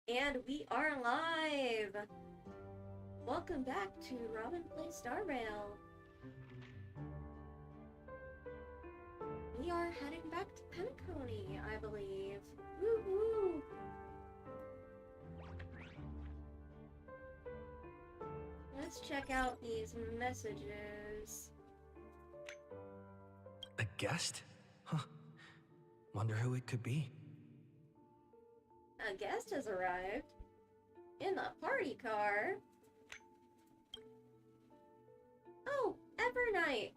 And we are live! Welcome back to Robin Plays Star Rail. We are heading back to Penacony, I believe. Woo-hoo! Let's check out these messages. A guest? Huh. Wonder who it could be. A guest has arrived. In the party car. Oh, Evernight!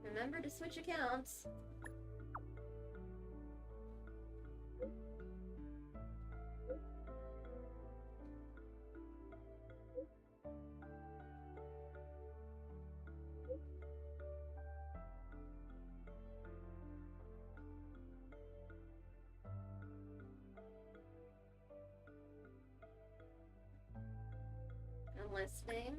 Remember to switch accounts. I'm listening.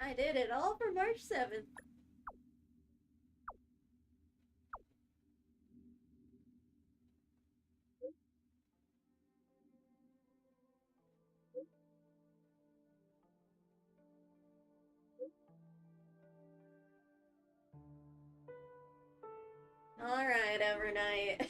I did it all for March 7th. Alright, Evernight.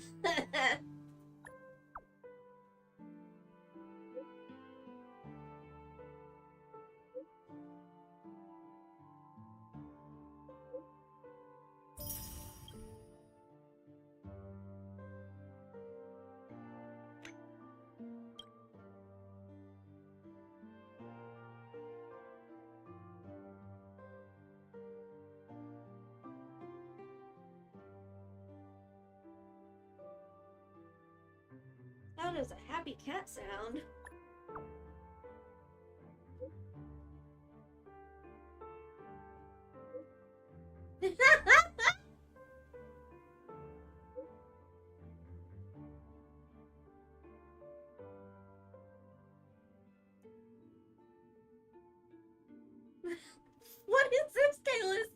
That is a happy cat sound. What is this, Kalis?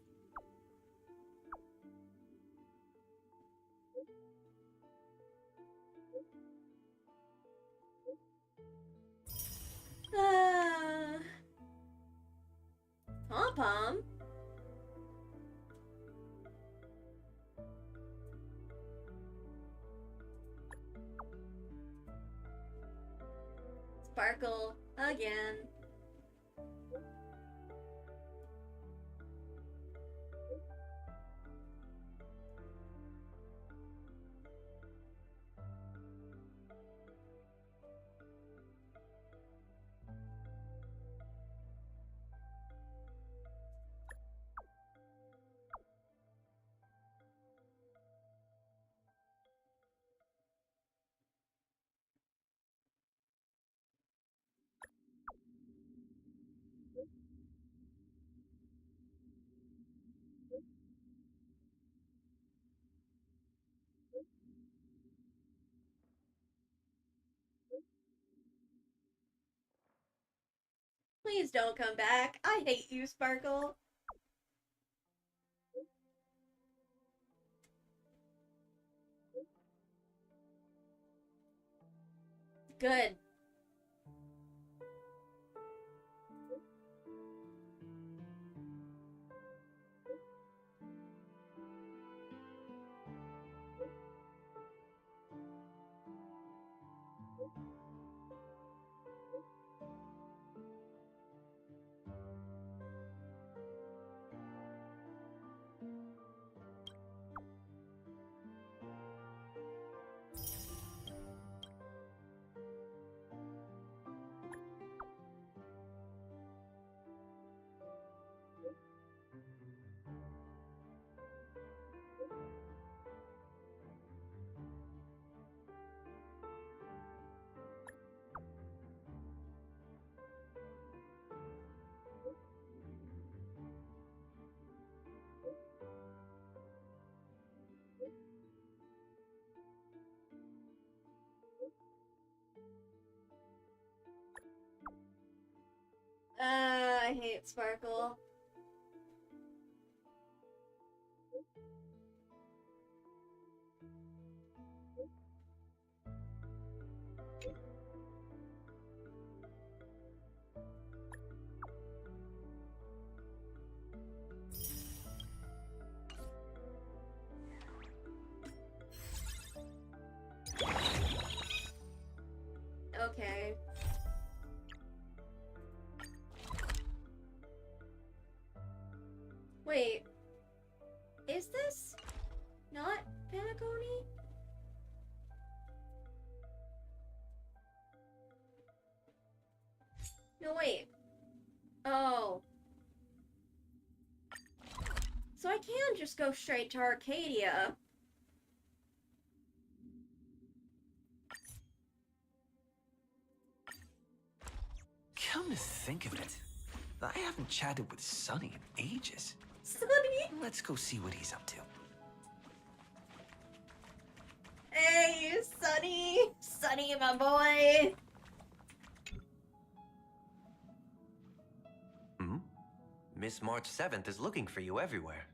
Pom-pom? Sparkle again. Please don't come back. I hate you, Sparkle. Good. I hate Sparkle. Okay. Wait. Is this not Penacony? No, wait. Oh. So I can just go straight to Arcadia. Come to think of it, I haven't chatted with Sonny in ages. Sunny! Let's go see what he's up to. Hey, Sunny! Sunny, my boy! Miss March 7th is looking for you everywhere.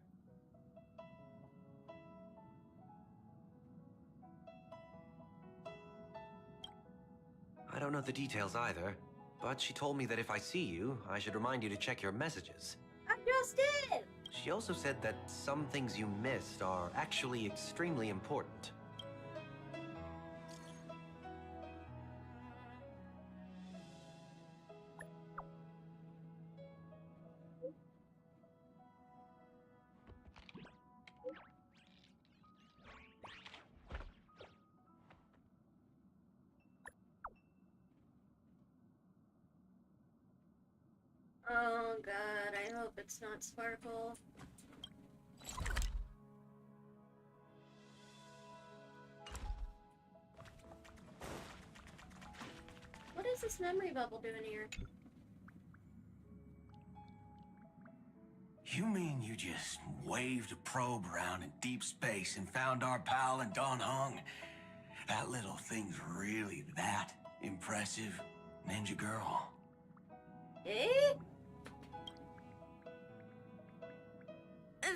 I don't know the details either, but she told me that if I see you, I should remind you to check your messages. I just did! She also said that some things you missed are actually extremely important. Oh god, I hope it's not Sparkle. What is this memory bubble doing here? You mean you just waved a probe around in deep space and found our pal and Don Hung? That little thing's really that impressive, Ninja Girl? Eh?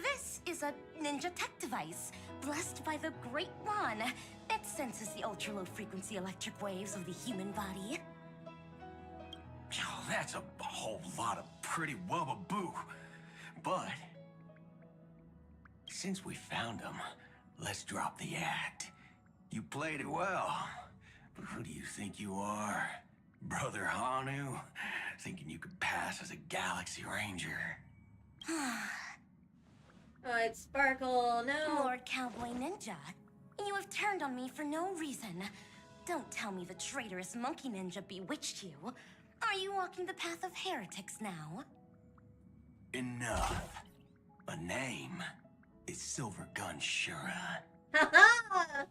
This is a ninja tech device, blessed by the Great One, that senses the ultra-low frequency electric waves of the human body. Oh, that's a whole lot of pretty wubba-boo. But, since we found him, let's drop the act. You played it well, but who do you think you are? Brother Hanu? Thinking you could pass as a Galaxy Ranger? Oh, it's Sparkle, no! Lord Cowboy Ninja, you have turned on me for no reason. Don't tell me the traitorous monkey ninja bewitched you. Are you walking the path of heretics now? Enough. A name is Silvergun Shura. Haha!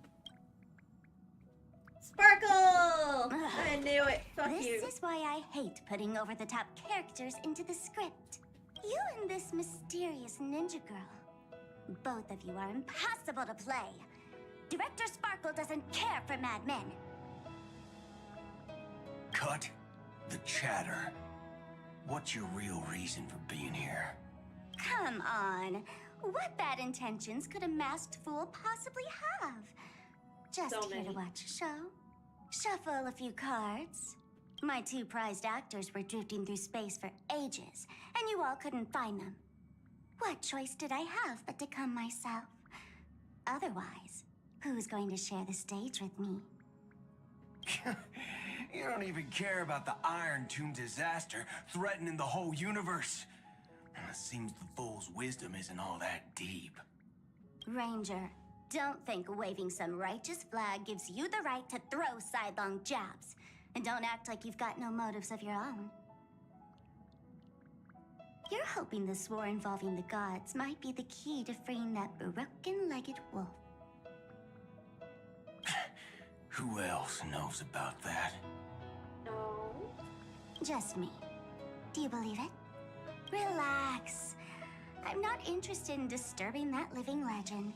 Sparkle! Ugh. I knew it. Fuck This you. is why I hate putting over-the-top characters into the script. You and this mysterious ninja girl. Both of you are impossible to play. Director Sparkle doesn't care for Mad Men. Cut the chatter. What's your real reason for being here? Come on. What bad intentions could a masked fool possibly have? Just So here many. to watch a show. Shuffle a few cards. My two prized actors were drifting through space for ages, and you all couldn't find them. What choice did I have but to come myself? Otherwise, who's going to share the stage with me? You don't even care about the Iron Tomb disaster threatening the whole universe. It seems the fool's wisdom isn't all that deep. Ranger, don't think waving some righteous flag gives you the right to throw sidelong jabs. And don't act like you've got no motives of your own. You're hoping this war involving the gods might be the key to freeing that broken-legged wolf. Who else knows about that? No. Just me. Do you believe it? Relax. I'm not interested in disturbing that living legend.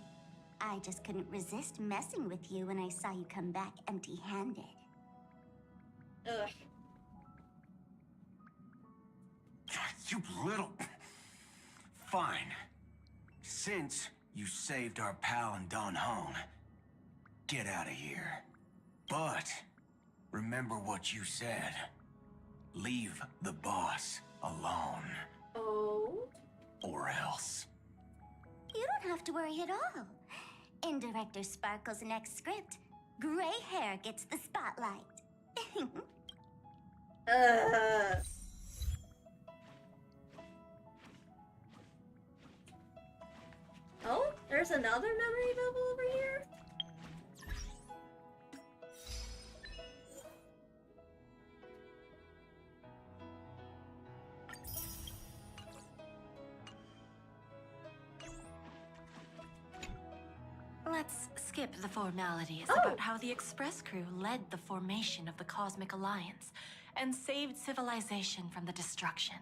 I just couldn't resist messing with you when I saw you come back empty-handed. Ugh. You little... Fine. Since you saved our pal and Don Hone, get out of here. But remember what you said. Leave the boss alone. Oh? Or else. You don't have to worry at all. In Director Sparkle's next script, gray hair gets the spotlight. Oh, there's another memory bubble over here? Let's skip the formalities Oh. about how the Express crew led the formation of the Cosmic Alliance and saved civilization from the destruction.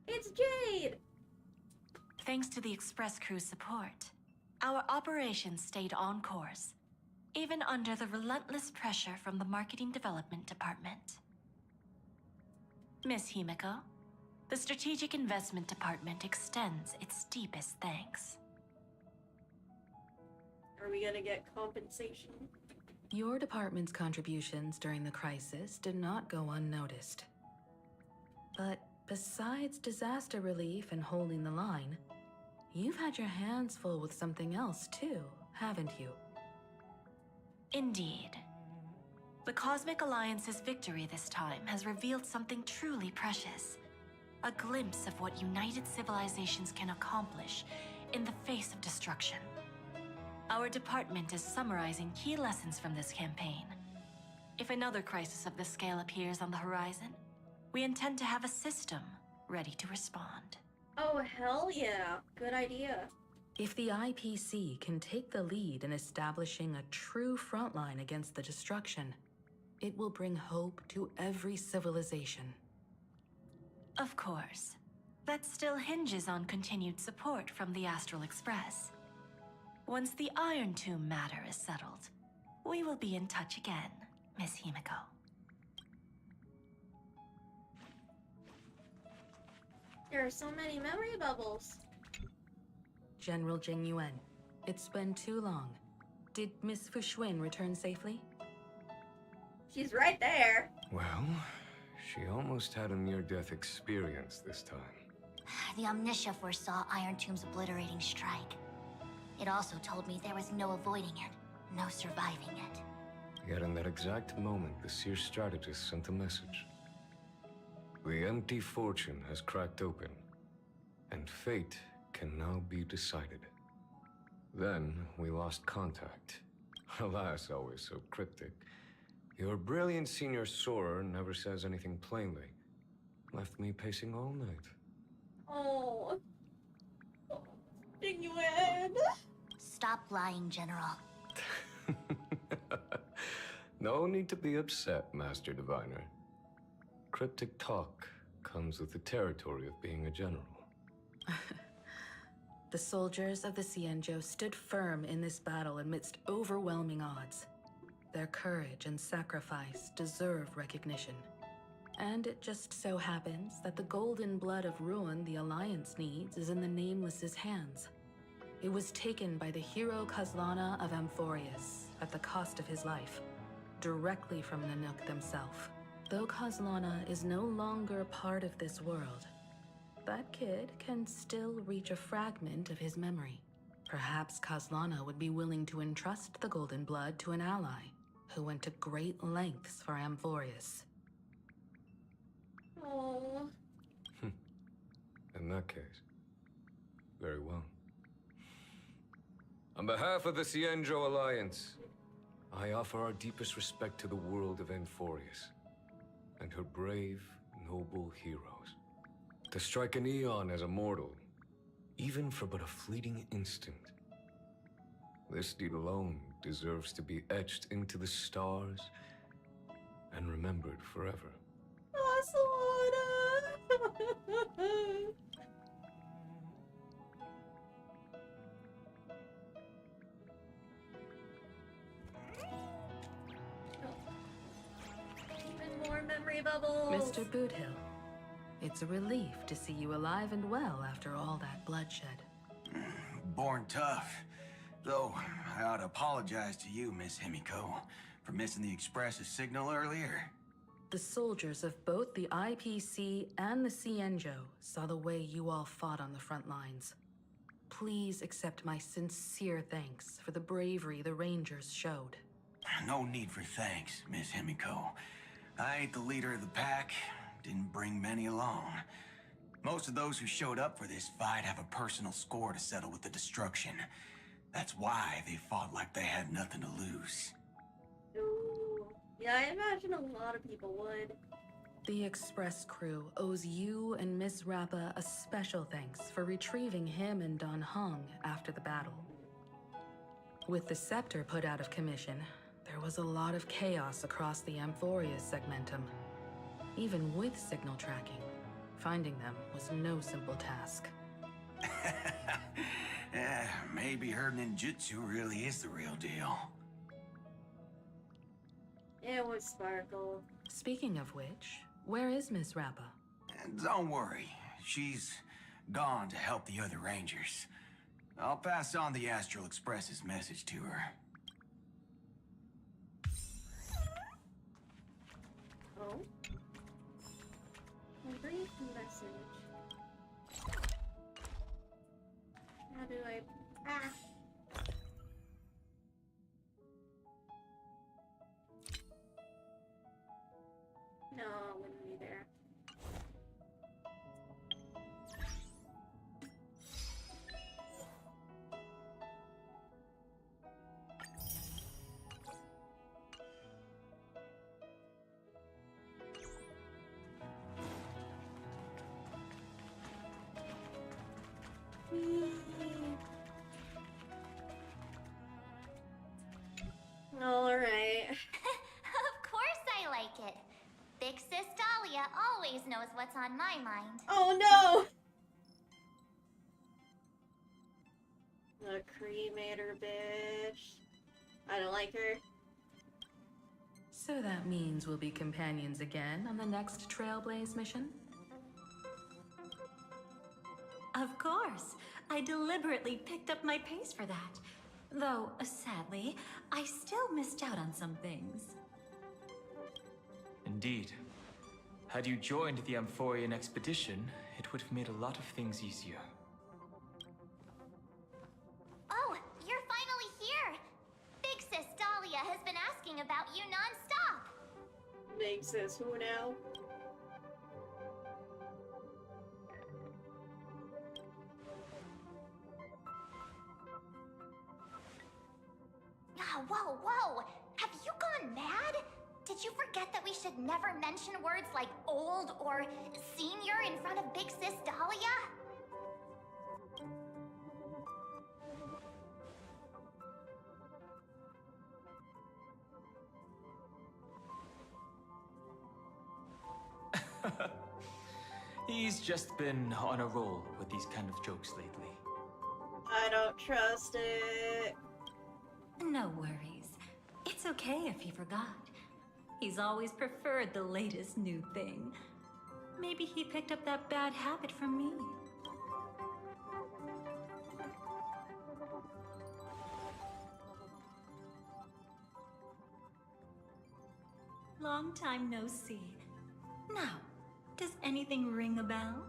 It's Jade! Thanks to the Express crew's support, our operations stayed on course, even under the relentless pressure from the Marketing Development Department. Miss Himiko, the Strategic Investment Department extends its deepest thanks. Are we gonna get compensation? Your department's contributions during the crisis did not go unnoticed. But besides disaster relief and holding the line, you've had your hands full with something else too, haven't you? Indeed. The Cosmic Alliance's victory this time has revealed something truly precious. A glimpse of what united civilizations can accomplish in the face of destruction. Our department is summarizing key lessons from this campaign. If another crisis of this scale appears on the horizon, we intend to have a system ready to respond. Oh, hell yeah. Good idea. If the IPC can take the lead in establishing a true frontline against the destruction, it will bring hope to every civilization. Of course. That still hinges on continued support from the Astral Express. Once the Iron Tomb matter is settled, we will be in touch again, Miss Himiko. There are so many memory bubbles. General Jing Yuan, it's been too long. Did Miss Fuxuan return safely? She's right there. Well, she almost had a near-death experience this time. The Omniscia foresaw Iron Tomb's obliterating strike. It also told me there was no avoiding it, no surviving it. Yet in that exact moment, the Seer strategist sent a message. The empty fortune has cracked open, and fate can now be decided. Then we lost contact. Alas, always so cryptic. Your brilliant senior soarer never says anything plainly. Left me pacing all night. Oh. Jing Yuan. Stop lying, General. No need to be upset, Master Diviner. Cryptic talk comes with the territory of being a general. The soldiers of the Cienjo stood firm in this battle amidst overwhelming odds. Their courage and sacrifice deserve recognition. And it just so happens that the golden blood of ruin the Alliance needs is in the Nameless's hands. It was taken by the hero Kazlana of Amphorius at the cost of his life, directly from Nanook themselves. Though Kazlana is no longer part of this world, that kid can still reach a fragment of his memory. Perhaps Kazlana would be willing to entrust the golden blood to an ally who went to great lengths for Amphorius. Oh. In that case, very well. On behalf of the Cienjo Alliance, I offer our deepest respect to the world of Amphorius and her brave, noble heroes. To strike an eon as a mortal, even for but a fleeting instant, this deed alone deserves to be etched into the stars and remembered forever. Kazlana. Even more memory bubbles. Mr. Boothill, It's a relief to see you alive and well after all that bloodshed. Born tough. Though, I ought to apologize to you, Miss Himiko, for missing the Express's signal earlier. The soldiers of both the IPC and the Cienjo saw the way you all fought on the front lines. Please accept my sincere thanks for the bravery the Rangers showed. No need for thanks, Miss Himiko. I ain't the leader of the pack, didn't bring many along. Most of those who showed up for this fight have a personal score to settle with the destruction. That's why they fought like they had nothing to lose. Ooh. Yeah, I imagine a lot of people would. The Express crew owes you and Miss Rappa a special thanks for retrieving him and Don Hung after the battle. With the scepter put out of commission, there was a lot of chaos across the Amphoria's segmentum. Even with signal tracking, finding them was no simple task. Maybe her ninjutsu really is the real deal. It was Sparkle. Speaking of which, where is Miss Rappa? Don't worry, she's gone to help the other Rangers. I'll pass on the Astral Express's message to her. Oh? A brief message. How do I... Ah! No, it wouldn't be there. Alright. Of course I like it. Big Sis Dahlia always knows what's on my mind. Oh no! The cremator bitch. I don't like her. So that means we'll be companions again on the next Trailblaze mission? Of course. I deliberately picked up my pace for that. Though, sadly, I still missed out on some things. Indeed. Had you joined the Amphorian expedition, it would have made a lot of things easier. Oh, you're finally here! Big Sis Dahlia has been asking about you non-stop! Big sis, who now? Whoa, whoa! Have you gone mad? Did you forget that we should never mention words like old or senior in front of Big Sis Dahlia? He's just been on a roll with these kind of jokes lately. I don't trust it. No worries. It's okay if he forgot. He's always preferred the latest new thing. Maybe he picked up that bad habit from me. Long time no see. Now, does anything ring a bell?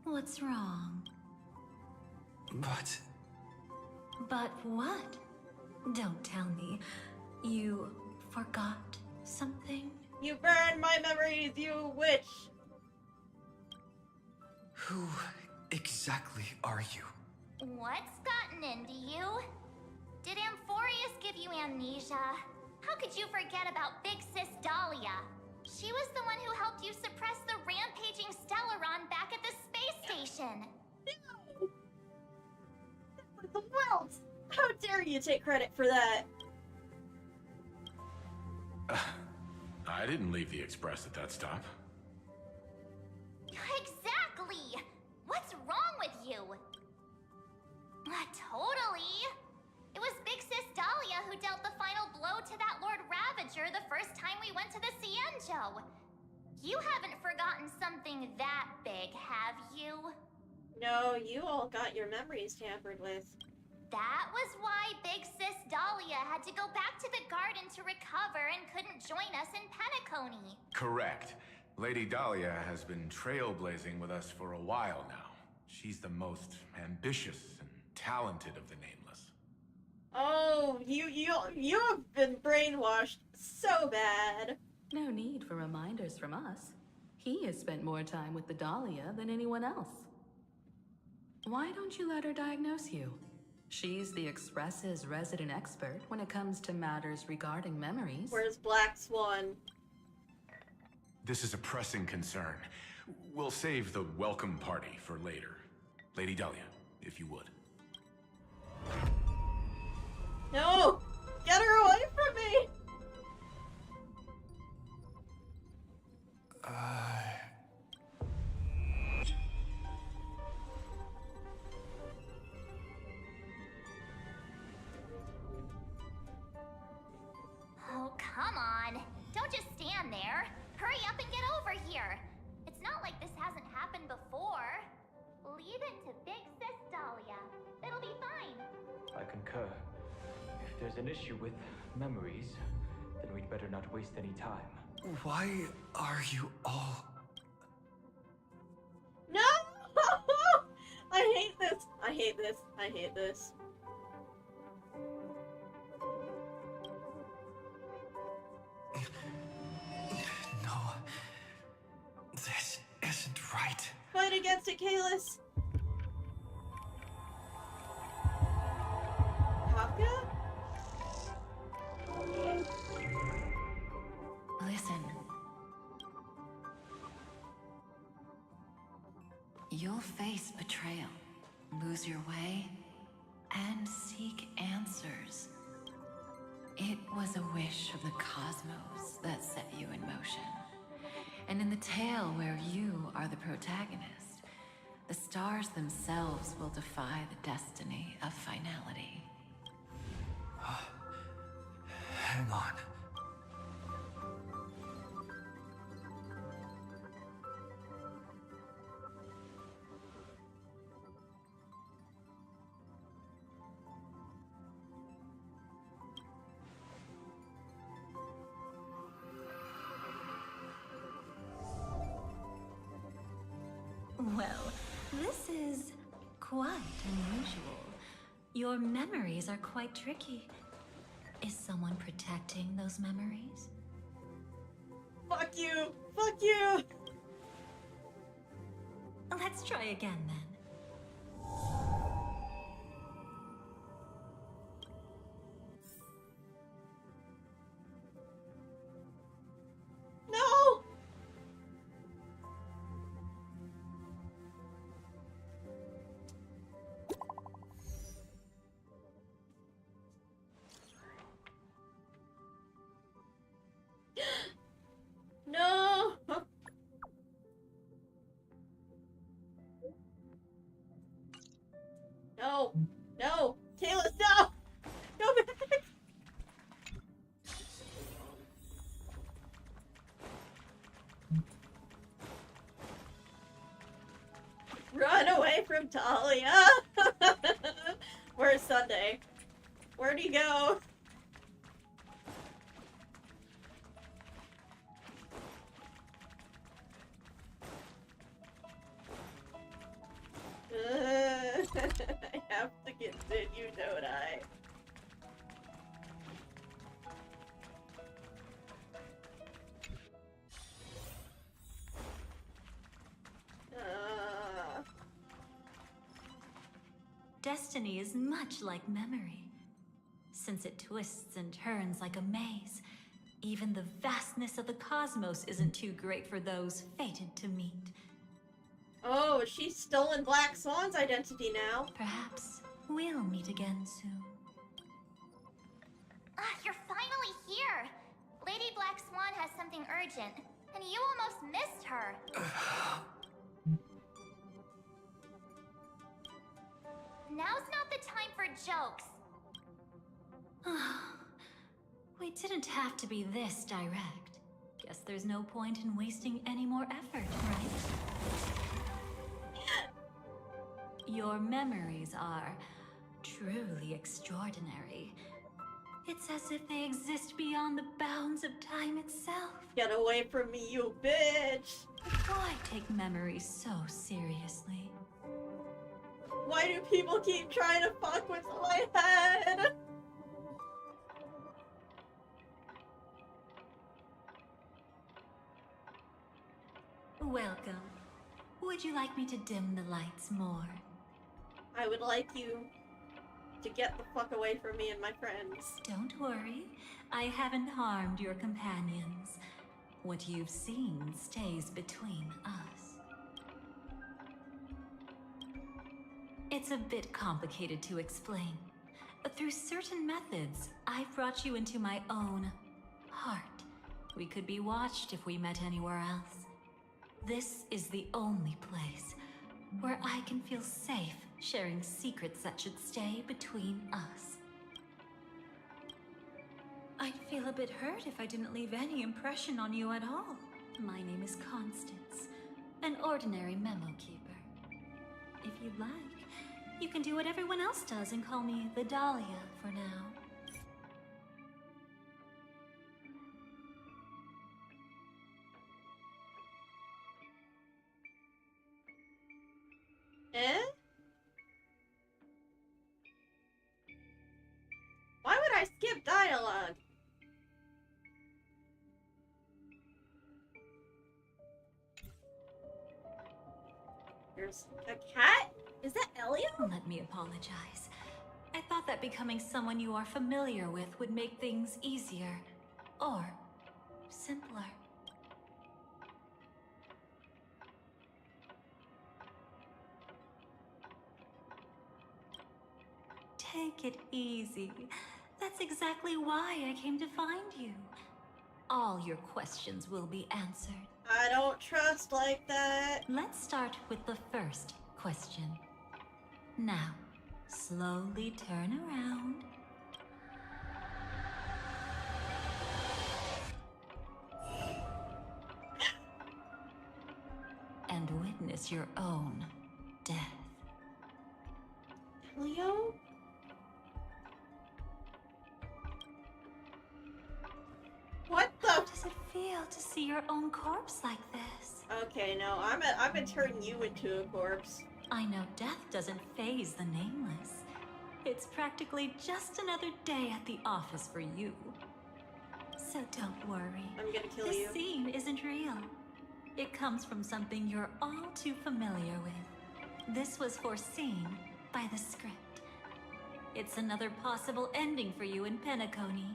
What's wrong? But... But what? Don't tell me. You forgot something? You burned my memories, you witch! who exactly are you? What's gotten into you? Did Amphorius give you amnesia? How could you forget about Big Sis Dahlia? She was the one who helped you suppress the rampaging Stellaron back at the space station. No! The welt! How dare you take credit for that? I didn't leave the Express at that stop. Exactly! What's wrong with with you? Totally. It was Big Sis Dahlia who dealt the final blow to that Lord Ravager the first time we went to the Cienjo. You haven't forgotten something that big, have you? No, you all got your memories tampered with. That was why Big Sis Dahlia had to go back to the garden to recover and couldn't join us in Penacony. Correct. Lady Dahlia has been trailblazing with us for a while now. She's the most ambitious and talented of the Nameless. Oh, you have been brainwashed so bad. No need for reminders from us. He has spent more time with the Dahlia than anyone else. Why don't you let her diagnose you? She's the Express's resident expert when it comes to matters regarding memories. Where's Black Swan? This is a pressing concern. We'll save the welcome party for later. Lady Dahlia, if you would. No! Get her away from me! Oh, come on. Don't just stand there. Hurry up and get over here. It's not like this hasn't happened before. Leave it to Big Sis Dahlia. It'll be fine. I concur. If there's an issue with memories, then we'd better not waste any time. Why are you all... No! I hate this. I hate this. I hate this. No. This isn't right. Fight against it, Kalis. Kafka? Listen. You'll face betrayal, lose your way, and seek answers. It was a wish of the cosmos that set you in motion. And in the tale where you are the protagonist, the stars themselves will defy the destiny of finality. Hang on. Well, this is quite unusual. Your memories are quite tricky. Is someone protecting those memories? Fuck you! Fuck you! Let's try again then. No! No! No! No! Kalis, no! Go back! Run away from Talia! Where's Sunday? Where'd he go? I have to continue, don't I? Destiny is much like memory. Since it twists and turns like a maze, even the vastness of the cosmos isn't too great for those fated to meet. Oh, she's stolen Black Swan's identity now. Perhaps we'll meet again soon. You're finally here! Lady Black Swan has something urgent, and you almost missed her. Now's not the time for jokes. We didn't have to be this direct. Guess there's no point in wasting any more effort, right? Your memories are truly extraordinary. It's as if they exist beyond the bounds of time itself. Get away from me, you bitch! Why take memories so seriously? Why do people keep trying to fuck with my head? Welcome. Would you like me to dim the lights more? I would like you to get the fuck away from me and my friends. Don't worry. I haven't harmed your companions. What you've seen stays between us. It's a bit complicated to explain. Through certain methods, I've brought you into my own heart. We could be watched if we met anywhere else. This is the only place where I can feel safe sharing secrets that should stay between us. I'd feel a bit hurt if I didn't leave any impression on you at all. My name is Constance, an ordinary memo keeper. If you'd like, you can do what everyone else does and call me the Dahlia for now. Eh? Why would I skip dialogue? There's a cat? Is that Elio? Let me apologize. I thought that becoming someone you are familiar with would make things easier. Or simpler. Take it easy. That's exactly why I came to find you. All your questions will be answered. I don't trust like that. Let's start with the first question. Now, slowly turn around. And witness your own death. Elio? What the? How does it feel to see your own corpse like this? Okay, no, I'm gonna turn you into a corpse. I know death doesn't faze the nameless. It's practically just another day at the office for you. So don't worry. I'm gonna kill This you. scene isn't real. It comes from something you're all too familiar with. This was foreseen by the script. It's another possible ending for you in Penacony,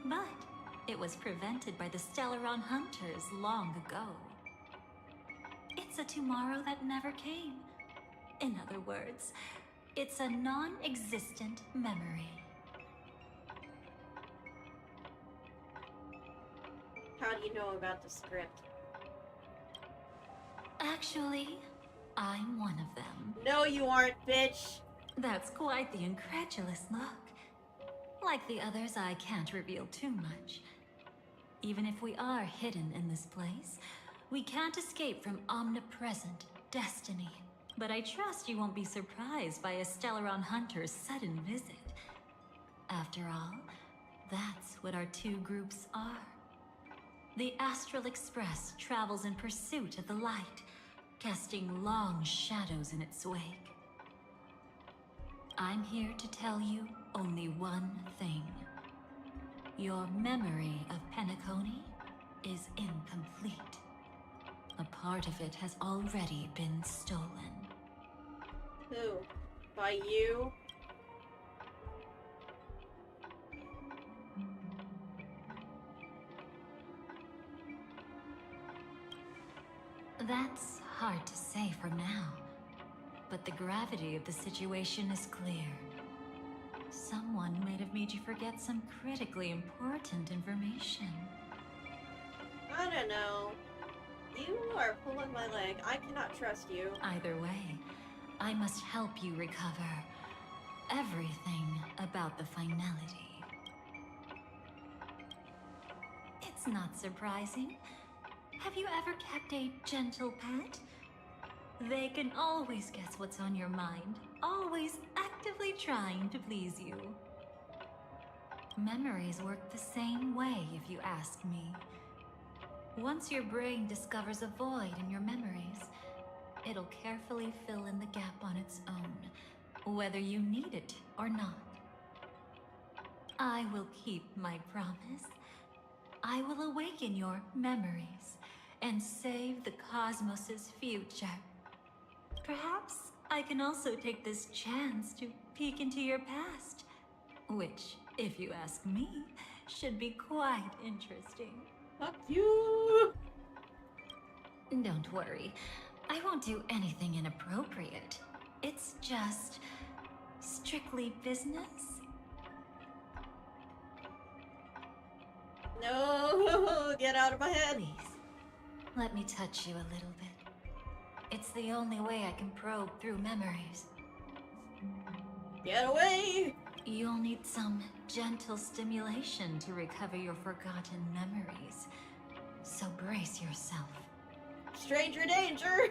but it was prevented by the Stellaron Hunters long ago. It's a tomorrow that never came. In other words, it's a non-existent memory. How do you know about the script? Actually, I'm one of them. No, you aren't, bitch. That's quite the incredulous look. Like the others, I can't reveal too much. Even if we are hidden in this place, we can't escape from omnipresent destiny. But I trust you won't be surprised by a Stellaron Hunter's sudden visit. After all, that's what our two groups are. The Astral Express travels in pursuit of the light, casting long shadows in its wake. I'm here to tell you only one thing. Your memory of Penacony is incomplete. A part of it has already been stolen. Who? By you? That's hard to say for now, but the gravity of the situation is clear. Someone might have made you forget some critically important information. I don't know. You are pulling my leg. I cannot trust you. Either way, I must help you recover everything about the finality. It's not surprising. Have you ever kept a gentle pet? They can always guess what's on your mind, always actively trying to please you. Memories work the same way, if you ask me. Once your brain discovers a void in your memories, it'll carefully fill in the gap on its own, whether you need it or not. I will keep my promise. I will awaken your memories and save the cosmos's future. Perhaps I can also take this chance to peek into your past, which, if you ask me, should be quite interesting. Fuck you! Don't worry, I won't do anything inappropriate. It's just strictly business. No! Get out of my head! Please, let me touch you a little bit. It's the only way I can probe through memories. Get away! You'll need some gentle stimulation to recover your forgotten memories. So brace yourself. Stranger danger!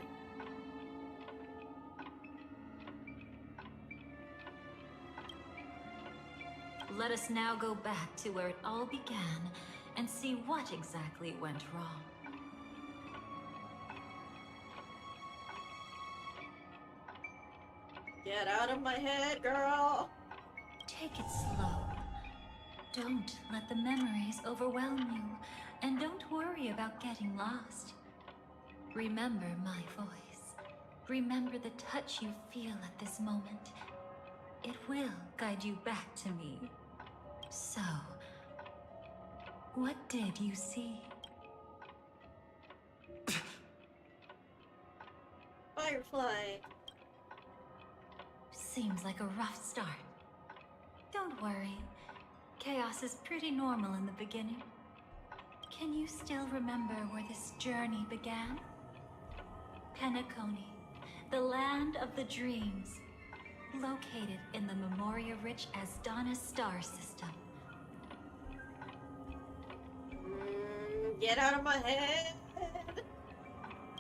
Let us now go back to where it all began and see what exactly went wrong. Get out of my head, girl! Take it slow. Don't let the memories overwhelm you, and don't worry about getting lost. Remember my voice. Remember the touch you feel at this moment. It will guide you back to me. So, what did you see? Firefly. Seems like a rough start. Don't worry. Chaos is pretty normal in the beginning. Can you still remember where this journey began? Penacony, the land of the dreams, located in the Memoria-rich Asdana star system. Get out of my head!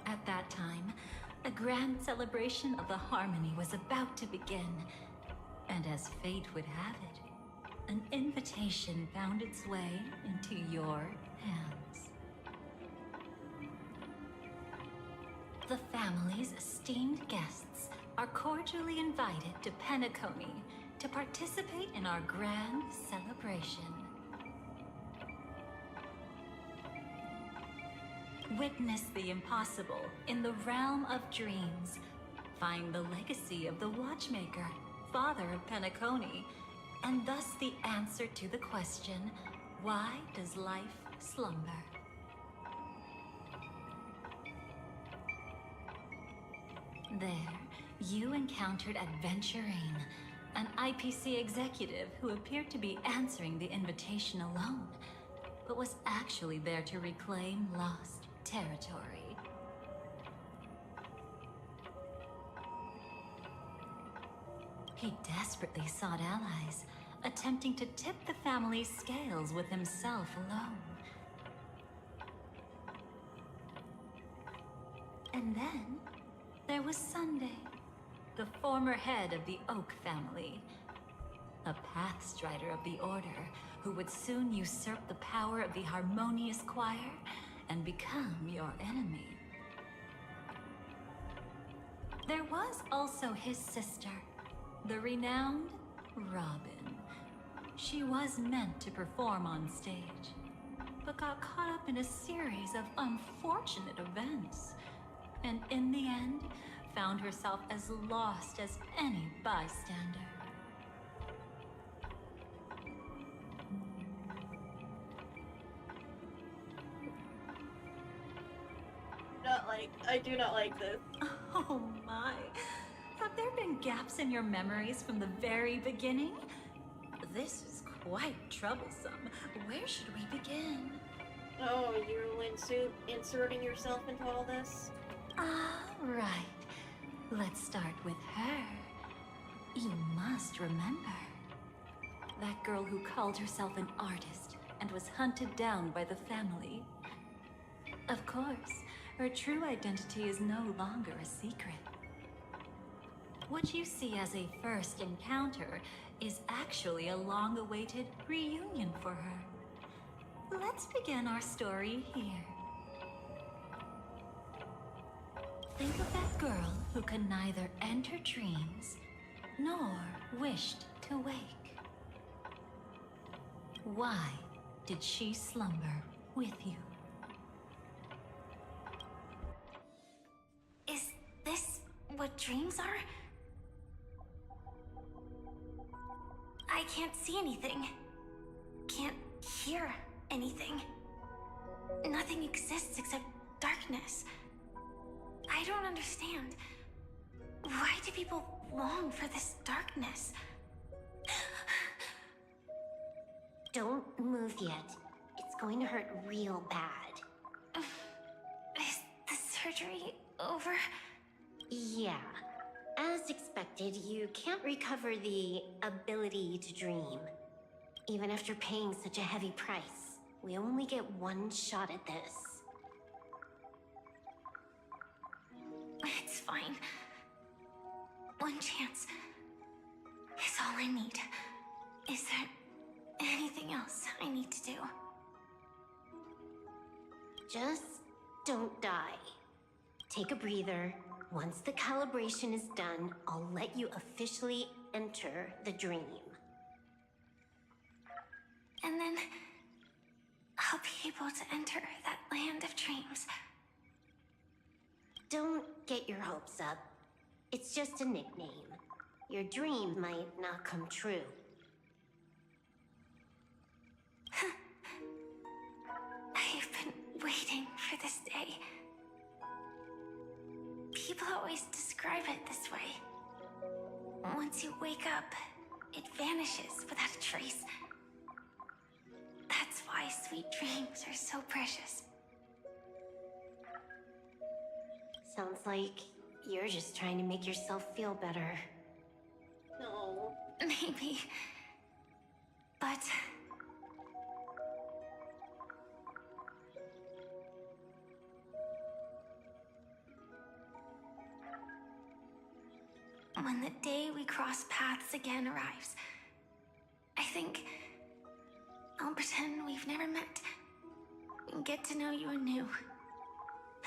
At that time, a grand celebration of the harmony was about to begin, and as fate would have it, an invitation found its way into your hands. The family's esteemed guests are cordially invited to Penacony to participate in our grand celebration. Witness the impossible in the realm of dreams. Find the legacy of the Watchmaker, father of Penacony, and thus the answer to the question, why does life slumber? There, you encountered Adventurine, an IPC executive who appeared to be answering the invitation alone, but was actually there to reclaim lost territory. He desperately sought allies, attempting to tip the family's scales with himself alone. And then there was Sunday, the former head of the Oak family, a pathstrider of the Order who would soon usurp the power of the Harmonious Choir and become your enemy. There was also his sister, the renowned Robin. She was meant to perform on stage, but got caught up in a series of unfortunate events, and in the end, found herself as lost as any bystander. I do not like this. Oh my. Have there been gaps in your memories from the very beginning? This is quite troublesome. Where should we begin? Oh, you're inserting yourself into all this? All right. Let's start with her. You must remember. That girl who called herself an artist and was hunted down by the family. Of course, her true identity is no longer a secret. What you see as a first encounter is actually a long-awaited reunion for her. Let's begin our story here. Think of that girl who could neither enter dreams nor wished to wake. Why did she slumber with you? Is this what dreams are? I can't see anything. Can't hear anything. Nothing exists except darkness. I don't understand. Why do people long for this darkness? Don't move yet. It's going to hurt real bad. Is the surgery over? Yeah. As expected, you can't recover the ability to dream. Even after paying such a heavy price, we only get one shot at this. It's fine. One chance is all I need. Is there anything else I need to do? Just don't die. Take a breather. Once the calibration is done, I'll let you officially enter the dream. And then I'll be able to enter that land of dreams. Don't get your hopes up. It's just a nickname. Your dream might not come true. I've been waiting for this day. People always describe it this way. Once you wake up, it vanishes without a trace. That's why sweet dreams are so precious. Sounds like you're just trying to make yourself feel better. No. Maybe. But when the day we cross paths again arrives, I think I'll pretend we've never met and get to know you anew,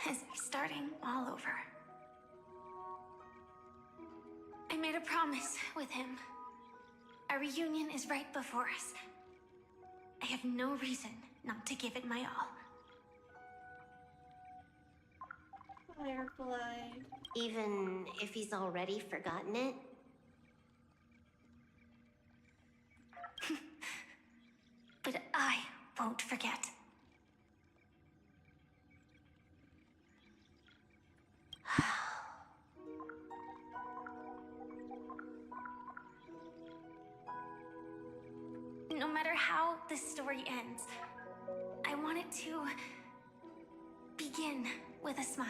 as if starting all over. I made a promise with him. Our reunion is right before us. I have no reason not to give it my all. Firefly. Even if he's already forgotten it? But I won't forget. No matter how this story ends, I want it to begin with a smile.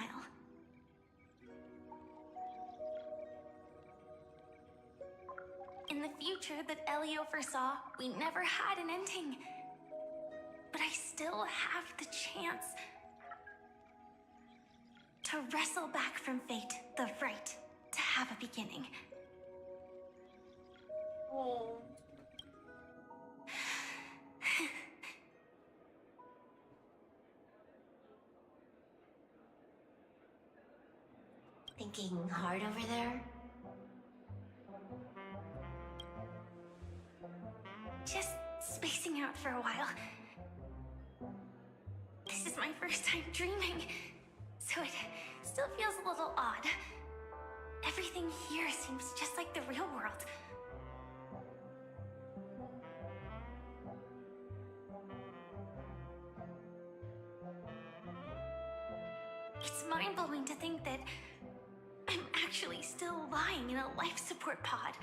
In the future that Elio foresaw, we never had an ending. But I still have the chance to wrestle back from fate the right to have a beginning. Oh. Thinking hard over there? Just spacing out for a while. This is my first time dreaming, so it still feels a little odd. Everything here seems just like the real world. It's mind-blowing to think that I'm actually still lying in a life support pod.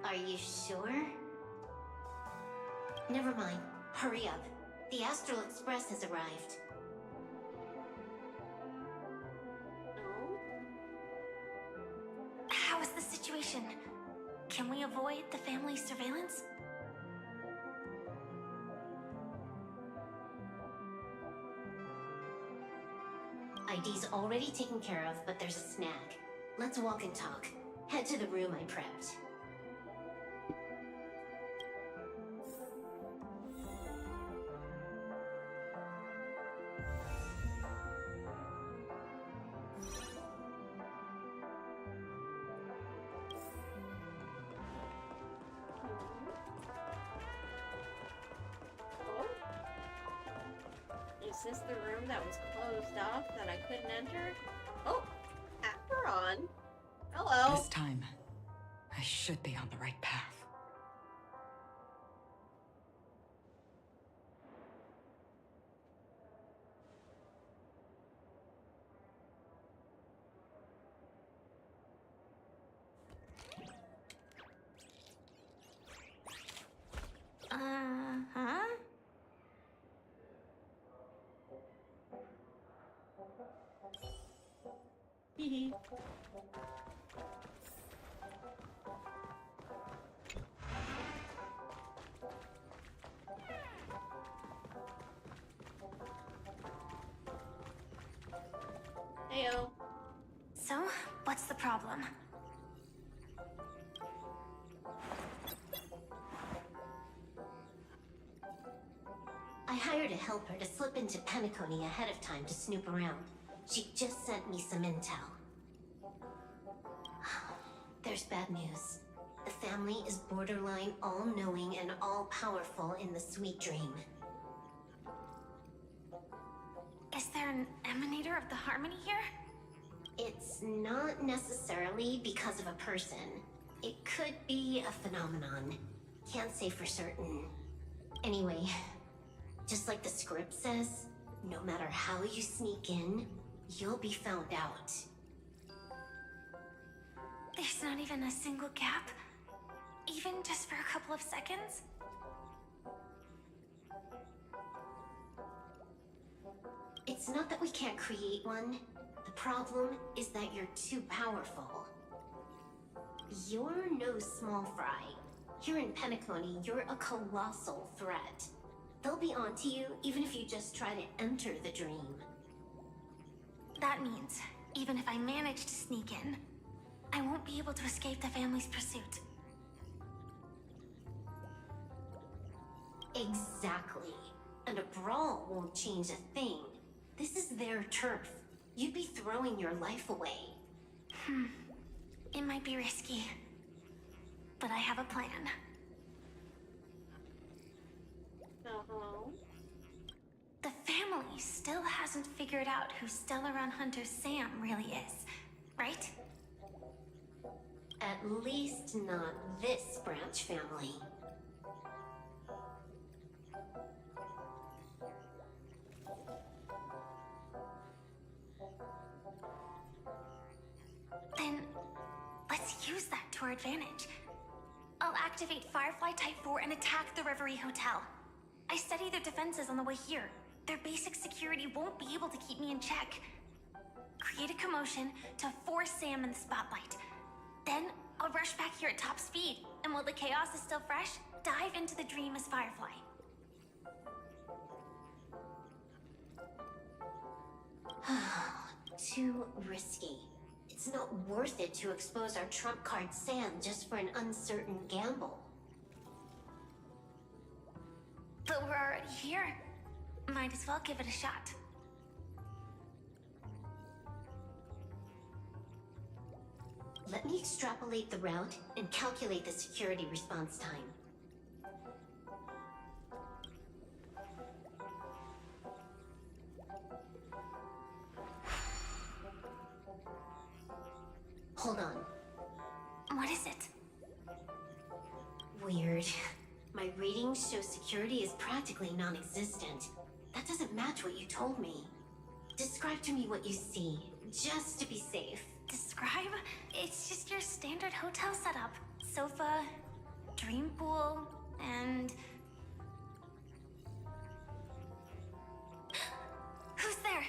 Are you sure? Never mind. Hurry up. The Astral Express has arrived. No. How is the situation question. Can we avoid the family's surveillance? ID's already taken care of, but there's a snag. Let's walk and talk. Head to the room I prepped. Is this the room that was closed off that I couldn't enter? Oh, Aaaaand. Hello. This time, I should be on the right path. Uh-huh. Hehe. Heyo. So, what's the problem? I hired a helper to slip into Penacony ahead of time to snoop around. She just sent me some intel. There's bad news. The family is borderline all-knowing and all-powerful in the Sweet Dream. Is there an emanator of the Harmony here? It's not necessarily because of a person. It could be a phenomenon. Can't say for certain. Anyway, just like the script says, no matter how you sneak in, you'll be found out. There's not even a single gap? Even just for a couple of seconds? It's not that we can't create one. The problem is that you're too powerful. You're no small fry. Here in Penacony, you're a colossal threat. They'll be onto you even if you just try to enter the dream. That means, even if I manage to sneak in, I won't be able to escape the family's pursuit. Exactly. And a brawl won't change a thing. This is their turf. You'd be throwing your life away. It might be risky, but I have a plan. Uh-huh. The family still hasn't figured out who Stellaron Hunter Sam really is, right? At least not this branch family. Then, let's use that to our advantage. I'll activate Firefly Type 4 and attack the Reverie Hotel. I studied their defenses on the way here. Their basic security won't be able to keep me in check. Create a commotion to force Sam in the spotlight. Then, I'll rush back here at top speed, and while the chaos is still fresh, dive into the dream as Firefly. Too risky. It's not worth it to expose our trump card Sam just for an uncertain gamble. But we're already here. Might as well give it a shot. Let me extrapolate the route and calculate the security response time. Hold on. What is it? Weird. My readings show security is practically non-existent. That doesn't match what you told me. Describe to me what you see, just to be safe. Describe? It's just your standard hotel setup. Sofa, dream pool, and... Who's there?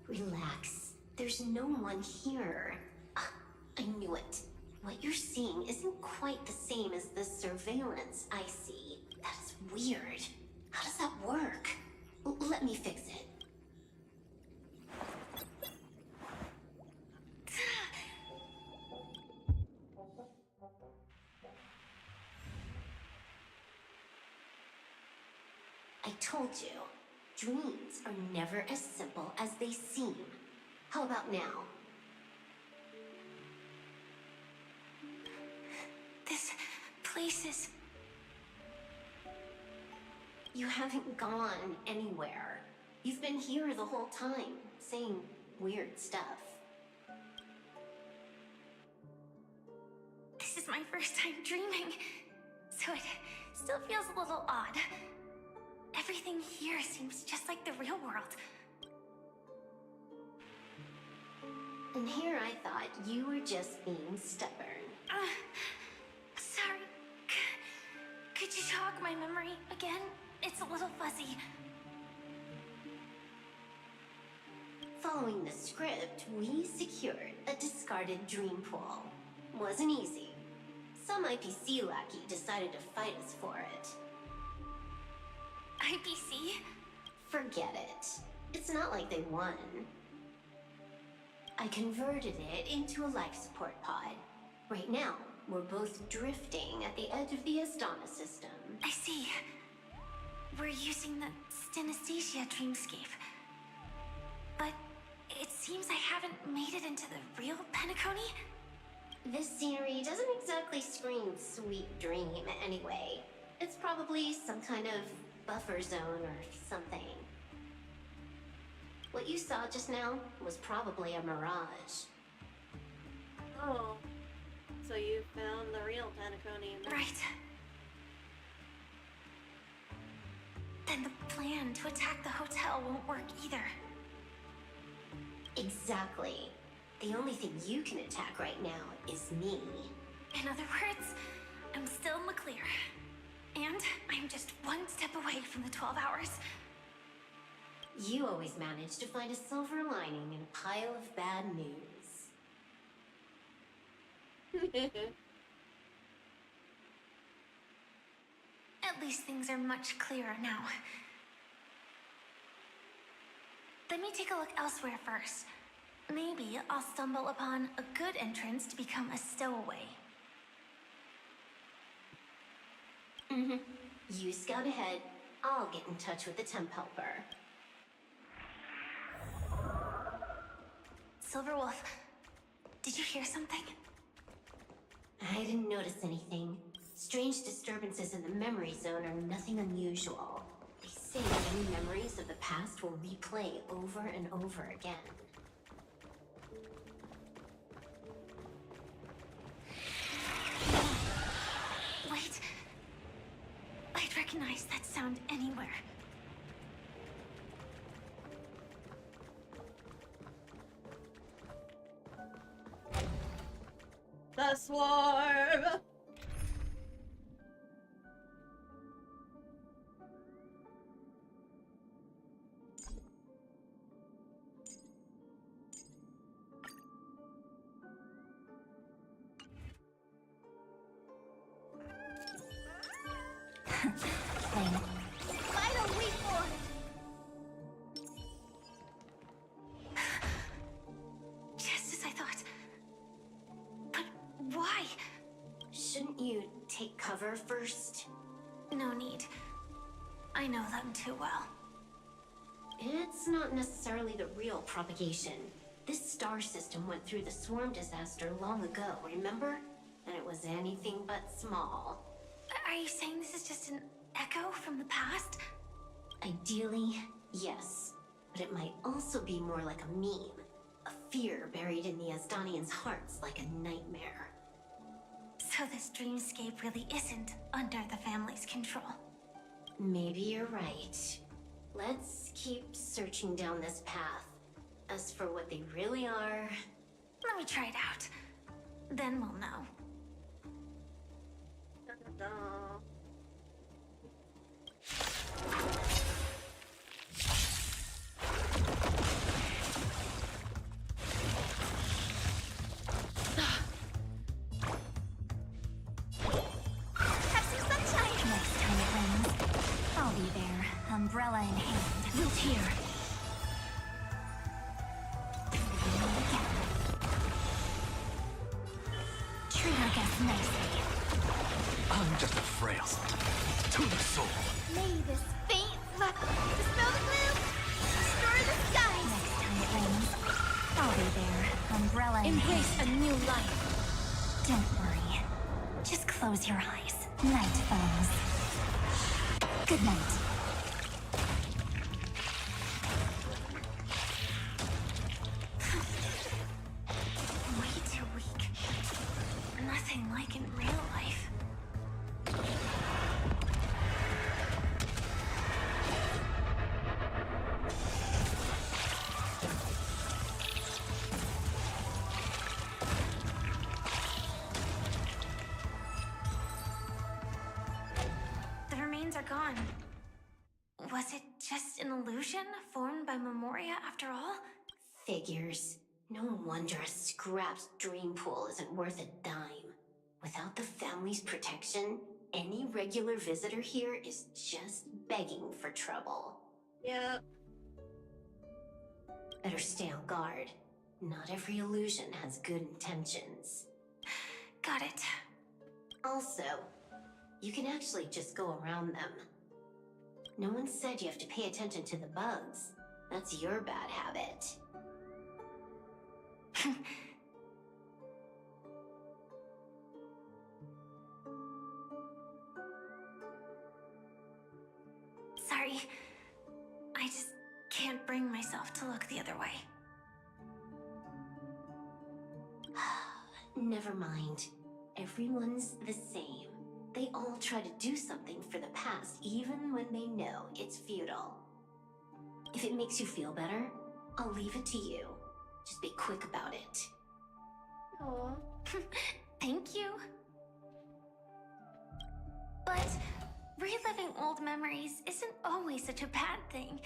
Relax. There's no one here. I knew it. What you're seeing isn't quite the same as the surveillance I see. That's weird. How does that work? Let me fix it. I told you, dreams are never as simple as they seem. How about now? This place is... You haven't gone anywhere. You've been here the whole time, saying weird stuff. This is my first time dreaming, so it still feels a little odd. Everything here seems just like the real world. And here I thought you were just being stubborn. Sorry. Could you jog my memory again? It's a little fuzzy. Following the script, we secured a discarded dream pool. Wasn't easy. Some IPC lackey decided to fight us for it. IPC? Forget it. It's not like they won. I converted it into a life support pod. Right now, we're both drifting at the edge of the Aaaaand system. I see. We're using the Synesthesia dreamscape. But it seems I haven't made it into the real Penacony? This scenery doesn't exactly scream sweet dream anyway. It's probably some kind of buffer zone or something. What you saw just now was probably a mirage. Oh, so you found the real Penacony in there. Right. Then the plan to attack the hotel won't work either. Exactly. The only thing you can attack right now is me. In other words, I'm still in the clear. And I'm just one step away from the 12 hours. You always manage to find a silver lining in a pile of bad news. At least things are much clearer now. Let me take a look elsewhere first. Maybe I'll stumble upon a good entrance to become a stowaway. You scout ahead. I'll get in touch with the temp helper. Silverwolf, did you hear something? I didn't notice anything. Strange disturbances in the memory zone are nothing unusual. They say many memories of the past will replay over and over again. Wait. I'd recognize that sound anywhere. The swarm! Vital reform! Just as I thought. But why? Shouldn't you take cover first? No need. I know them too well. It's not necessarily the real propagation. This star system went through the swarm disaster long ago, remember? And it was anything but small. Are you saying this is just an echo from the past? Ideally, yes. But it might also be more like a meme. A fear buried in the Asdanians' hearts like a nightmare. So this dreamscape really isn't under the family's control. Maybe you're right. Let's keep searching down this path. As for what they really are... Let me try it out. Then we'll know. Da-da-da. umbrella in hand. Look here. Treat our guests nicely. I'm just a frail to the soul. May this faint dispel the gloom, destroy the skies. Next time it rains, I'll be there. Umbrella in Embrace hand. a new life. Don't worry. Just close your eyes. Night falls. Good night. Way too weak. Nothing like in real life. The remains are gone. Was it just an illusion formed by Memoria after all? Figures. No wonder a scrapped dream pool isn't worth a dime. Without the family's protection, any regular visitor here is just begging for trouble. Yep. Better stay on guard. Not every illusion has good intentions. Got it. Also, you can actually just go around them. No one said you have to pay attention to the bugs. That's your bad habit. Sorry. I just can't bring myself to look the other way. Never mind. Everyone's the same. They all try to do something for the past, even when they know it's futile. If it makes you feel better, I'll leave it to you. Just be quick about it. Aw. Thank you. But reliving old memories isn't always such a bad thing,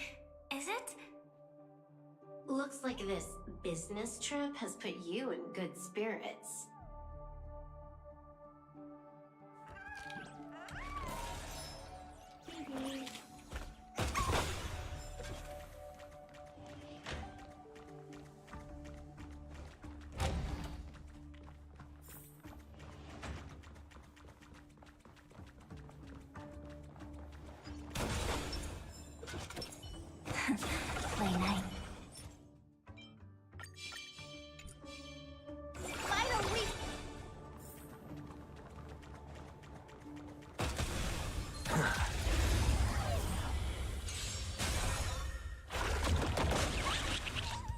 is it? Looks like this business trip has put you in good spirits. Play night. Final week.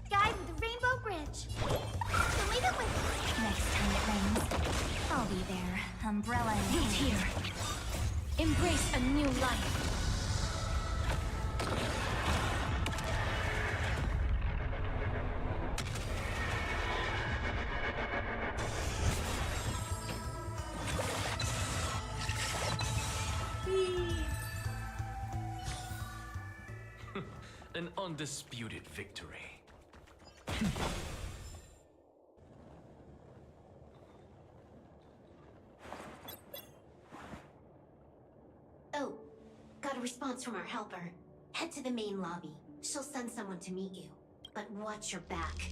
Guide with the Rainbow Bridge. So leave it with me. Next time it rains, I'll be there. Umbrella in Look hand. here. Embrace a new life. An undisputed victory. Oh, got a response from our helper. Head to the main lobby. She'll send someone to meet you. But watch your back.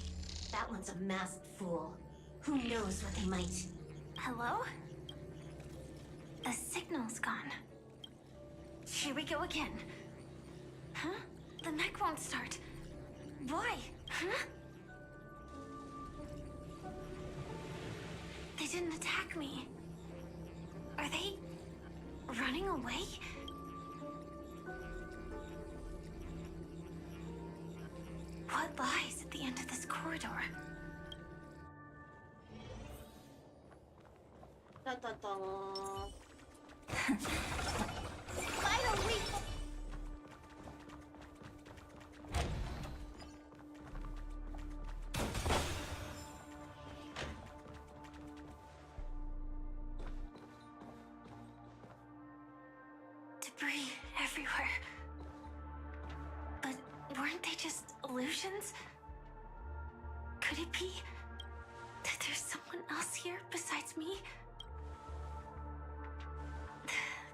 That one's a masked fool. Who knows what they might... Hello? The signal's gone. Here we go again. Huh? The mech won't start. Why? Huh? They didn't attack me. Are they running away? What lies at the end of this corridor? Dun, dun, dun. Final week. Debris everywhere. But weren't they just illusions? Could it be that there's someone else here besides me?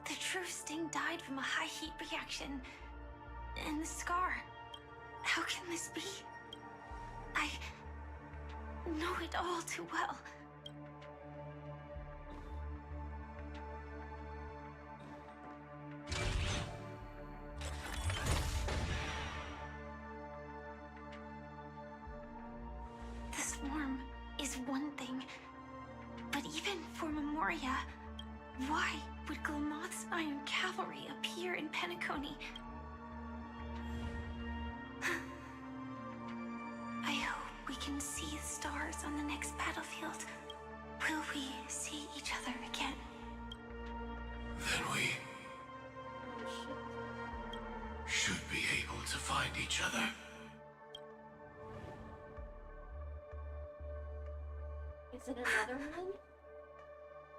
The true Sting died from a high heat reaction. And the scar. How can this be? I know it all too well. The swarm is one thing, but even for Memoria, why would Glamoth's Iron Cavalry appear in Penacony? I hope we can see the stars on the next battlefield. Will we see each other again? Then we should be able to find each other. Is it another one?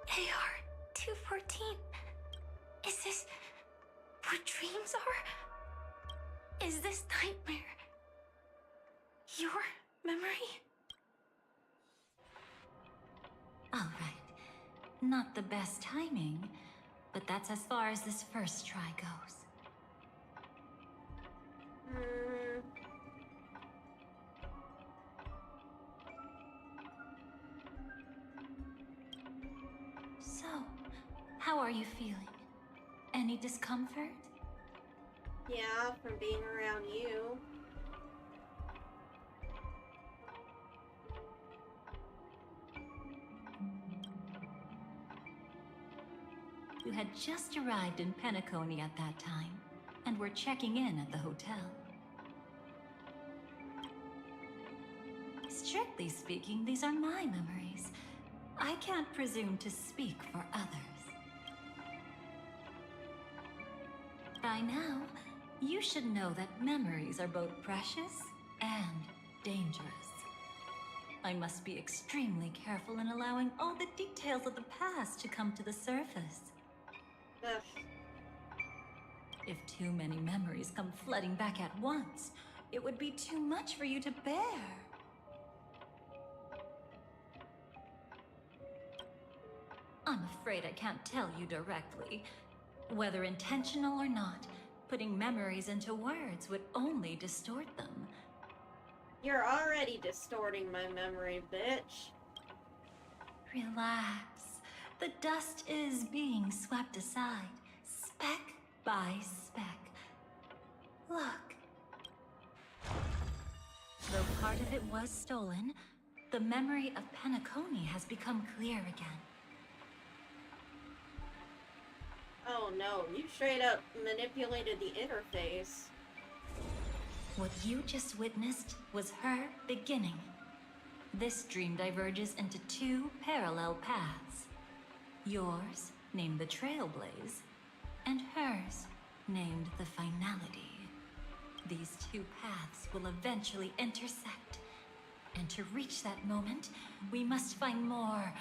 AR-214. Is this what dreams are? Is this nightmare your memory? All right. Not the best timing, but that's as far as this first try goes. So, how are you feeling? Any discomfort? Yeah, from being around you. You had just arrived in Penacony at that time, and were checking in at the hotel. Strictly speaking, these are my memories. I can't presume to speak for others. By now, you should know that memories are both precious and dangerous. I must be extremely careful in allowing all the details of the past to come to the surface. Ugh. If too many memories come flooding back at once, it would be too much for you to bear. I'm afraid I can't tell you directly. Whether intentional or not, putting memories into words would only distort them. You're already distorting my memory, bitch. Relax. The dust is being swept aside, speck by speck. Look. Though part of it was stolen, the memory of Penacony has become clear again. Oh no, you straight up manipulated the interface. What you just witnessed was her beginning. This dream diverges into two parallel paths. Yours, named the Trailblaze, and hers, named the Finality. These two paths will eventually intersect. And to reach that moment, we must find more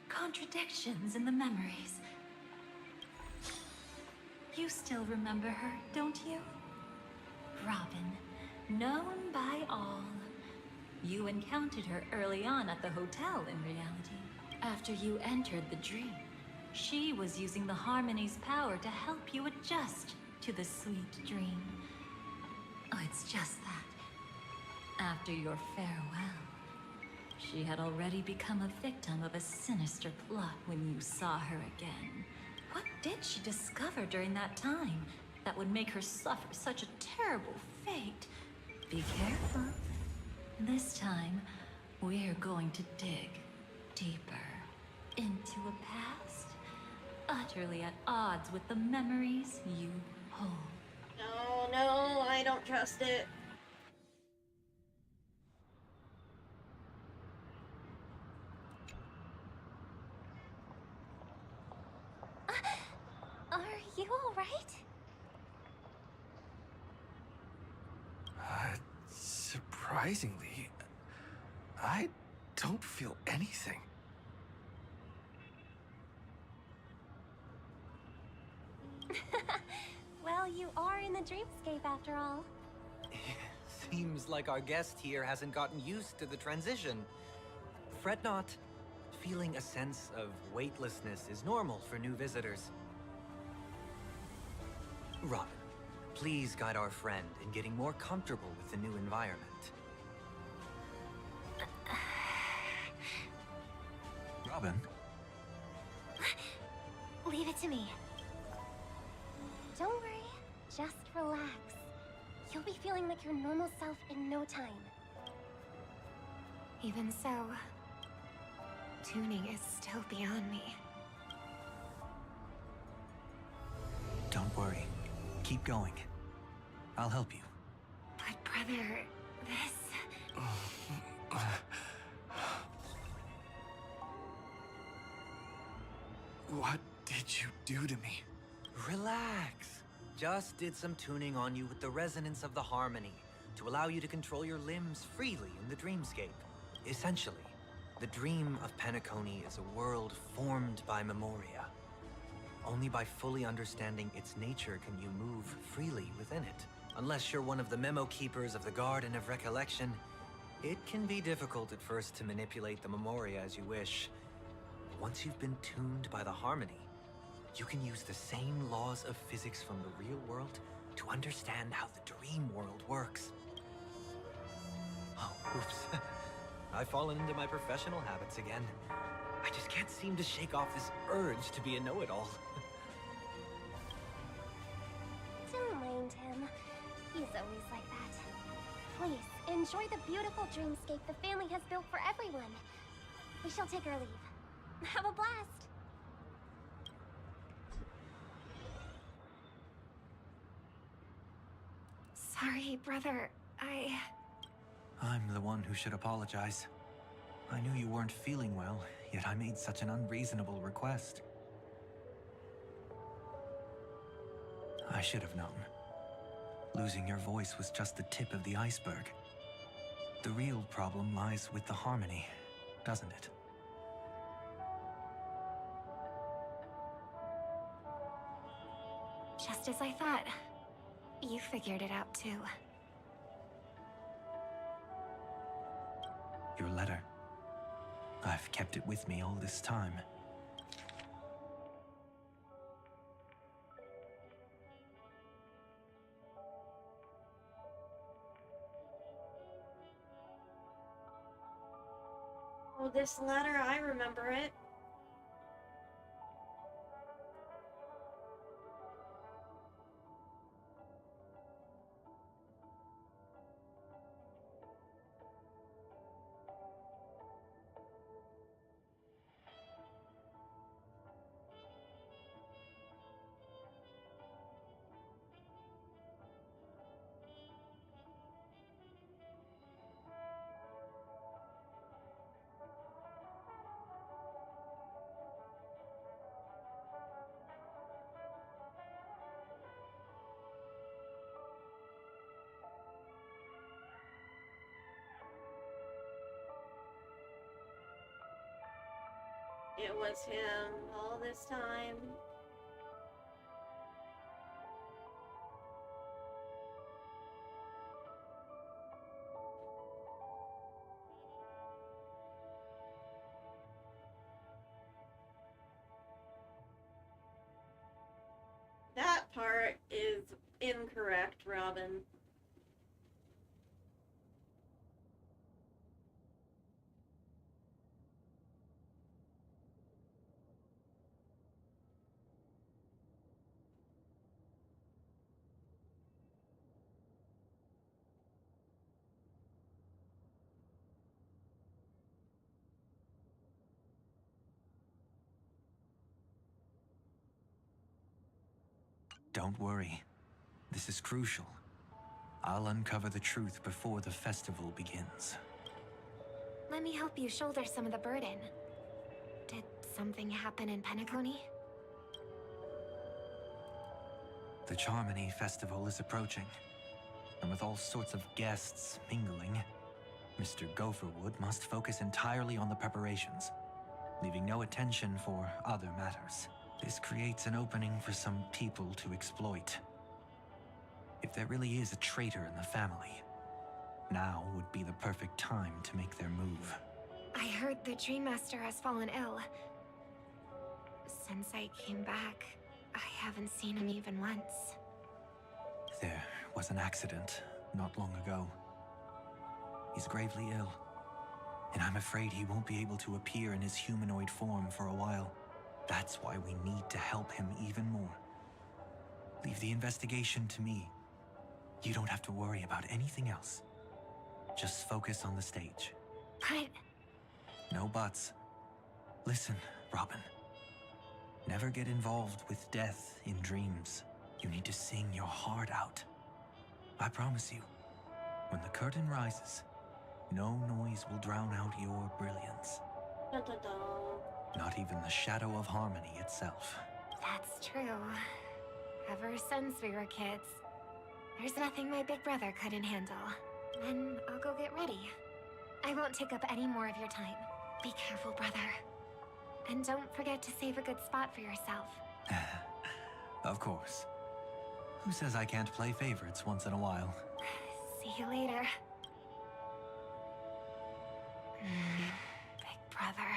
contradictions in the memories. You still remember her, don't you? Robin, known by all. You encountered her early on at the hotel, in reality. After you entered the dream, she was using the Harmony's power to help you adjust to the sweet dream. Oh, it's just that. After your farewell, she had already become a victim of a sinister plot when you saw her again. What did she discover during that time that would make her suffer such a terrible fate? Be careful. This time, we're going to dig deeper into a past utterly at odds with the memories you hold. No, no, I don't trust it. Are you all right? Surprisingly, I don't feel anything. Well, you are in the dreamscape after all. Seems like our guest here hasn't gotten used to the transition. Fret not. Feeling a sense of weightlessness is normal for new visitors. Robin, Please guide our friend in getting more comfortable with the new environment. Robin? Leave it to me. Don't worry. Just relax. You'll be feeling like your normal self in no time. Even so, tuning is still beyond me. Don't worry. Keep going. I'll help you. But brother, this... What did you do to me? Relax. Just did some tuning on you with the resonance of the harmony to allow you to control your limbs freely in the dreamscape. Essentially, the dream of Penacony is a world formed by memoria. Only by fully understanding its nature can you move freely within it. Unless you're one of the memo keepers of the Garden of Recollection, it can be difficult at first to manipulate the memoria as you wish. Once you've been tuned by the harmony, you can use the same laws of physics from the real world to understand how the dream world works. Oh, oops. I've fallen into my professional habits again. I just can't seem to shake off this urge to be a know-it-all. Don't mind him. He's always like that. Please, enjoy the beautiful dreamscape the family has built for everyone. We shall take our leave. Have a blast! Sorry, brother. I'm the one who should apologize. I knew you weren't feeling well, yet I made such an unreasonable request. I should have known. Losing your voice was just the tip of the iceberg. The real problem lies with the harmony, doesn't it? Just as I thought. You figured it out too. Your letter. I've kept it with me all this time. Oh, this letter, I remember it. It was him all this time. That part is incorrect, Robin. Don't worry. This is crucial. I'll uncover the truth before the festival begins. Let me help you shoulder some of the burden. Did something happen in Penacony? The Charmony Festival is approaching, and with all sorts of guests mingling, Mr. Gopherwood must focus entirely on the preparations, leaving no attention for other matters. This creates an opening for some people to exploit. If there really is a traitor in the family, now would be the perfect time to make their move. I heard the Dream Master has fallen ill. Since I came back, I haven't seen him even once. There was an accident not long ago. He's gravely ill, and I'm afraid he won't be able to appear in his humanoid form for a while. That's why we need to help him even more. Leave the investigation to me. You don't have to worry about anything else. Just focus on the stage. But... No buts. Listen, Robin. Never get involved with death in dreams. You need to sing your heart out. I promise you, when the curtain rises, no noise will drown out your brilliance. Not even the shadow of harmony itself. That's true. Ever since we were kids, there's nothing my big brother couldn't handle. Then I'll go get ready. I won't take up any more of your time. Be careful, brother. And don't forget to save a good spot for yourself. Of course. Who says I can't play favorites once in a while? See you later. Big brother.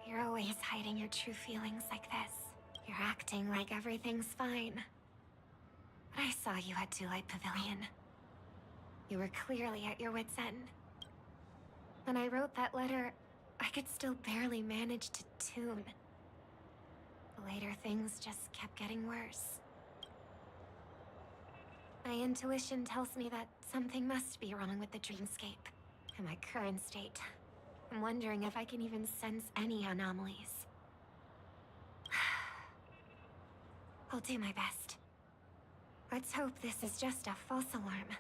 You're always hiding your true feelings like this. You're acting like everything's fine. But I saw you at Daylight Pavilion. You were clearly at your wit's end. When I wrote that letter, I could still barely manage to tune. Later, things just kept getting worse. My intuition tells me that something must be wrong with the dreamscape. In my current state, I'm wondering if I can even sense any anomalies. I'll do my best. Let's hope this is just a false alarm.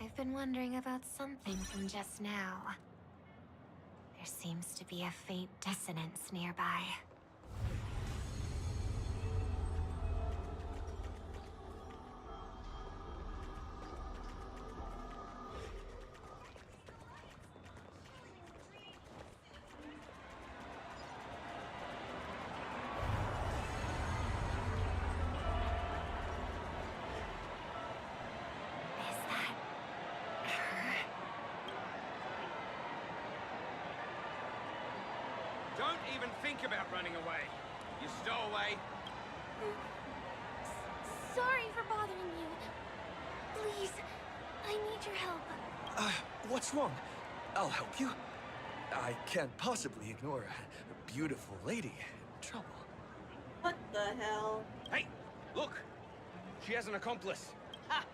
I've been wondering about something from just now. There seems to be a faint dissonance nearby. Don't even think about running away. You stowaway. Sorry for bothering you. Please, I need your help. What's wrong? I'll help you. I can't possibly ignore a beautiful lady in trouble. What the hell? Hey, look! She has an accomplice. Ha!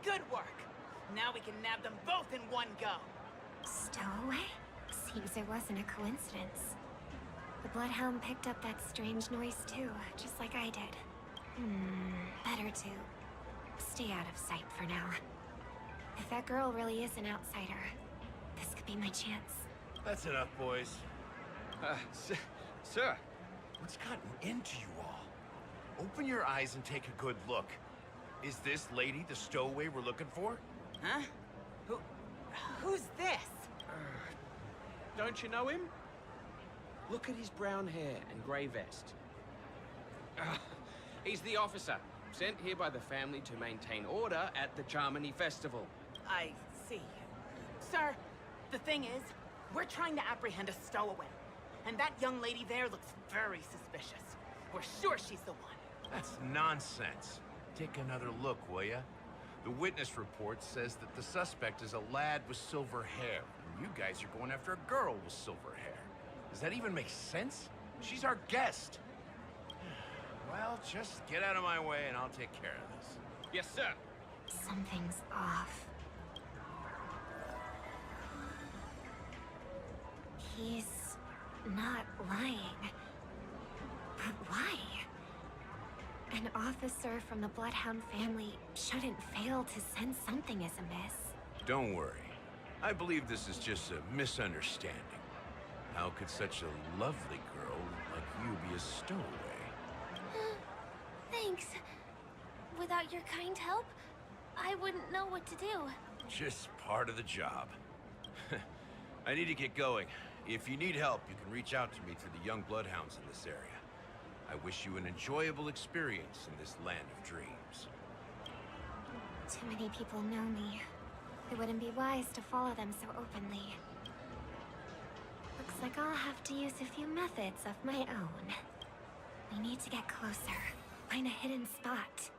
Good work. Now we can nab them both in one go. Stowaway? Seems it wasn't a coincidence. The Bloodhound picked up that strange noise too, just like I did. Better to stay out of sight for now. If that girl really is an outsider, this could be my chance. That's enough, boys. Sir. What's gotten into you all? Open your eyes and take a good look. Is this lady the stowaway we're looking for? Huh? Who's this? Don't you know him? Look at his brown hair and grey vest. He's the officer, sent here by the family to maintain order at the Charmony Festival. I see. Sir, the thing is, we're trying to apprehend a stowaway. And that young lady there looks very suspicious. We're sure she's the one. That's nonsense. Take another look, will ya? The witness report says that the suspect is a lad with silver hair. And you guys are going after a girl with silver hair. Does that even make sense? She's our guest. Well, just get out of my way and I'll take care of this. Yes, sir. Something's off. He's not lying. But why? An officer from the Bloodhound family shouldn't fail to sense something is amiss. Don't worry. I believe this is just a misunderstanding. How could such a lovely girl like you be a stowaway? Thanks. Without your kind help, I wouldn't know what to do. Just part of the job. I need to get going. If you need help, you can reach out to me through the young bloodhounds in this area. I wish you an enjoyable experience in this land of dreams. Too many people know me. It wouldn't be wise to follow them so openly. Looks like I'll have to use a few methods of my own. We need to get closer. Find a hidden spot.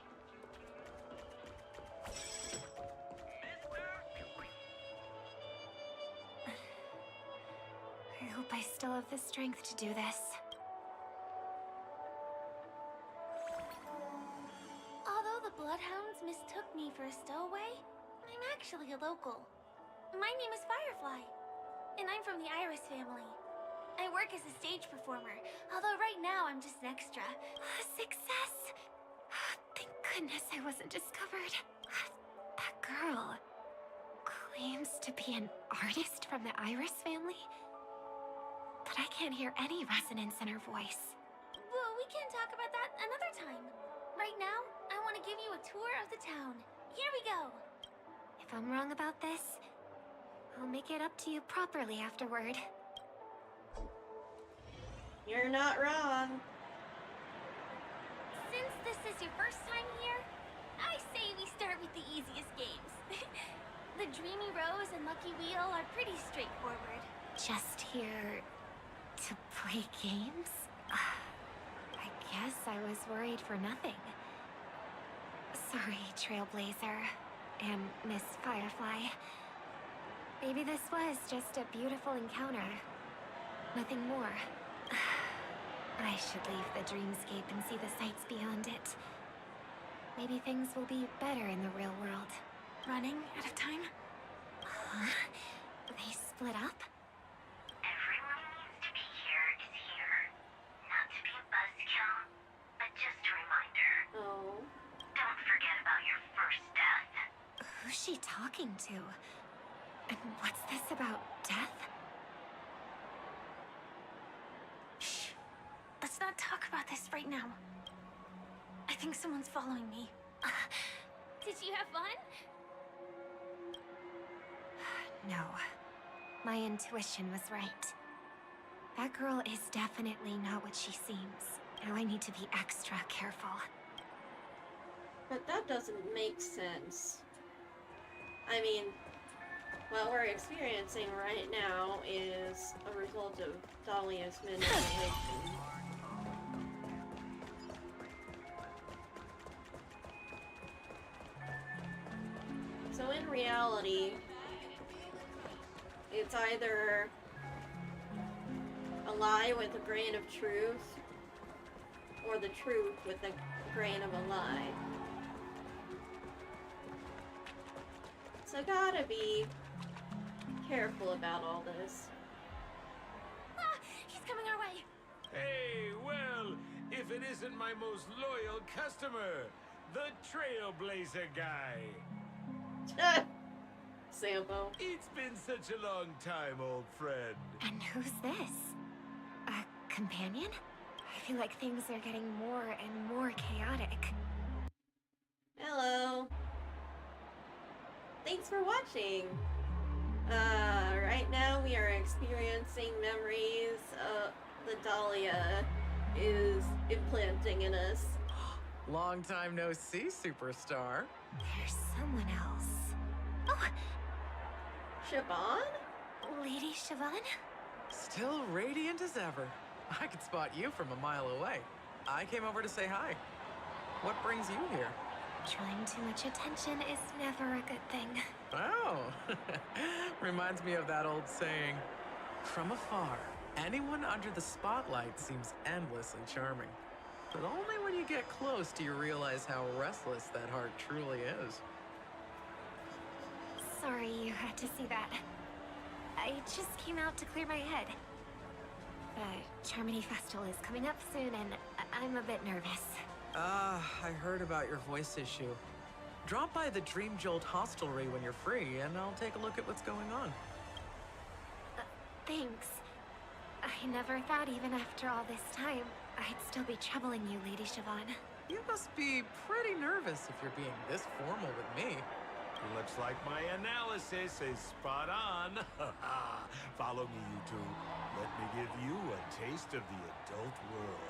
I hope I still have the strength to do this. Although the Bloodhounds mistook me for a stowaway, I'm actually a local. My name is Firefly, and I'm from the Iris family. I work as a stage performer, although right now I'm just an extra. Success! Thank goodness I wasn't discovered. That girl claims to be an artist from the Iris family, but I can't hear any resonance in her voice. Well, we can talk about that another time. Right now, I want to give you a tour of the town. Here we go. If I'm wrong about this, I'll make it up to you properly afterward. You're not wrong. Since this is your first time here, I say we start with the easiest games. The Dreamy Rose and Lucky Wheel are pretty straightforward. Just here to play games? I guess I was worried for nothing. Sorry, Trailblazer and Miss Firefly. Maybe this was just a beautiful encounter. Nothing more. I should leave the dreamscape and see the sights beyond it. Maybe things will be better in the real world. Running out of time? Huh? They split up? Everyone who needs to be here is here. Not to be a buzzkill, but just a reminder. Oh. Don't forget about your first death. Who's she talking to? And what's this about death? Shh. Let's not talk about this right now. I think someone's following me. Did you have fun? No. My intuition was right. That girl is definitely not what she seems. Now I need to be extra careful. But that doesn't make sense. I mean, what we're experiencing right now is a result of Dahlia's manipulation. So in reality, it's either a lie with a grain of truth, or the truth with a grain of a lie. So gotta be careful about all this. Ah! He's coming our way! Hey, well, if it isn't my most loyal customer, the Trailblazer guy. Sampo. It's been such a long time, old friend. And who's this? A companion? I feel like things are getting more and more chaotic. Hello. Thanks for watching. Right now we are experiencing memories the Dahlia is implanting in us. Long time no see, superstar. There's someone else. Oh! Siobhan? Lady Siobhan? Still radiant as ever. I could spot you from a mile away. I came over to say hi. What brings you here? Drawing too much attention is never a good thing. Oh, reminds me of that old saying, from afar, anyone under the spotlight seems endlessly charming. But only when you get close do you realize how restless that heart truly is. Sorry you had to see that. I just came out to clear my head. The Charmony Festival is coming up soon and I'm a bit nervous. I heard about your voice issue. Drop by the Dream Jolt hostelry when you're free, and I'll take a look at what's going on. Thanks. I never thought even after all this time, I'd still be troubling you, Lady Siobhan. You must be pretty nervous if you're being this formal with me. Looks like my analysis is spot on. Follow me, you two. Let me give you a taste of the adult world.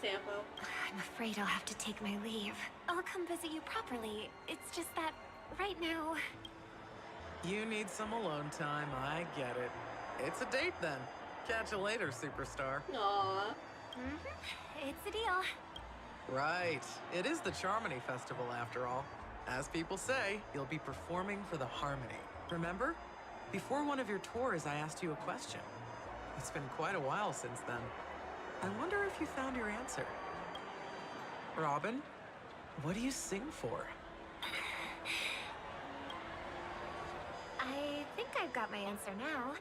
Sampo. I'm afraid I'll have to take my leave. I'll come visit you properly. It's just that right now... You need some alone time, I get it. It's a date then. Catch you later, superstar. Aww. It's a deal. Right. It is the Charmony Festival after all. As people say, you'll be performing for the Harmony. Remember? Before one of your tours, I asked you a question. It's been quite a while since then. I wonder if you found your answer. Robin, what do you sing for? I think I've got my answer now.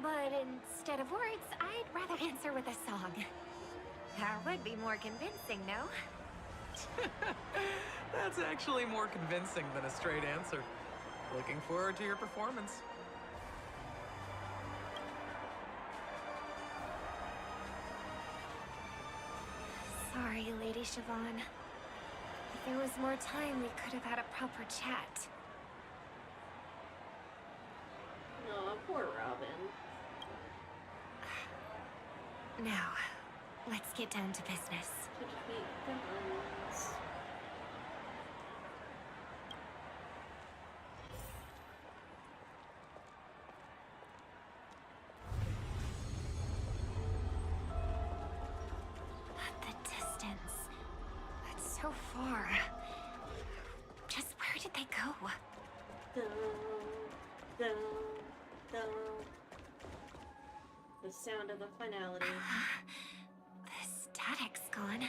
But instead of words, I'd rather answer with a song. That would be more convincing, no? That's actually more convincing than a straight answer. Looking forward to your performance. Sorry, Lady Siobhan. If there was more time, we could have had a proper chat. Aw, poor Robin. Now, let's get down to business. To defeat the Huns. The distance. It's so far. Just where did they go? Dun, dun, dun. The sound of the finality. The static's gone.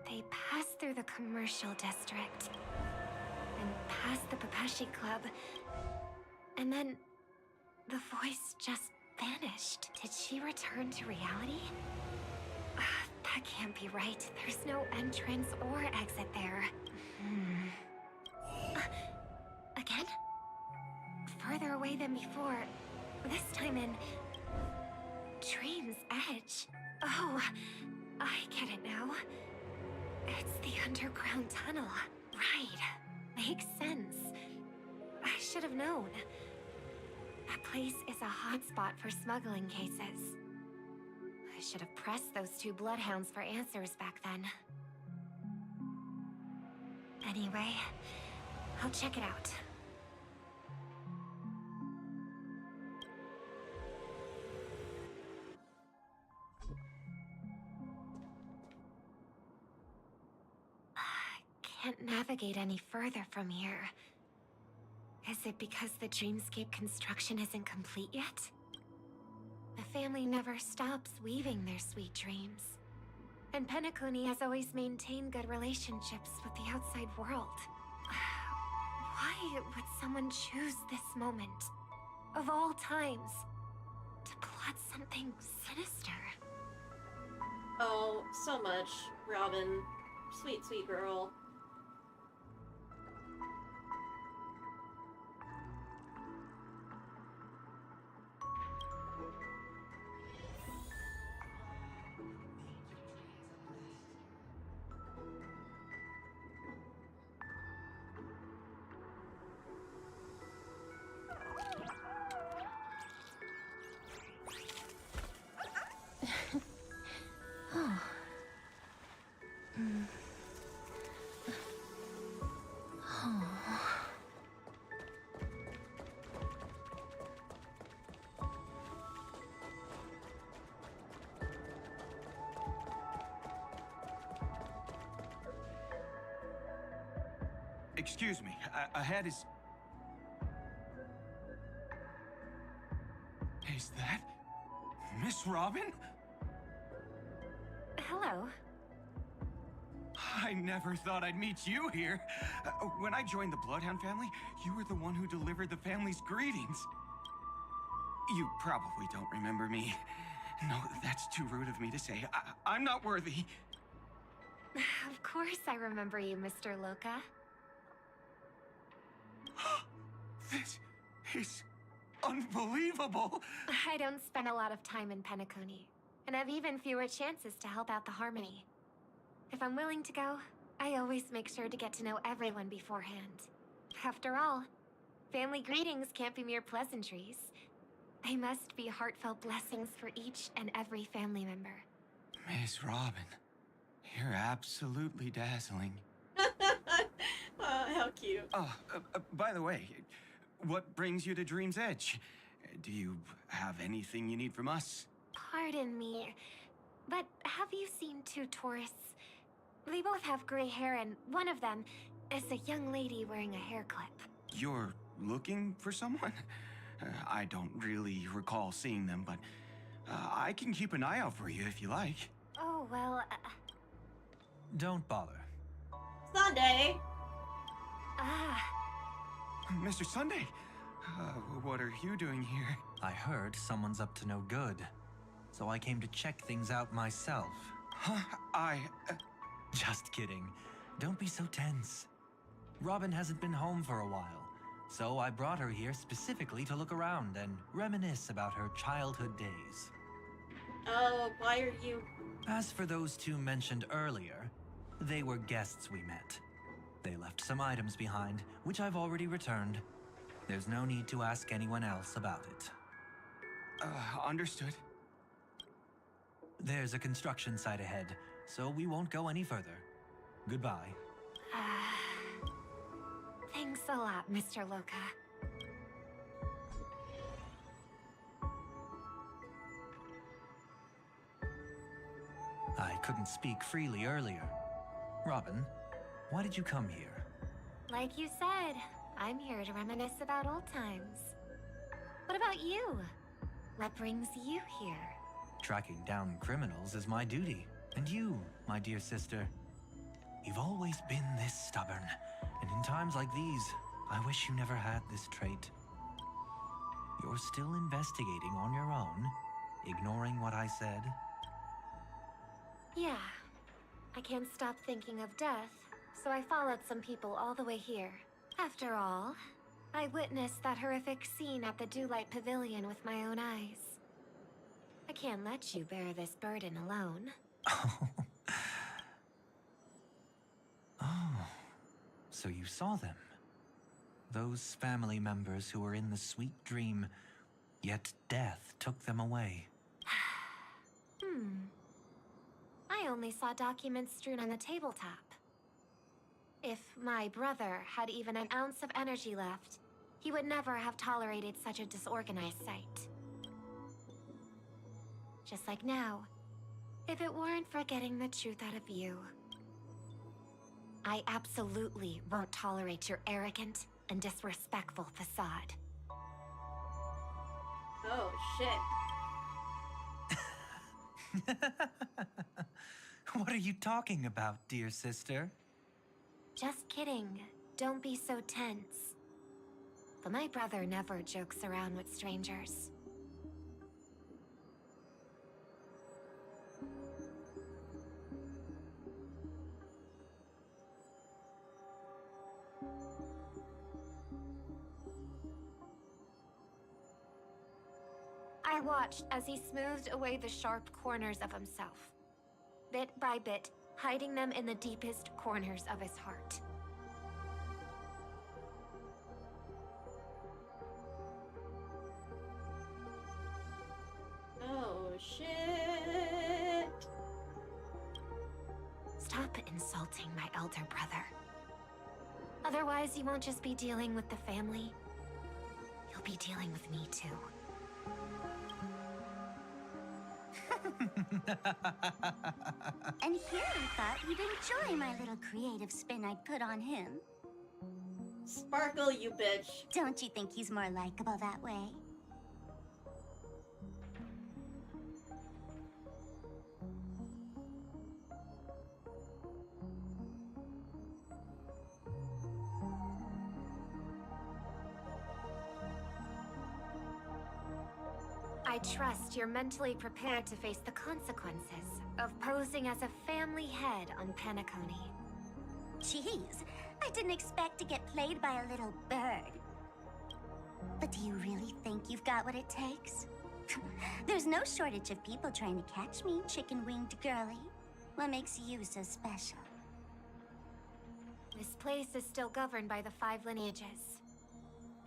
They passed through the commercial district. And past the Papashi Club. And then the voice just vanished. Did she return to reality? That can't be right. There's no entrance or exit there. Again? Further away than before. This time in... Dream's Edge. Oh, I get it now. It's the underground tunnel. Right. Makes sense. I should have known. That place is a hotspot for smuggling cases. I should have pressed those two bloodhounds for answers back then. Anyway, I'll check it out. Can't navigate any further from here. Is it because the dreamscape construction isn't complete yet? The family never stops weaving their sweet dreams. And Penacony has always maintained good relationships with the outside world. Why would someone choose this moment, of all times, to plot something sinister? Oh, so much, Robin. Sweet, sweet girl. Excuse me, ahead is... Is that... Miss Robin? Hello. I never thought I'd meet you here. When I joined the Bloodhound family, you were the one who delivered the family's greetings. You probably don't remember me. No, that's too rude of me to say. I'm not worthy. Of course I remember you, Mr. Loca. This is unbelievable. I don't spend a lot of time in Penacony, and have even fewer chances to help out the Harmony. If I'm willing to go, I always make sure to get to know everyone beforehand. After all, family greetings can't be mere pleasantries. They must be heartfelt blessings for each and every family member. Miss Robin, you're absolutely dazzling. How cute. By the way, what brings you to Dream's Edge? Do you have anything you need from us? Pardon me, but have you seen two tourists? They both have gray hair, and one of them is a young lady wearing a hair clip. You're looking for someone? I don't really recall seeing them, but I can keep an eye out for you if you like. Oh, well, Don't bother. Sunday! Mr. Sunday, what are you doing here? I heard someone's up to no good, so I came to check things out myself. Huh? Just kidding. Don't be so tense. Robin hasn't been home for a while, so I brought her here specifically to look around and reminisce about her childhood days. Oh, why are you... As for those two mentioned earlier, they were guests we met. They left some items behind, which I've already returned. There's no need to ask anyone else about it. Understood. There's a construction site ahead, so we won't go any further. Goodbye. Thanks a lot, Mr. Loka. I couldn't speak freely earlier. Robin, why did you come here? Like you said, I'm here to reminisce about old times. What about you? What brings you here? Tracking down criminals is my duty. And you, my dear sister, you've always been this stubborn. And in times like these, I wish you never had this trait. You're still investigating on your own, ignoring what I said. Yeah. I can't stop thinking of death, so I followed some people all the way here. After all, I witnessed that horrific scene at the Dewlight Pavilion with my own eyes. I can't let you bear this burden alone. Oh, so you saw them. Those family members who were in the sweet dream, yet death took them away. I only saw documents strewn on the tabletop. If my brother had even an ounce of energy left, he would never have tolerated such a disorganized sight. Just like now, if it weren't for getting the truth out of you. I absolutely won't tolerate your arrogant and disrespectful facade. Oh, shit. What are you talking about, dear sister? Just kidding. Don't be so tense. But my brother never jokes around with strangers. I watched as he smoothed away the sharp corners of himself, bit by bit, hiding them in the deepest corners of his heart. Oh, shit. Stop insulting my elder brother. Otherwise, you won't just be dealing with the family. You'll be dealing with me, too. And here we thought you'd enjoy my little creative spin I'd put on him. Sparkle, you bitch. Don't you think he's more likable that way? I trust you're mentally prepared to face the consequences of posing as a family head on Penacony. Jeez, I didn't expect to get played by a little bird. But do you really think you've got what it takes? There's no shortage of people trying to catch me, chicken-winged girly. What makes you so special? This place is still governed by the 5 lineages.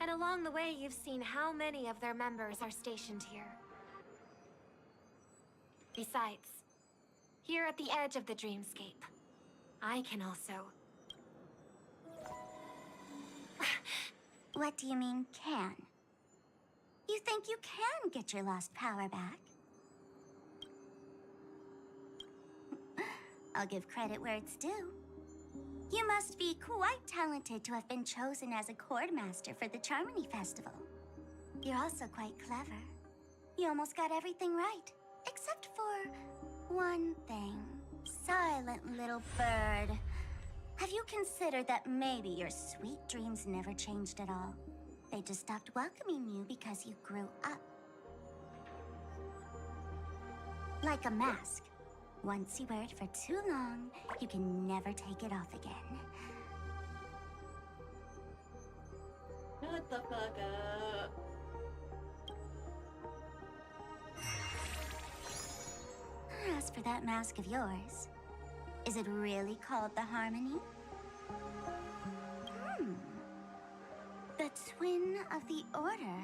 And along the way, you've seen how many of their members are stationed here. Besides, here at the edge of the dreamscape, I can also... What do you mean, can? You think you can get your lost power back? I'll give credit where it's due. You must be quite talented to have been chosen as a chord master for the Charmony Festival. You're also quite clever. You almost got everything right, except for one thing. Silent little bird. Have you considered that maybe your sweet dreams never changed at all? They just stopped welcoming you because you grew up. Like a mask. Once you wear it for too long, you can never take it off again. Shut the fuck up. As for that mask of yours, is it really called the Harmony? The twin of the Order?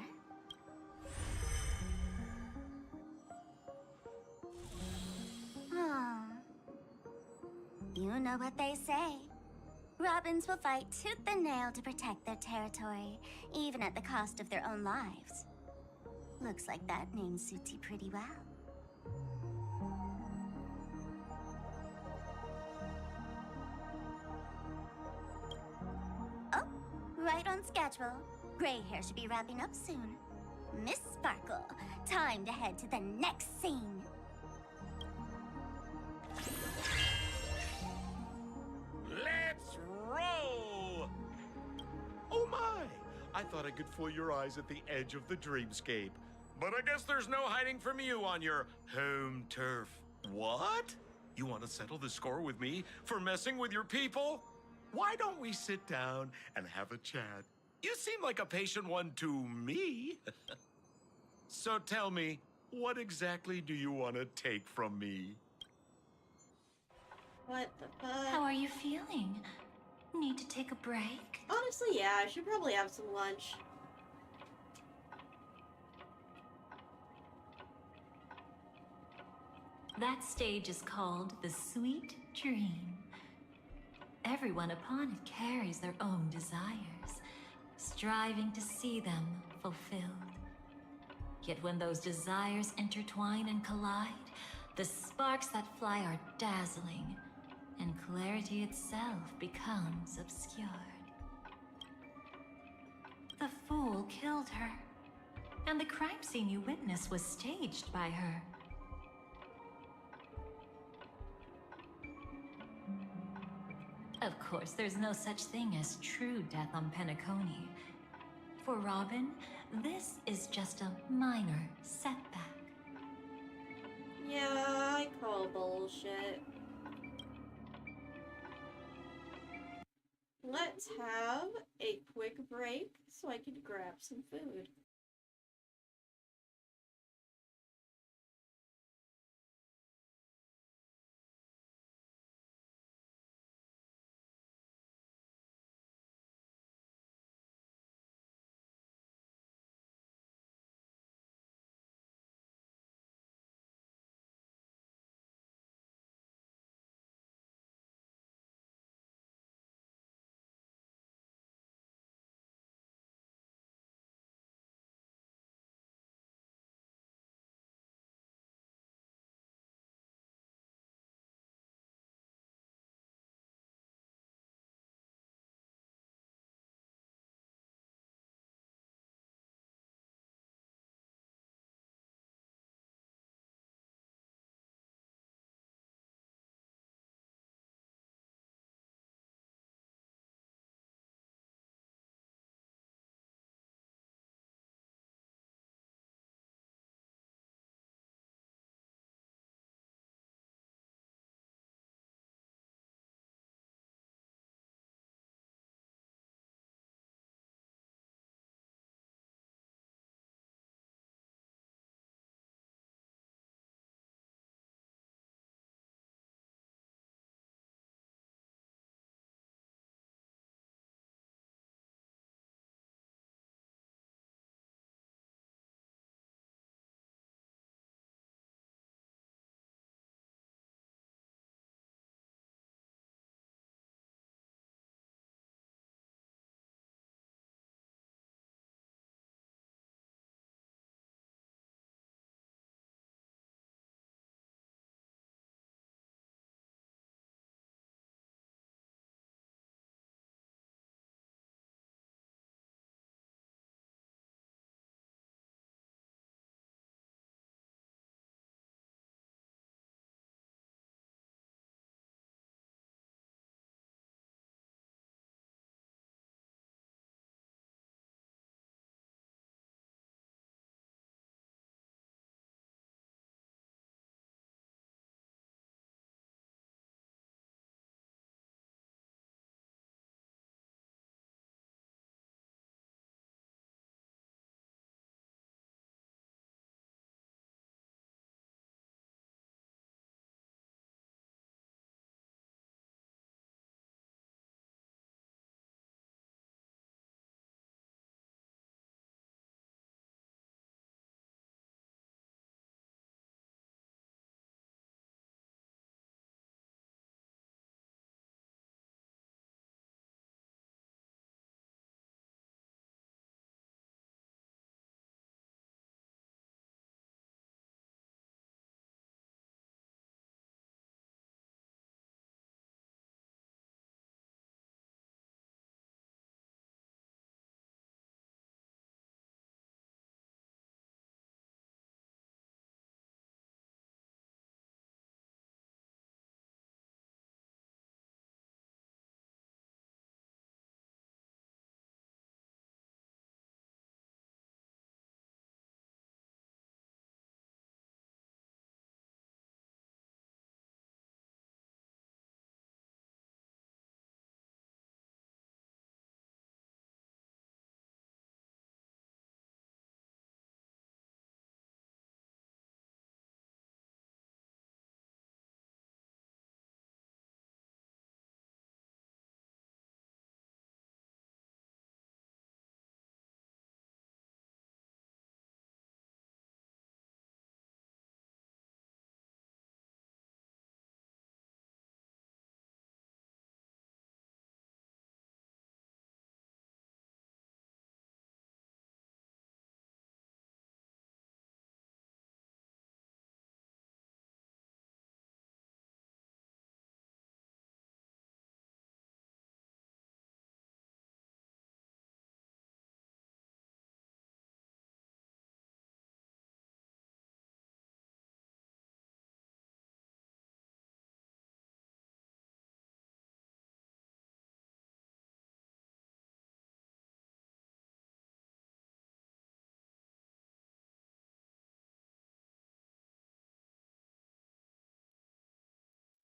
Oh. You know what they say. Robins will fight tooth and nail to protect their territory, even at the cost of their own lives. Looks like that name suits you pretty well. Oh, right on schedule. Gray hair should be wrapping up soon. Miss Sparkle, time to head to the next scene. Let's roll! Oh my! I thought I could fool your eyes at the edge of the dreamscape. But I guess there's no hiding from you on your home turf. What? You want to settle the score with me for messing with your people? Why don't we sit down and have a chat? You seem like a patient one to me. So tell me, what exactly do you want to take from me? What the fuck? How are you feeling? Need to take a break? Honestly, yeah, I should probably have some lunch. That stage is called the Sweet Dream. Everyone upon it carries their own desires, striving to see them fulfilled. Yet when those desires intertwine and collide, the sparks that fly are dazzling, and clarity itself becomes obscured. The fool killed her, and the crime scene you witnessed was staged by her. Of course, there's no such thing as true death on Penacony. For Robin, this is just a minor setback. Yeah, I call bullshit. Let's have a quick break so I can grab some food.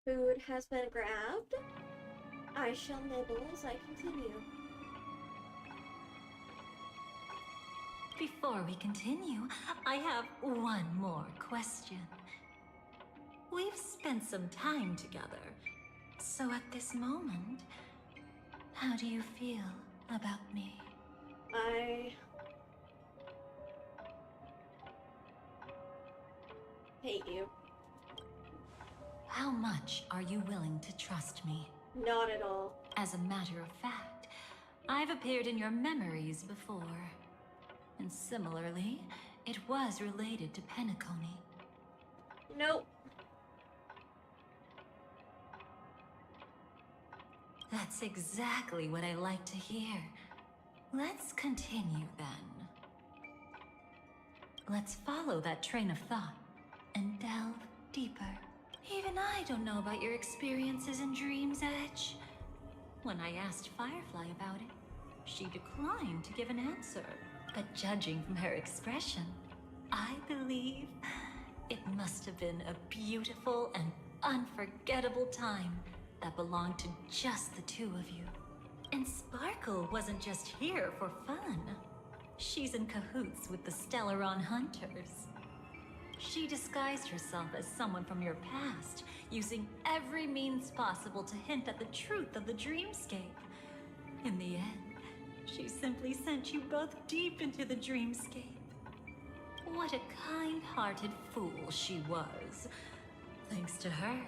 Food has been grabbed. I shall nibble as I continue. Before we continue, I have one more question. We've spent some time together, so at this moment, how do you feel about me? I hate you. How much are you willing to trust me? Not at all. As a matter of fact, I've appeared in your memories before. And similarly, it was related to Penacony. Nope. That's exactly what I like to hear. Let's continue then. Let's follow that train of thought and delve deeper. Even I don't know about your experiences in Dream's Edge. When I asked Firefly about it, she declined to give an answer. But judging from her expression, I believe it must have been a beautiful and unforgettable time that belonged to just the two of you. And Sparkle wasn't just here for fun. She's in cahoots with the Stellaron Hunters. She disguised herself as someone from your past, using every means possible to hint at the truth of the dreamscape. In the end, she simply sent you both deep into the dreamscape. What a kind-hearted fool she was. Thanks to her,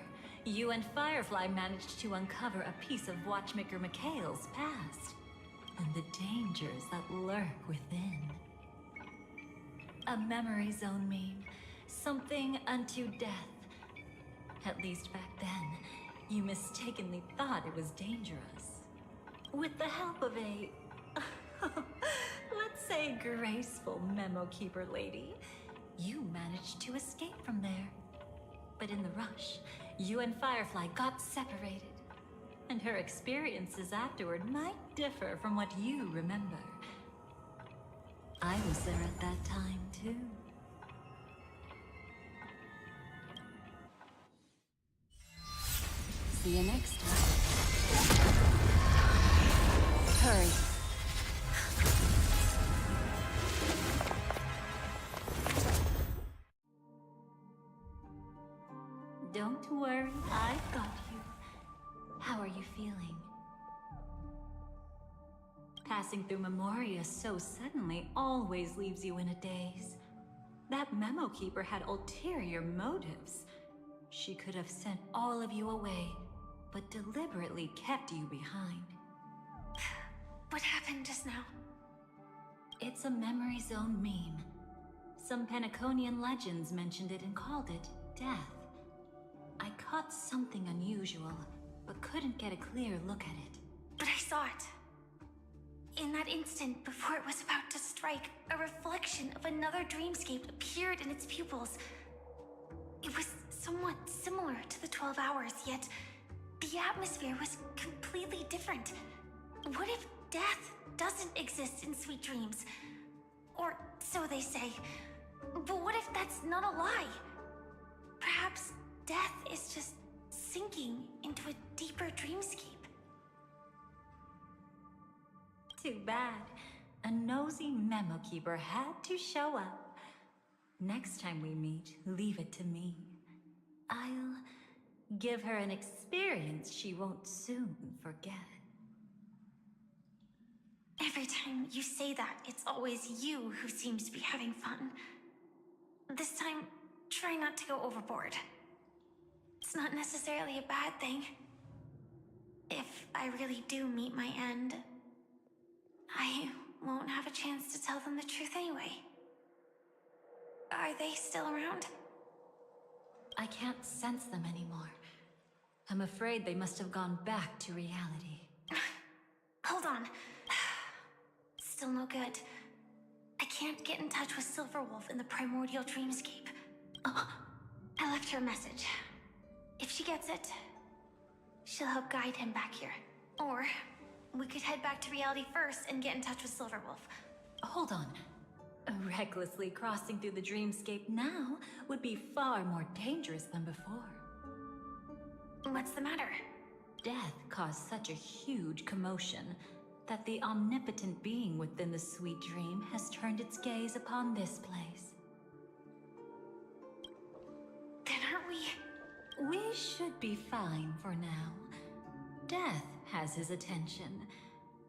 you and Firefly managed to uncover a piece of Watchmaker Mikhail's past, and the dangers that lurk within. A memory zone meme, something unto death. At least back then, you mistakenly thought it was dangerous. With the help of a let's say graceful memo keeper lady, you managed to escape from there. But in the rush, you and Firefly got separated, and her experiences afterward might differ from what you remember. I was there at that time, too. See you next time. Hurry. Don't worry, I've got you. How are you feeling? Passing through Memoria so suddenly always leaves you in a daze. That memo keeper had ulterior motives. She could have sent all of you away, but deliberately kept you behind. What happened just now? It's a memory zone meme. Some Penaconian legends mentioned it and called it death. I caught something unusual, but couldn't get a clear look at it. But I saw it. In that instant, before it was about to strike, a reflection of another dreamscape appeared in its pupils. It was somewhat similar to the 12 Hours, yet the atmosphere was completely different. What if death doesn't exist in sweet dreams? Or so they say. But what if that's not a lie? Perhaps death is just sinking into a deeper dreamscape. Too bad. A nosy memo keeper had to show up. Next time we meet, leave it to me. I'll give her an experience she won't soon forget. Every time you say that, it's always you who seems to be having fun. This time, try not to go overboard. It's not necessarily a bad thing. If I really do meet my end, I won't have a chance to tell them the truth anyway. Are they still around? I can't sense them anymore. I'm afraid they must have gone back to reality. Hold on. Still no good. I can't get in touch with Silverwolf in the primordial dreamscape. Oh, I left her a message. If she gets it, she'll help guide him back here. Or we could head back to reality first and get in touch with Silverwolf. Hold on. Recklessly crossing through the dreamscape now would be far more dangerous than before. What's the matter? Death caused such a huge commotion that the omnipotent being within the sweet dream has turned its gaze upon this place. Then aren't we? We should be fine for now. Death has his attention.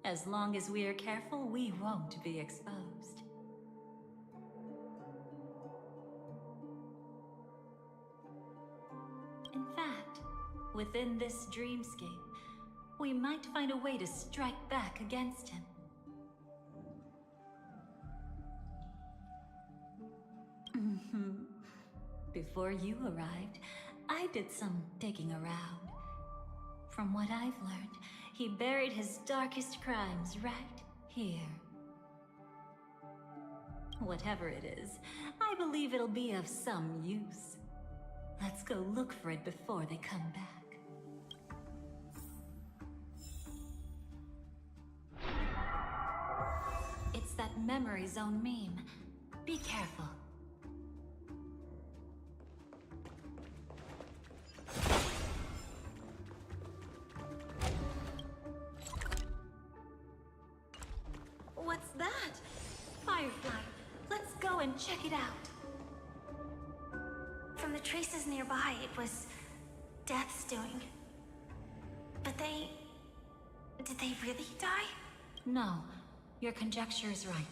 As long as we are careful, we won't be exposed. In fact, within this dreamscape, we might find a way to strike back against him. Before you arrived, I did some digging around. From what I've learned, he buried his darkest crimes right here. Whatever it is, I believe it'll be of some use. Let's go look for it before they come back. It's that memory zone meme. Be careful. What's that? Firefly. Let's go and check it out. From the traces nearby, it was Death's doing. But they... did they really die? No, your conjecture is right.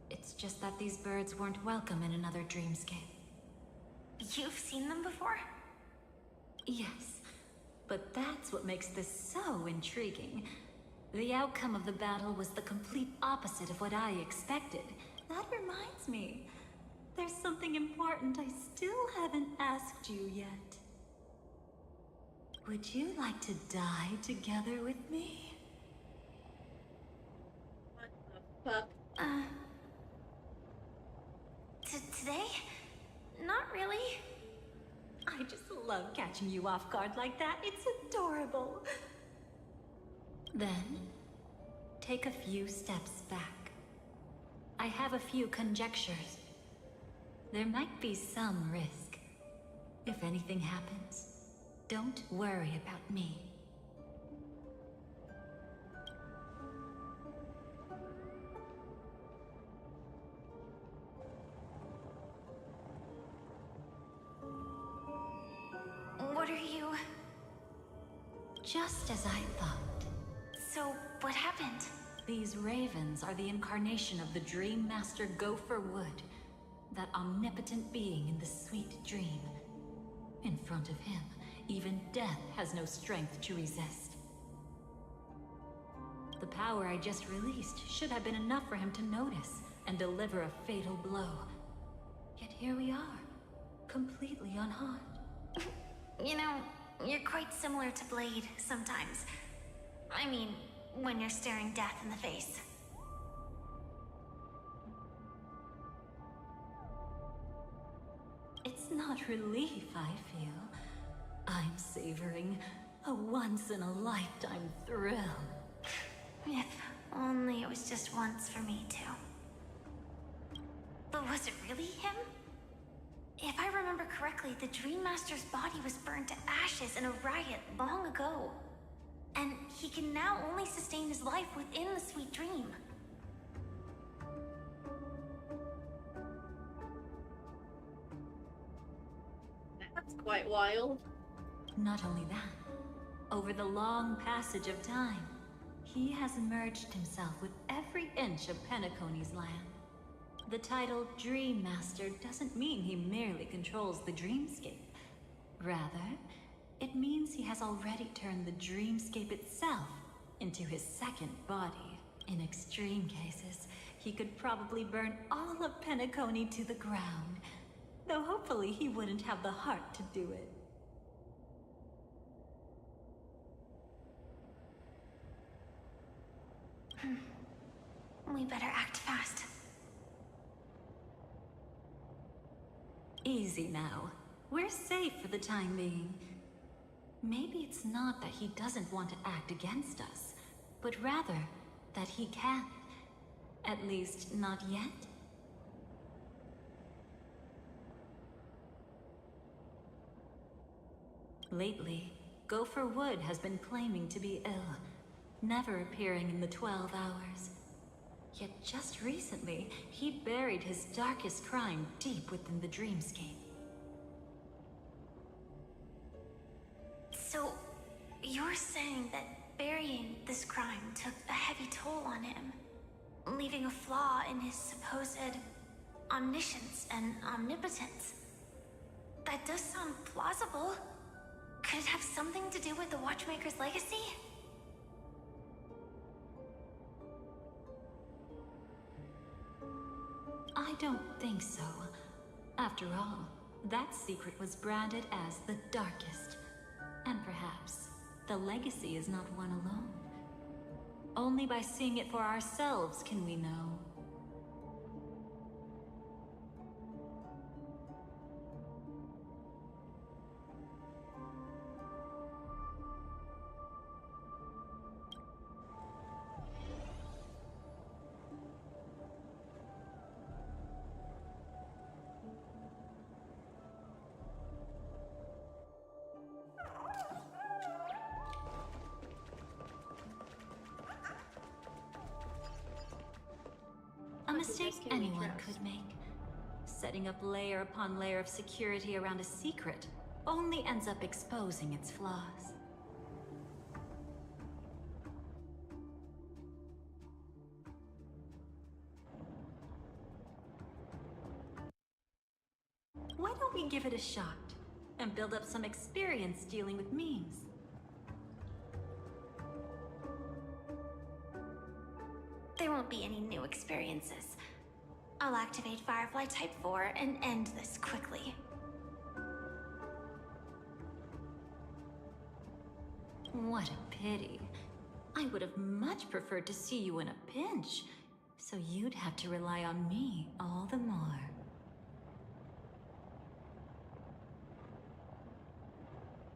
It's just that these birds weren't welcome in another dreamscape. You've seen them before? Yes, but that's what makes this so intriguing. The outcome of the battle was the complete opposite of what I expected. That reminds me, there's something important I still haven't asked you yet. Would you like to die together with me? What the fuck? Today? Not really. I just love catching you off guard like that. It's adorable. Then, take a few steps back. I have a few conjectures. There might be some risk. If anything happens, don't worry about me. What are you... Just as I thought. So, what happened? These ravens are the incarnation of the Dream Master Gopher Wood, that omnipotent being in the sweet dream. In front of him, even death has no strength to resist. The power I just released should have been enough for him to notice and deliver a fatal blow. Yet here we are, completely unharmed. You know, you're quite similar to Blade sometimes. I mean, when you're staring death in the face. It's not relief I feel. I'm savoring a once-in-a-lifetime thrill. If only it was just once for me, too. But was it really him? If I remember correctly, the Dream Master's body was burned to ashes in a riot long ago. And he can now only sustain his life within the sweet dream. That's quite wild. Not only that, over the long passage of time, he has merged himself with every inch of Penacony's land. The title Dream Master doesn't mean he merely controls the dreamscape. Rather, it means he has already turned the dreamscape itself into his second body. In extreme cases, he could probably burn all of Penacony to the ground, though hopefully he wouldn't have the heart to do it. We better act fast. Easy now. We're safe for the time being. Maybe it's not that he doesn't want to act against us, but rather that he can't. At least, not yet. Lately, Gopher Wood has been claiming to be ill, never appearing in the 12 hours. Yet just recently, he buried his darkest crime deep within the dreamscape. So, you're saying that burying this crime took a heavy toll on him, leaving a flaw in his supposed omniscience and omnipotence? That does sound plausible. Could it have something to do with the Watchmaker's legacy? I don't think so. After all, that secret was branded as the darkest. And perhaps the legacy is not one alone. Only by seeing it for ourselves can we know. A mistake anyone could make. Setting up layer upon layer of security around a secret only ends up exposing its flaws. Why don't we give it a shot and build up some experience dealing with memes? There won't be any new experiences. I'll activate Firefly Type 4 and end this quickly. What a pity. I would have much preferred to see you in a pinch, so you'd have to rely on me all the more.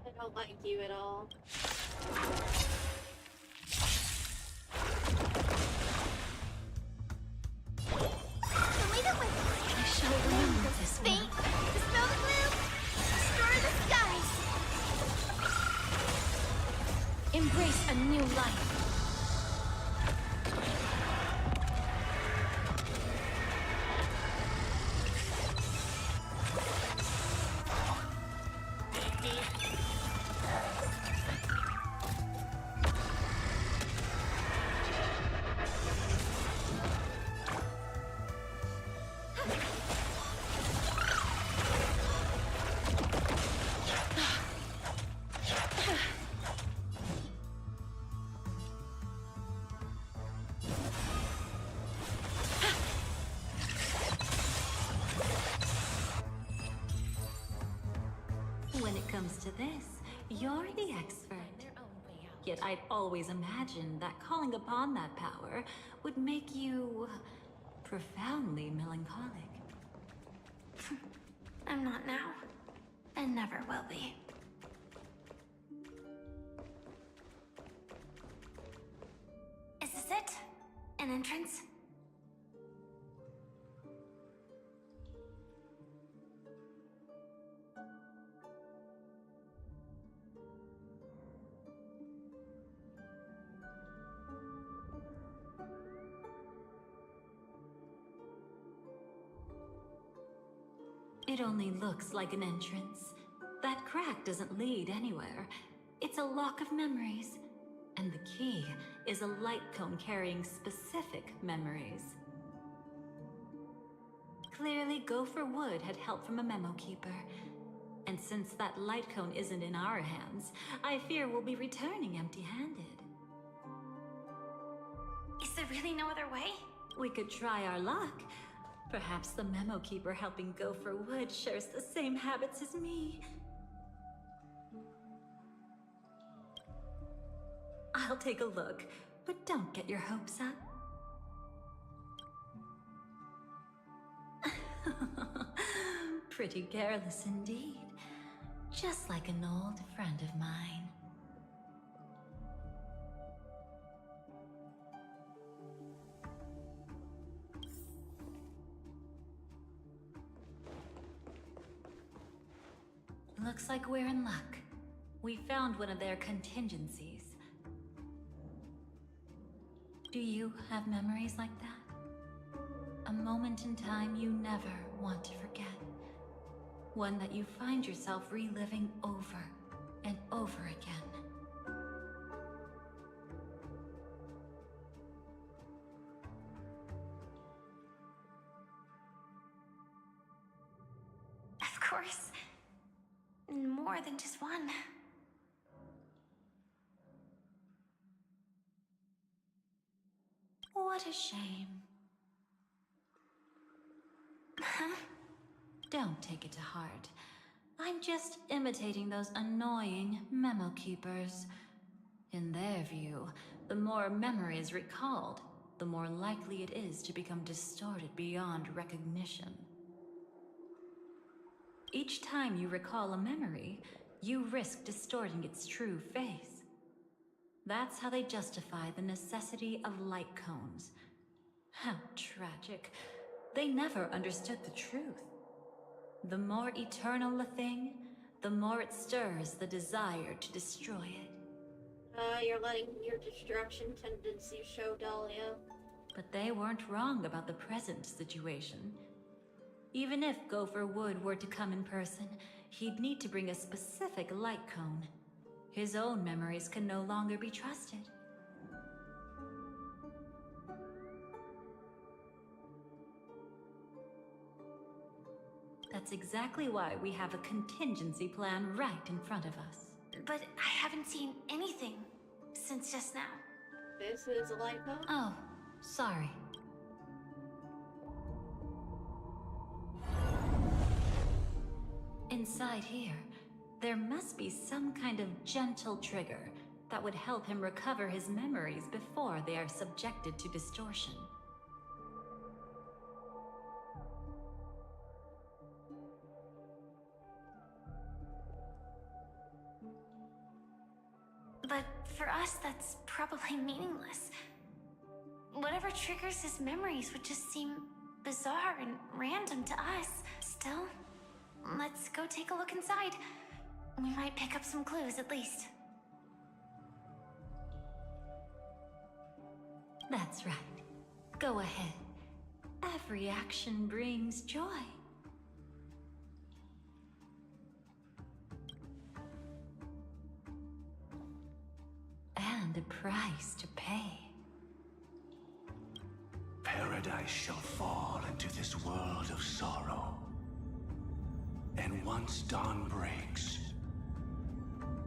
I don't like you at all. I shall remember this Fate, one. dispel the gloom, destroy the skies. Embrace a new life. When it comes to this, you're the expert. Yet I'd always imagined that calling upon that power would make you profoundly melancholic. I'm not now, and never will be. Is this it? An entrance? It only looks like an entrance. That crack doesn't lead anywhere. It's a lock of memories. And the key is a light cone carrying specific memories. Clearly, Gopher Wood had help from a memo keeper. And since that light cone isn't in our hands, I fear we'll be returning empty-handed. Is there really no other way? We could try our luck. Perhaps the memo keeper helping Gopher Wood shares the same habits as me. I'll take a look, but don't get your hopes up. Pretty careless indeed. Just like an old friend of mine. Looks like we're in luck. We found one of their contingencies. Do you have memories like that? A moment in time you never want to forget. One that you find yourself reliving over and over again. Of course. More than just one. What a shame. Huh? Don't take it to heart. I'm just imitating those annoying memo keepers. In their view, the more memories recalled, the more likely it is to become distorted beyond recognition. Each time you recall a memory, you risk distorting its true face. That's how they justify the necessity of light cones. How tragic. They never understood the truth. The more eternal a thing, the more it stirs the desire to destroy it. You're letting your destruction tendencies show, Dahlia. But they weren't wrong about the present situation. Even if Gopher Wood were to come in person, he'd need to bring a specific light cone. His own memories can no longer be trusted. That's exactly why we have a contingency plan right in front of us. But I haven't seen anything since just now. This is a light cone? Oh, sorry. Inside here, there must be some kind of gentle trigger that would help him recover his memories before they are subjected to distortion. But for us, that's probably meaningless. Whatever triggers his memories would just seem bizarre and random to us. Still, let's go take a look inside. We might pick up some clues at least. That's right. Go ahead. Every action brings joy. And a price to pay. Paradise shall fall into this world of sorrow. And once dawn breaks,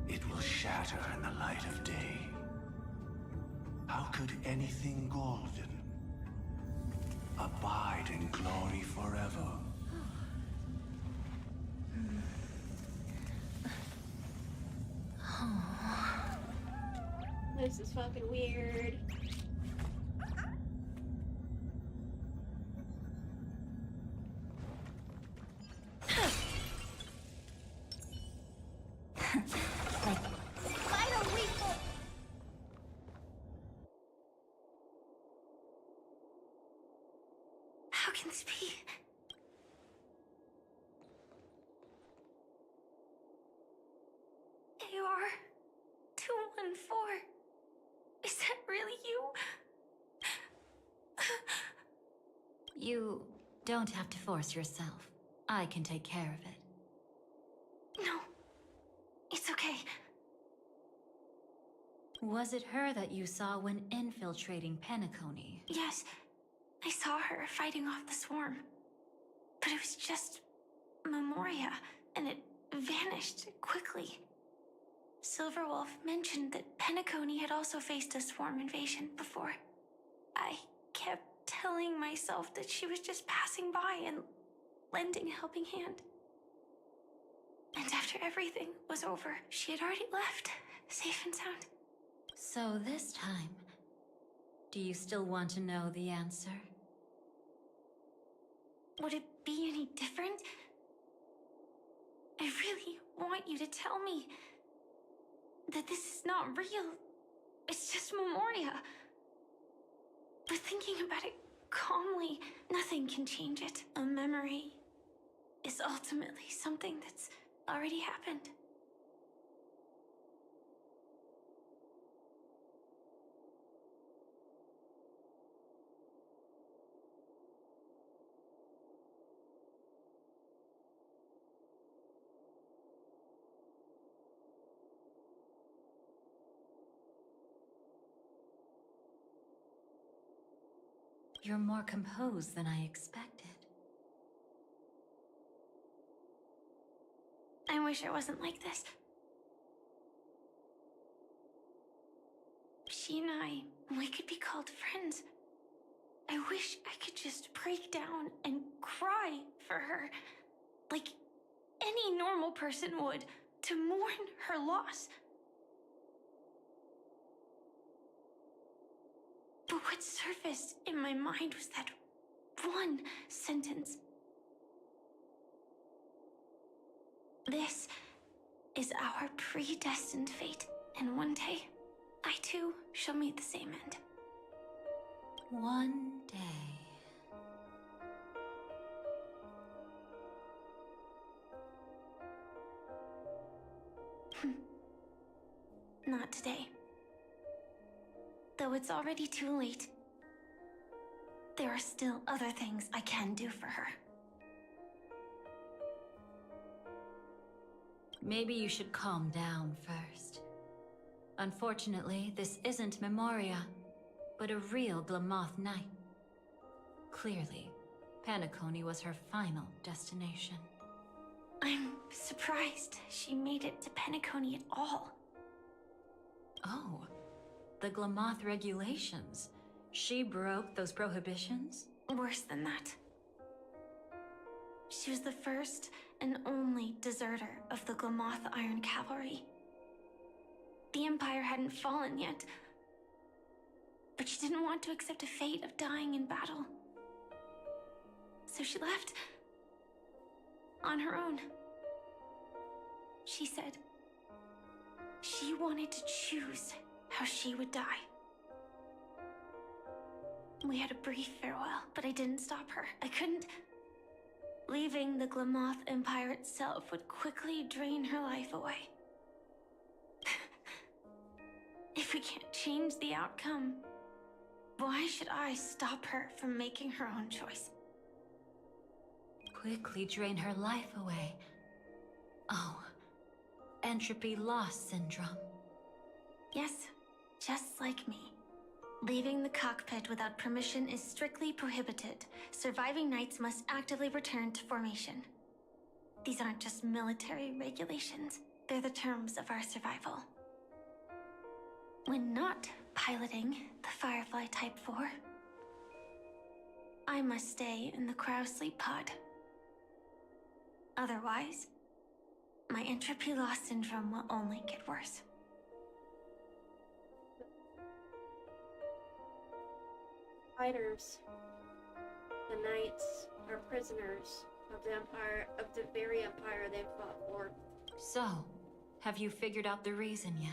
it will shatter in the light of day. How could anything golden abide in glory forever? This is fucking weird. How can this be? AR-214. Is that really you? You don't have to force yourself. I can take care of it. No. It's okay. Was it her that you saw when infiltrating Penacony? Yes. I saw her fighting off the swarm. But it was just Memoria, and it vanished quickly. Silverwolf mentioned that Penacony had also faced a swarm invasion before. I kept telling myself that she was just passing by and lending a helping hand. And after everything was over, she had already left, safe and sound. So this time, do you still want to know the answer? Would it be any different? I really want you to tell me that this is not real. It's just Memoria. But thinking about it calmly, nothing can change it. A memory is ultimately something that's already happened. You're more composed than I expected. I wish I wasn't like this. She and I, we could be called friends. I wish I could just break down and cry for her, like any normal person would, to mourn her loss. But what surfaced in my mind was that one sentence. This is our predestined fate, and one day, I too shall meet the same end. One day. Not today. Though it's already too late, there are still other things I can do for her. Maybe you should calm down first. Unfortunately, this isn't Memoria, but a real Glamoth night. Clearly, Penacony was her final destination. I'm surprised she made it to Penacony at all. Oh, the Glamoth regulations. She broke those prohibitions? Worse than that. She was the first and only deserter of the Glamoth Iron Cavalry. The Empire hadn't fallen yet, but she didn't want to accept a fate of dying in battle. So she left on her own. She said she wanted to choose how she would die. We had a brief farewell, but I didn't stop her. I couldn't. Leaving the Glamoth Empire itself would quickly drain her life away. If we can't change the outcome, why should I stop her from making her own choice? Quickly drain her life away. Oh, entropy loss syndrome. Yes, just like me. Leaving the cockpit without permission is strictly prohibited. Surviving knights must actively return to formation. These aren't just military regulations, they're the terms of our survival. When not piloting the Firefly Type 4, I must stay in the cryo sleep pod. Otherwise, my entropy loss syndrome will only get worse. Fighters, the knights, are prisoners of the Empire, of the very Empire they fought for. So, have you figured out the reason yet?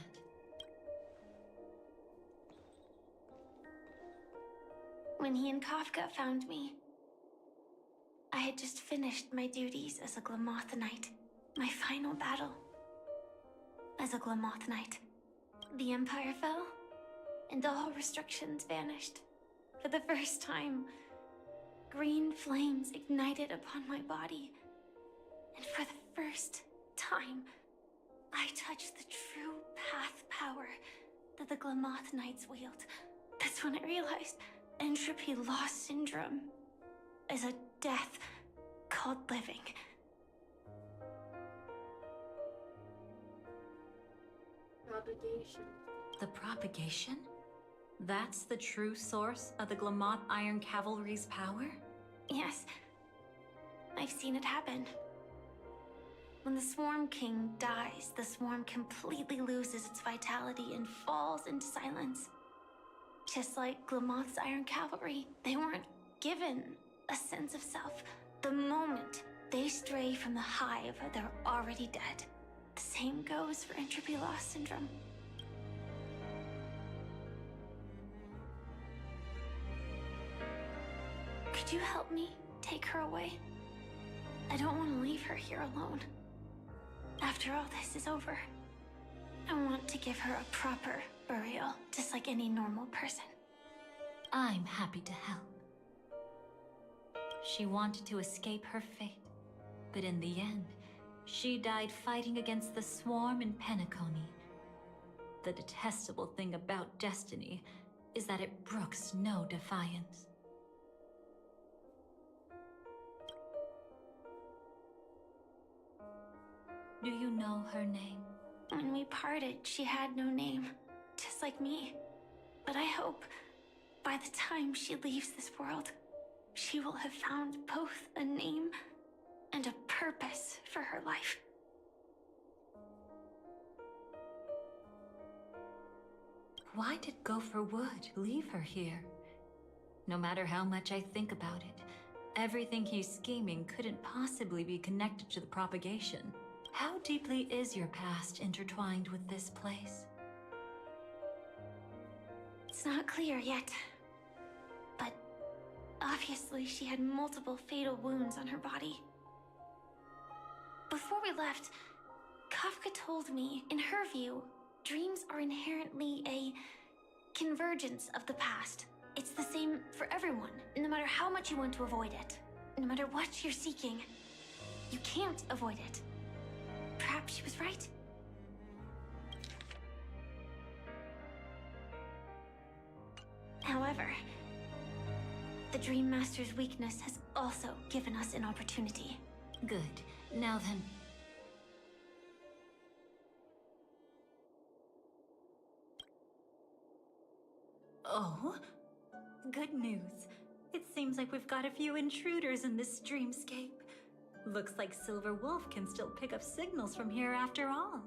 When he and Kafka found me, I had just finished my duties as a Glamoth Knight. My final battle as a Glamoth Knight. The Empire fell, and all restrictions vanished. For the first time, green flames ignited upon my body. And for the first time, I touched the true path power that the Glamoth Knights wield. That's when I realized entropy loss syndrome is a death called living. Propagation. The propagation? That's the true source of the Glamoth Iron Cavalry's power? Yes, I've seen it happen. When the Swarm King dies, the Swarm completely loses its vitality and falls into silence. Just like Glamoth's Iron Cavalry, they weren't given a sense of self. The moment they stray from the hive, they're already dead. The same goes for entropy loss syndrome. Could you help me take her away? I don't want to leave her here alone. After all this is over, I want to give her a proper burial, just like any normal person. I'm happy to help. She wanted to escape her fate, but in the end, she died fighting against the Swarm in Penacony. The detestable thing about destiny is that it brooks no defiance. Do you know her name? When we parted, she had no name, just like me. But I hope by the time she leaves this world, she will have found both a name and a purpose for her life. Why did Gopher Wood leave her here? No matter how much I think about it, everything he's scheming couldn't possibly be connected to the propagation. How deeply is your past intertwined with this place? It's not clear yet. But obviously she had multiple fatal wounds on her body. Before we left, Kafka told me, in her view, dreams are inherently a convergence of the past. It's the same for everyone, no matter how much you want to avoid it. No matter what you're seeking, you can't avoid it. Perhaps she was right. However, the Dream Master's weakness has also given us an opportunity. Good. Now then... Oh? Good news. It seems like we've got a few intruders in this dreamscape. Looks like Silver Wolf can still pick up signals from here after all.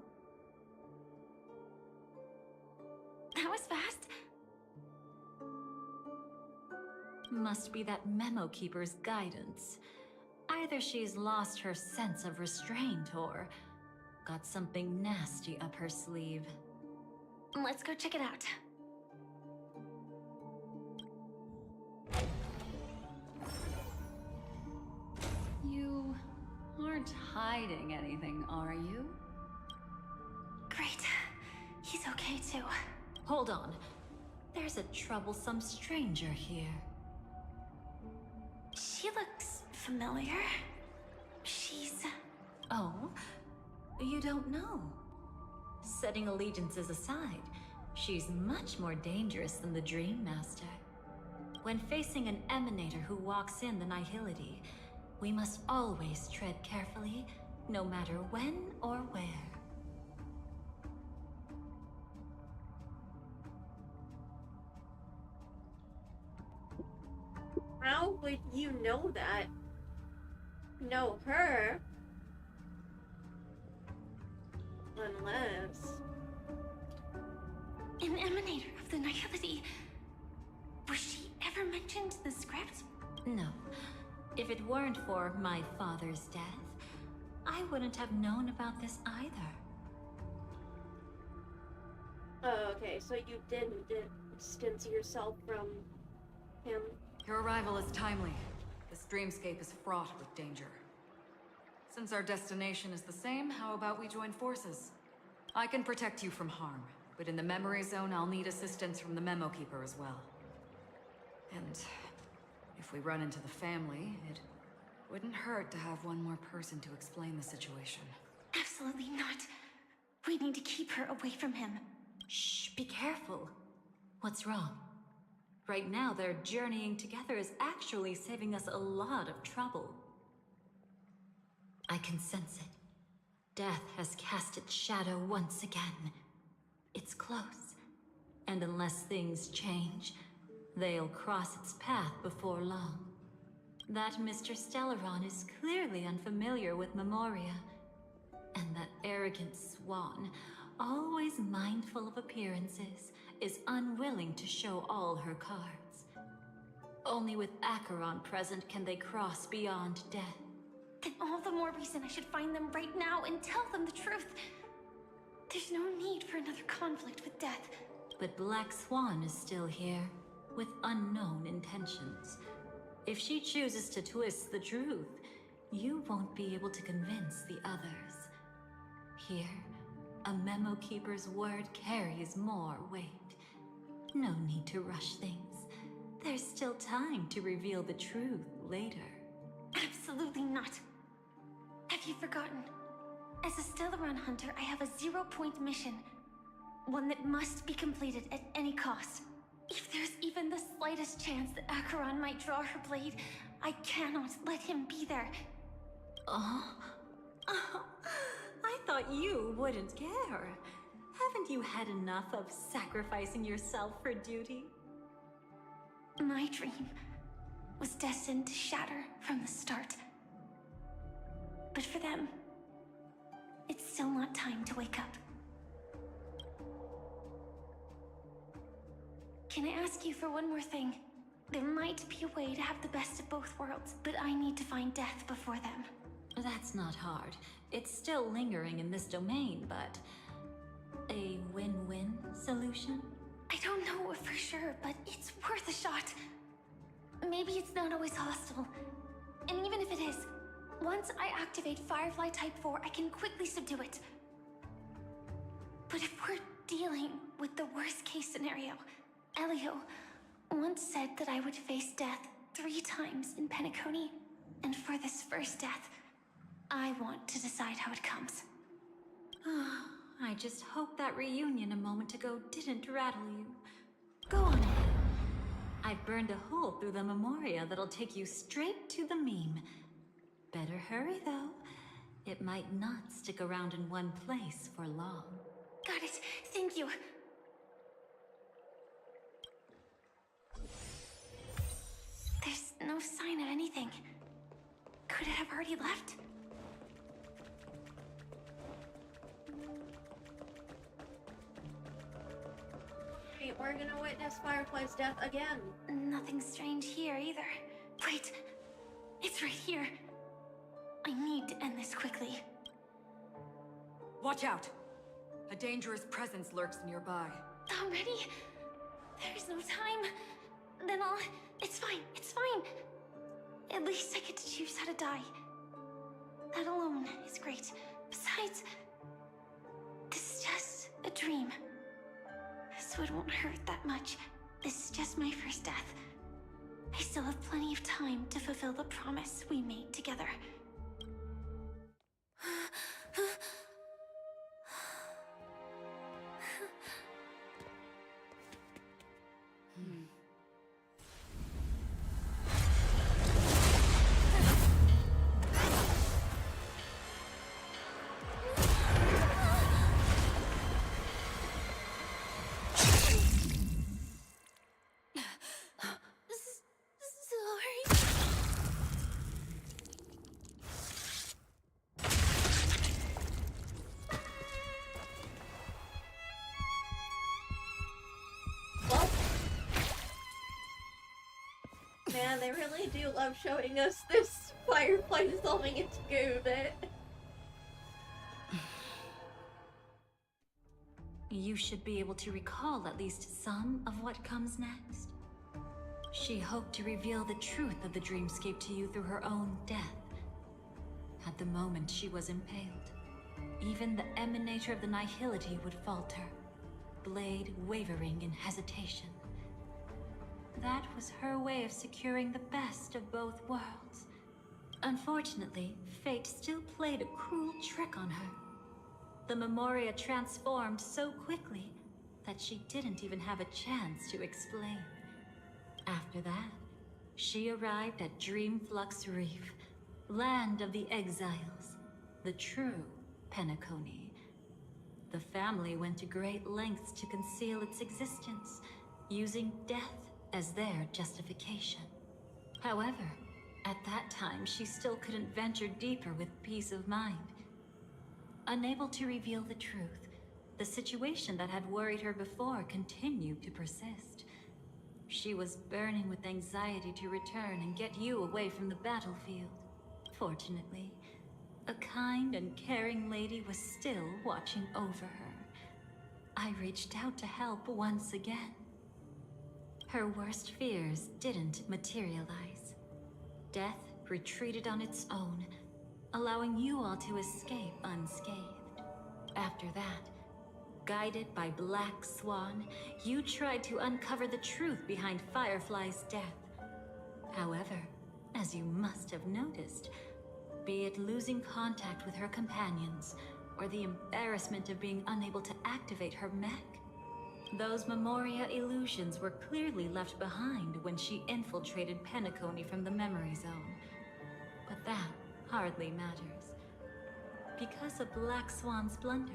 That was fast. Must be that Memo Keeper's guidance. Either she's lost her sense of restraint or got something nasty up her sleeve. Let's go check it out. You aren't hiding anything, are you? Great. He's okay too. Hold on. There's a troublesome stranger here. She looks familiar. She's... Oh? You don't know? Setting allegiances aside, she's much more dangerous than the Dream Master. When facing an emanator who walks in the nihility, we must always tread carefully, no matter when or where. How would you know that? Know her? Unless... An emanator of the nihility. Was she ever mentioned in the script? No. If it weren't for my father's death, I wouldn't have known about this either. Oh, okay, so you didn't distance yourself from him? Your arrival is timely. This dreamscape is fraught with danger. Since our destination is the same, how about we join forces? I can protect you from harm, but in the memory zone, I'll need assistance from the Memo Keeper as well. And if we run into the family, it wouldn't hurt to have one more person to explain the situation. Absolutely not. We need to keep her away from him. Shh, be careful. What's wrong? Right now, their journeying together is actually saving us a lot of trouble. I can sense it. Death has cast its shadow once again. It's close. And unless things change, they'll cross its path before long. That Mr. Stellaron is clearly unfamiliar with Memoria. And that arrogant swan, always mindful of appearances, is unwilling to show all her cards. Only with Aaaaand present can they cross beyond death. Then all the more reason I should find them right now and tell them the truth. There's no need for another conflict with death. But Black Swan is still here, with unknown intentions. If she chooses to twist the truth, you won't be able to convince the others. Here, a Memo Keeper's word carries more weight. No need to rush things. There's still time to reveal the truth later. Absolutely not. Have you forgotten? As a Stellaron hunter, I have a 0-point mission. One that must be completed at any cost. If there's even the slightest chance that Aaaaand might draw her blade, I cannot let him be there. I thought you wouldn't care. Haven't you had enough of sacrificing yourself for duty? My dream was destined to shatter from the start. But for them, it's still not time to wake up. Can I ask you for one more thing? There might be a way to have the best of both worlds, but I need to find death before them. That's not hard. It's still lingering in this domain, but... a win-win solution? I don't know for sure, but it's worth a shot. Maybe it's not always hostile. And even if it is, once I activate Firefly Type 4, I can quickly subdue it. But if we're dealing with the worst-case scenario, Elio once said that I would face death 3 times in Penacony, and for this first death, I want to decide how it comes. I just hope that reunion a moment ago didn't rattle you. Go on ahead. I've burned a hole through the Memoria that'll take you straight to the meme. Better hurry, though. It might not stick around in one place for long. Got it. Thank you. There's no sign of anything. Could it have already left? We're gonna witness Firefly's death again. Nothing strange here either. Wait, it's right here. I need to end this quickly. Watch out! A dangerous presence lurks nearby. Already? There's no time. Then it's fine, it's fine. At least I get to choose how to die. That alone is great. Besides, this is just a dream. So it won't hurt that much. This is just my first death. I still have plenty of time to fulfill the promise we made together. Man, they really do love showing us this Firefly dissolving into goo bit. You should be able to recall at least some of what comes next. She hoped to reveal the truth of the dreamscape to you through her own death. At the moment she was impaled, even the emanator of the nihility would falter, blade wavering in hesitation. That was her way of securing the best of both worlds. Unfortunately, fate still played a cruel trick on her. The Memoria transformed so quickly that she didn't even have a chance to explain. After that, she arrived at Dreamflux Reef, land of the exiles, the true Penacony. The family went to great lengths to conceal its existence, using death as their justification. However, at that time, she still couldn't venture deeper with peace of mind. Unable to reveal the truth, the situation that had worried her before continued to persist. She was burning with anxiety to return and get you away from the battlefield. Fortunately, a kind and caring lady was still watching over her. I reached out to help once again. Her worst fears didn't materialize. Death retreated on its own, allowing you all to escape unscathed. After that, guided by Black Swan, you tried to uncover the truth behind Firefly's death. However, as you must have noticed, be it losing contact with her companions, or the embarrassment of being unable to activate her mech, those Memoria illusions were clearly left behind when she infiltrated Penacony from the memory zone. But that hardly matters. because of Black Swan's blunder,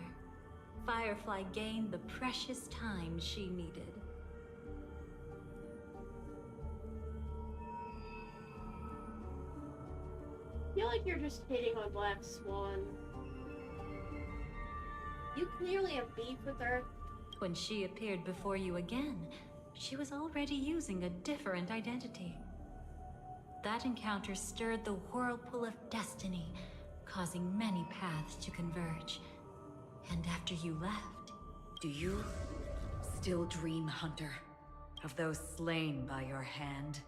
Firefly gained the precious time she needed. I feel like you're just hating on Black Swan. You clearly have beef with her. When she appeared before you again, she was already using a different identity. That encounter stirred the whirlpool of destiny, causing many paths to converge. And after you left... Do you still dream, Hunter, of those slain by your hand?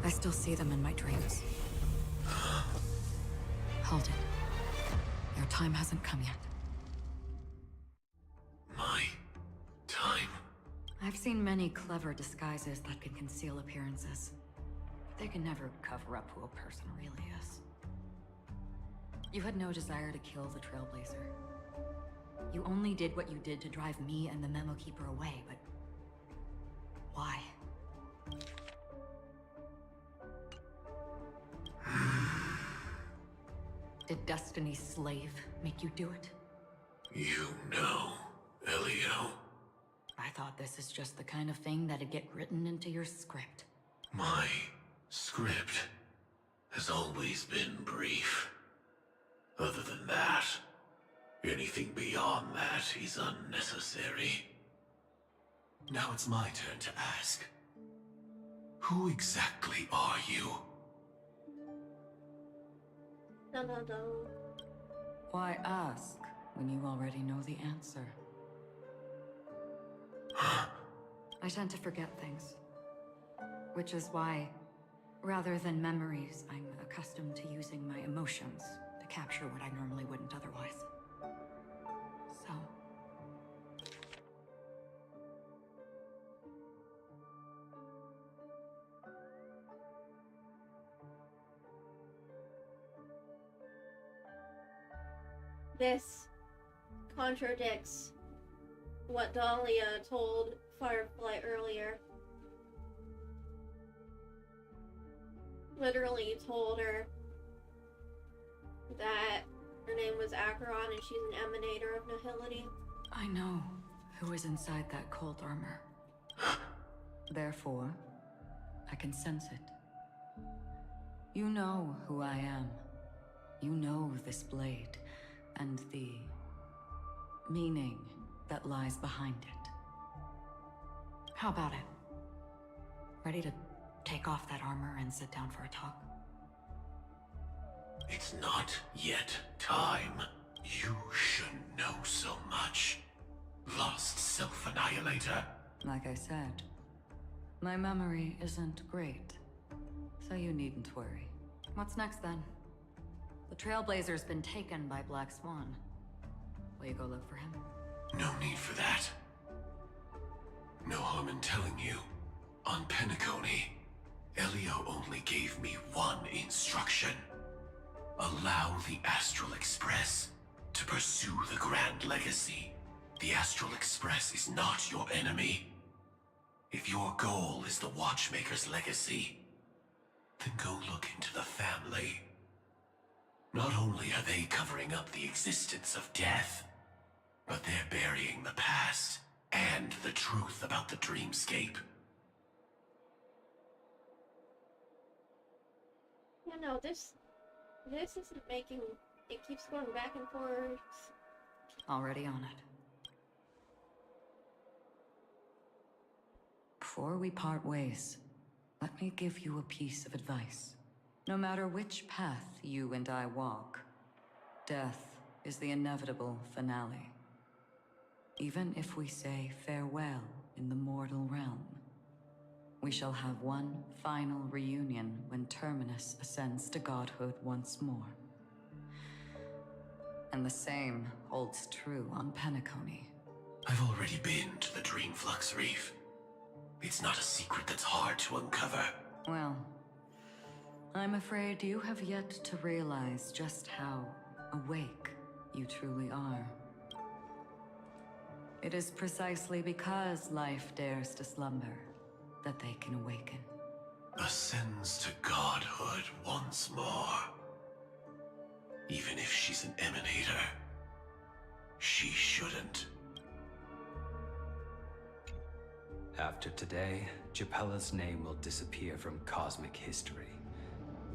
I still see them in my dreams. Hold it. Your time hasn't come yet. My time? I've seen many clever disguises that can conceal appearances, but they can never cover up who a person really is. You had no desire to kill the Trailblazer. You only did what you did to drive me and the Memo Keeper away, but... why? Did Destiny's slave make you do it? You know, Elio. I thought this is just the kind of thing that'd get written into your script. My script has always been brief. Other than that, anything beyond that is unnecessary. Now it's my turn to ask. Who exactly are you? No. Why ask when you already know the answer? I tend to forget things. Which is why, rather than memories, I'm accustomed to using my emotions to capture what I normally wouldn't otherwise. So... This contradicts what Dahlia told Firefly earlier. Literally told her that her name was Aaaaand and she's an emanator of nihility. I know who is inside that cold armor. Therefore, I can sense it. You know who I am. You know this blade, and the meaning that lies behind it. How about it? Ready to take off that armor and sit down for a talk? It's not yet time. You shouldn't know so much. Lost self-annihilator. Like I said, my memory isn't great, so you needn't worry. What's next then? The Trailblazer's been taken by Black Swan. Will you go look for him? No need for that. No harm in telling you. On Penacony, Elio only gave me one instruction. Allow the Astral Express to pursue the Grand Legacy. The Astral Express is not your enemy. If your goal is the Watchmaker's legacy, then go look into the family. Not only are they covering up the existence of death, but they're burying the past and the truth about the dreamscape. Yeah, no, this isn't making... It keeps going back and forth. Already on it. Before we part ways, let me give you a piece of advice. No matter which path you and I walk, death is the inevitable finale. Even if we say farewell in the mortal realm, we shall have one final reunion when Terminus ascends to godhood once more. And the same holds true on Penacony. I've already been to the Dreamflux Reef. It's not a secret that's hard to uncover. Well, I'm afraid you have yet to realize just how awake you truly are. It is precisely because life dares to slumber that they can awaken. ascends to godhood once more. Even if she's an emanator, she shouldn't. After today, Japella's name will disappear from cosmic history,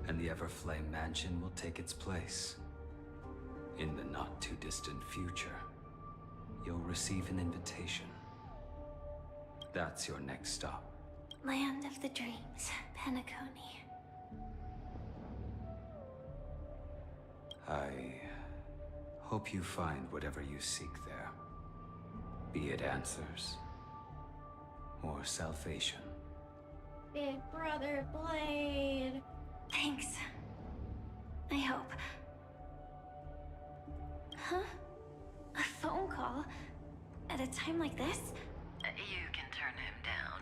and the Everflame Mansion will take its place. In the not-too-distant future, you'll receive an invitation. That's your next stop. Land of the Dreams, Penacony. I hope you find whatever you seek there. Be it answers or salvation. Big Brother Blade. Thanks. I hope. Huh? A phone call? At a time like this? You can turn him down.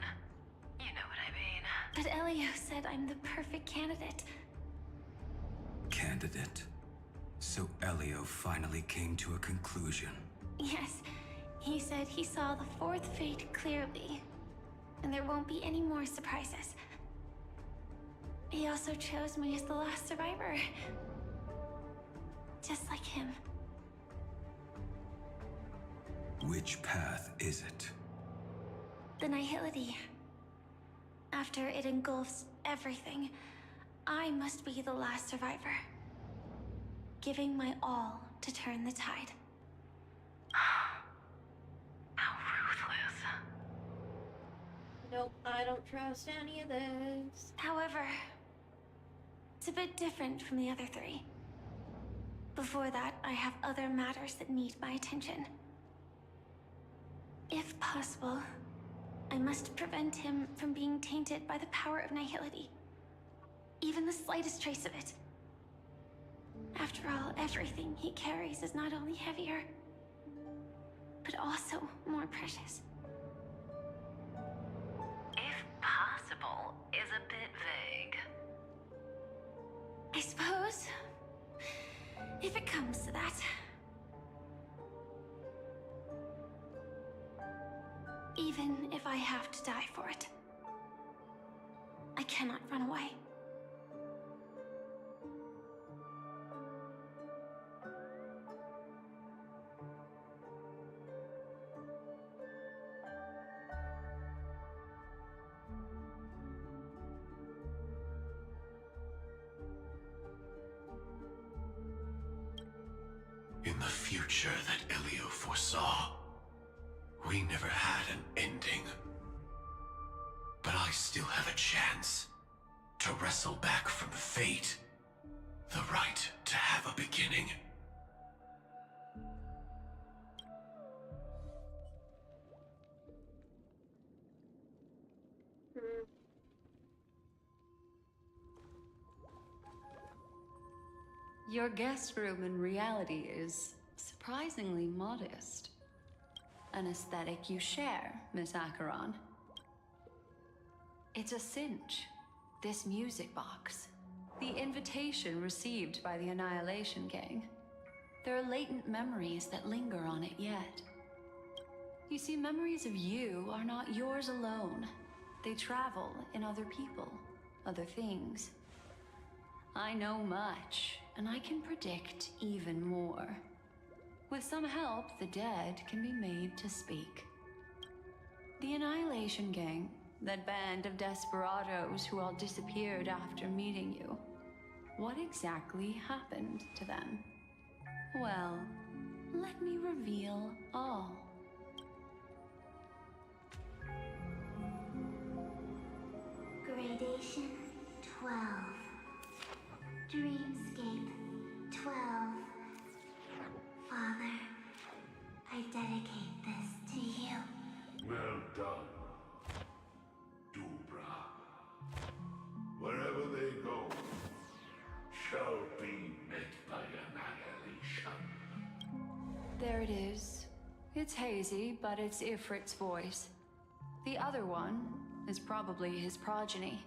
You know what I mean. But Elio said I'm the perfect candidate. Candidate? So Elio finally came to a conclusion. Yes, he said he saw the fourth fate clearly, and there won't be any more surprises. He also chose me as the last survivor. Just like him. Which path is it? The Nihility. After it engulfs everything, I must be the last survivor. Giving my all to turn the tide. How ruthless. Nope, I don't trust any of this. However, it's a bit different from the other three. Before that, I have other matters that need my attention. If possible, I must prevent him from being tainted by the power of Nihility. Even the slightest trace of it. After all, everything he carries is not only heavier, but also more precious. If possible is a bit vague. I suppose, if it comes to that. Even if I have to die for it. I cannot run away. In the future that Elio foresaw, we never had an ending. But I still have a chance to wrestle back from fate the right to have a beginning. Your guest room in reality is surprisingly modest. An aesthetic you share, Miss Aaaaand. It's a cinch. This music box. The invitation received by the Annihilation Gang. There are latent memories that linger on it yet. You see, memories of you are not yours alone. They travel in other people, other things. I know much, and I can predict even more. With some help, the dead can be made to speak. The Annihilation Gang, that band of desperados who all disappeared after meeting you. What exactly happened to them? Well, let me reveal all. Gradation 12. Dreamscape 12. Father, I dedicate this to you. Well done, Dubra. Wherever they go, shall be met by annihilation. There it is. It's hazy, but it's Ifrit's voice. The other one is probably his progeny.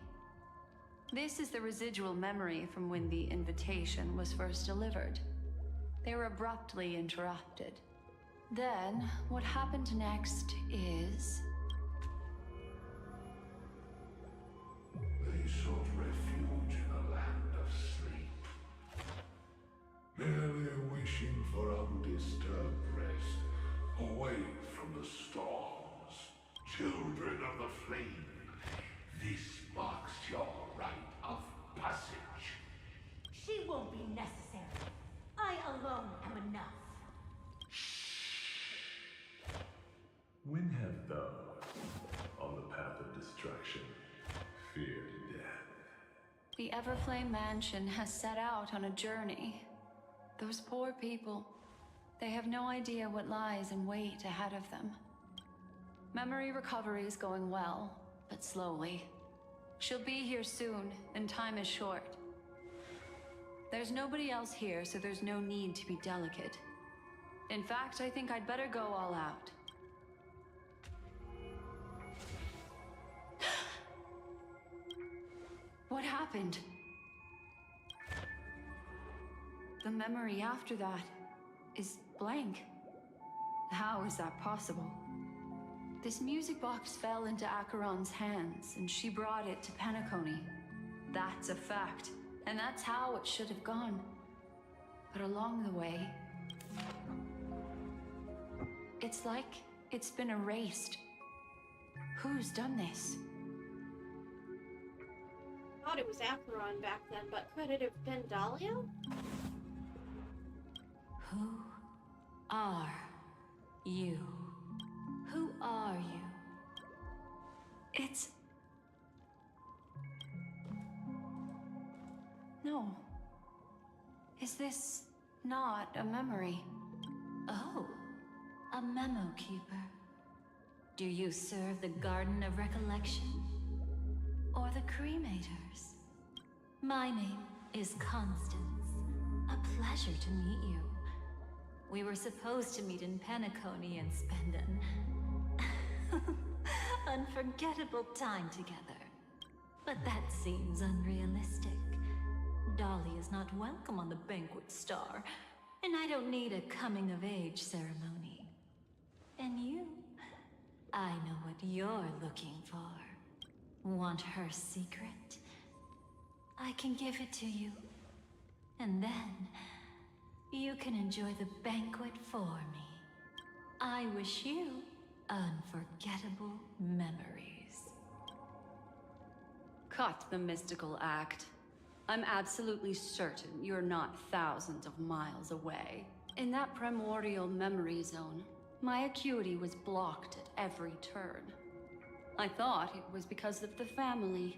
This is the residual memory from when the invitation was first delivered. They were abruptly interrupted. Then, what happened next is... They sought refuge in a land of sleep. Merely wishing for undisturbed rest, away from the storms. Children of the flame, this marks your rite of passage. She won't be necessary. I alone am enough. When have thou, on the path of destruction, feared death? The Everflame Mansion has set out on a journey. Those poor people, they have no idea what lies in wait ahead of them. Memory recovery is going well, but slowly. She'll be here soon, and time is short. There's nobody else here, so there's no need to be delicate. In fact, I think I'd better go all out. What happened? The memory after that is blank. How is that possible? This music box fell into Aaaaand's hands, and she brought it to Penacony. That's a fact, and that's how it should have gone. But along the way, it's like it's been erased. Who's done this? I thought it was Aaaaand back then, but could it have been Dahlia? Who are you? Who are you? It's... No. Is this not a memory? Oh, a memo keeper. Do you serve the Garden of Recollection? Or the Cremators? My name is Constance. A pleasure to meet you. We were supposed to meet in Penacony and spend an unforgettable time together. But that seems unrealistic. Dolly is not welcome on the Banquet Star, and I don't need a coming-of-age ceremony. And you? I know what you're looking for. Want her secret? I can give it to you. And then, you can enjoy the banquet for me. I wish you unforgettable memories. Cut the mystical act. I'm absolutely certain you're not thousands of miles away. In that primordial memory zone, my acuity was blocked at every turn. I thought it was because of the family,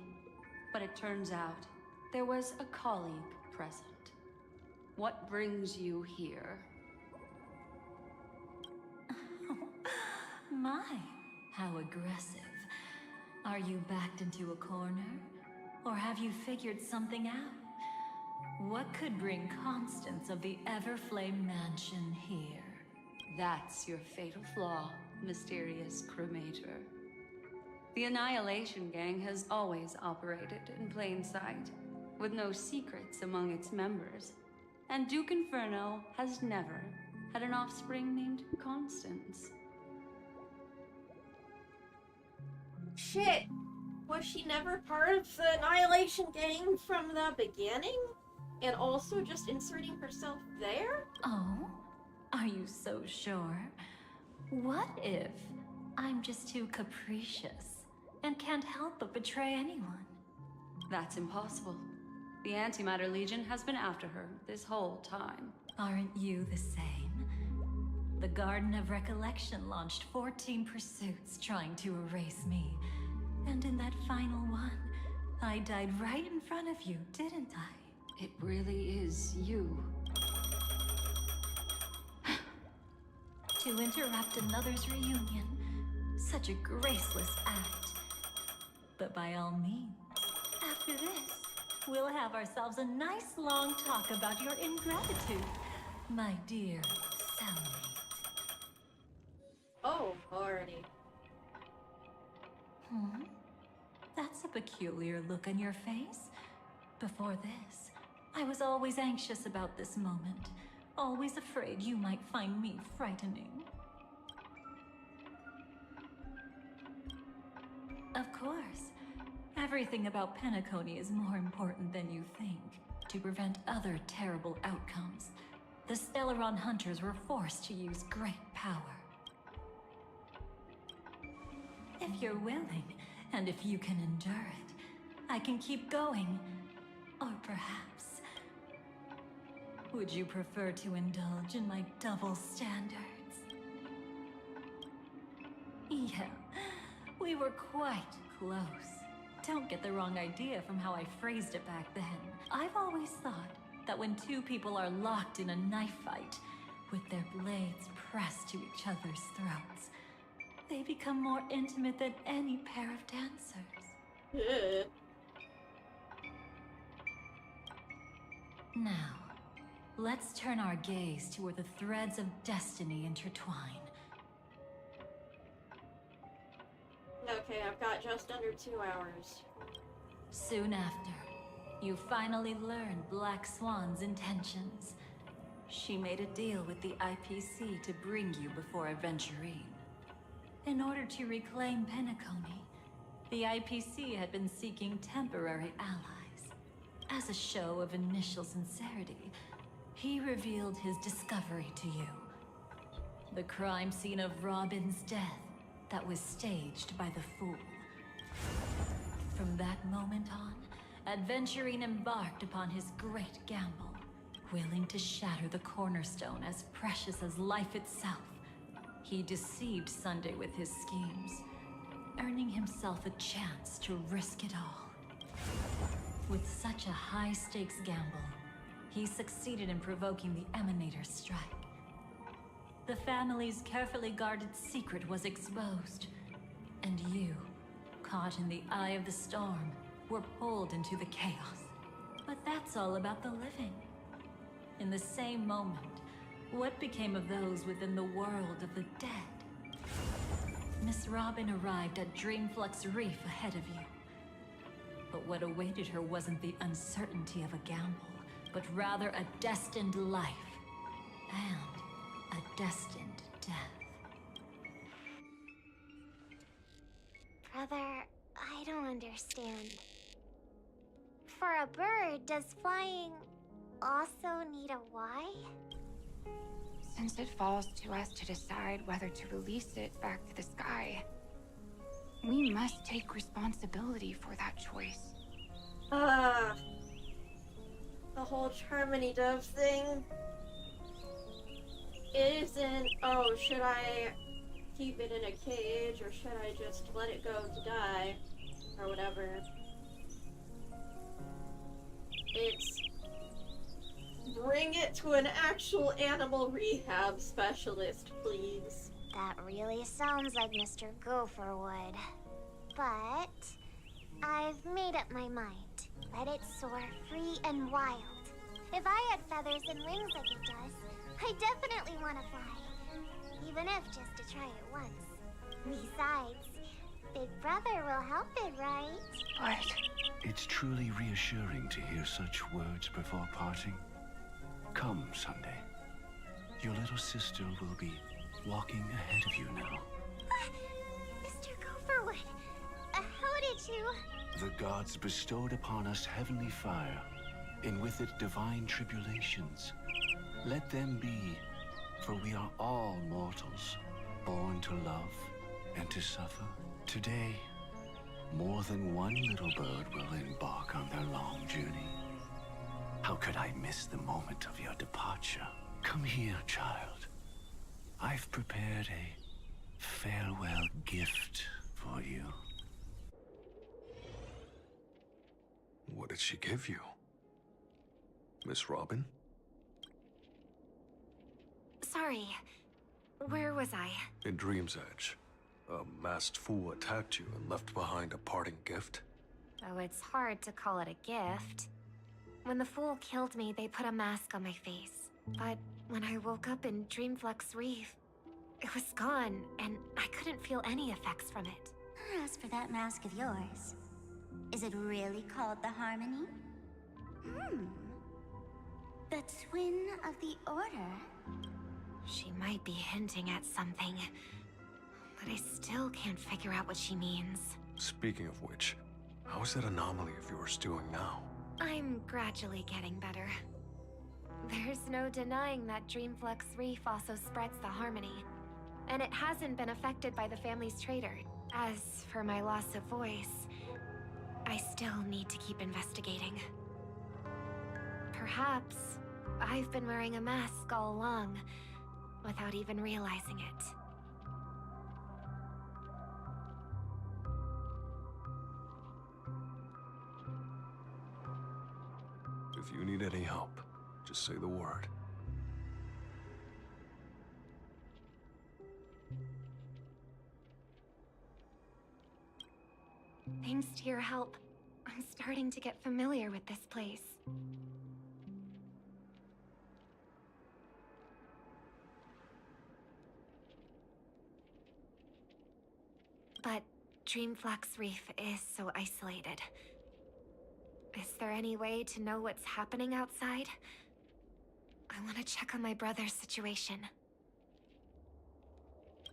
but it turns out there was a colleague present. What brings you here? My, how aggressive. Are you backed into a corner? Or have you figured something out? What could bring Constance of the Everflame Mansion here? That's your fatal flaw, mysterious cremator. The Annihilation Gang has always operated in plain sight, with no secrets among its members. And Duke Inferno has never had an offspring named Constance. Shit! Was she never part of the Annihilation Gang from the beginning? And also just inserting herself there? Oh? Are you so sure? What if I'm just too capricious and can't help but betray anyone? That's impossible. The Antimatter Legion has been after her this whole time. Aren't you the same? The Garden of Recollection launched 14 pursuits trying to erase me. And in that final one, I died right in front of you, didn't I? It really is you. To interrupt another's reunion. Such a graceless act. But by all means, after this, we'll have ourselves a nice long talk about your ingratitude, my dear cellmate. Oh, already. That's a peculiar look on your face. Before this, I was always anxious about this moment. Always afraid you might find me frightening. Of course. Everything about Penacony is more important than you think. To prevent other terrible outcomes, the Stellaron hunters were forced to use great power. If you're willing, and if you can endure it, I can keep going. Or perhaps... would you prefer to indulge in my double standards? Yeah, we were quite close. Don't get the wrong idea from how I phrased it back then. I've always thought that when two people are locked in a knife fight, with their blades pressed to each other's throats, they become more intimate than any pair of dancers. Now, let's turn our gaze to where the threads of destiny intertwine. Okay, I've got just under 2 hours. Soon after, you finally learn Black Swan's intentions. She made a deal with the IPC to bring you before Aventurine. In order to reclaim Penacony, the IPC had been seeking temporary allies. As a show of initial sincerity, he revealed his discovery to you. The crime scene of Robin's death that was staged by the Fool. From that moment on, Aventurine embarked upon his great gamble, willing to shatter the cornerstone as precious as life itself. He deceived Sunday with his schemes, earning himself a chance to risk it all. With such a high-stakes gamble, he succeeded in provoking the Emanator's strike. The family's carefully guarded secret was exposed, and you, caught in the eye of the storm, were pulled into the chaos. But that's all about the living. In the same moment, what became of those within the world of the dead? Miss Robin arrived at Dreamflux Reef ahead of you. But what awaited her wasn't the uncertainty of a gamble, but rather a destined life. And a destined death. Brother, I don't understand. For a bird, does flying also need a why? Since it falls to us to decide whether to release it back to the sky, we must take responsibility for that choice. The whole Charmony Dove thing isn't, oh, should I keep it in a cage or should I just let it go to die or whatever. It's bring it to an actual animal rehab specialist, please. That really sounds like Mr. Gopher would. But I've made up my mind. Let it soar free and wild. If I had feathers and wings like it does, I definitely want to fly. Even if just to try it once. Besides, Big Brother will help it, right? But it's truly reassuring to hear such words before parting. Come, Sunday. Your little sister will be walking ahead of you now. Mr. Gopherwood, how did you... The gods bestowed upon us heavenly fire, and with it divine tribulations. Let them be, for we are all mortals, born to love and to suffer. Today, more than one little bird will embark on their long journey. How could I miss the moment of your departure? Come here, child. I've prepared a farewell gift for you. What did she give you? Miss Robin? Sorry. Where was I? In Dream's Edge. A masked fool attacked you and left behind a parting gift. Oh, it's hard to call it a gift. When the fool killed me, they put a mask on my face. But when I woke up in Dreamflux Reef, it was gone, and I couldn't feel any effects from it. As for that mask of yours, is it really called the Harmony? The Twin of the Order? She might be hinting at something, but I still can't figure out what she means. Speaking of which, How is that anomaly of yours doing now? I'm gradually getting better. There's no denying that Dreamflux Reef also spreads the harmony. And it hasn't been affected by the family's traitor. As for my loss of voice, I still need to keep investigating. Perhaps I've been wearing a mask all along, without even realizing it. If you need any help, just say the word. Thanks to your help, I'm starting to get familiar with this place. But Dreamflux Reef is so isolated. Is there any way to know what's happening outside? I want to check on my brother's situation.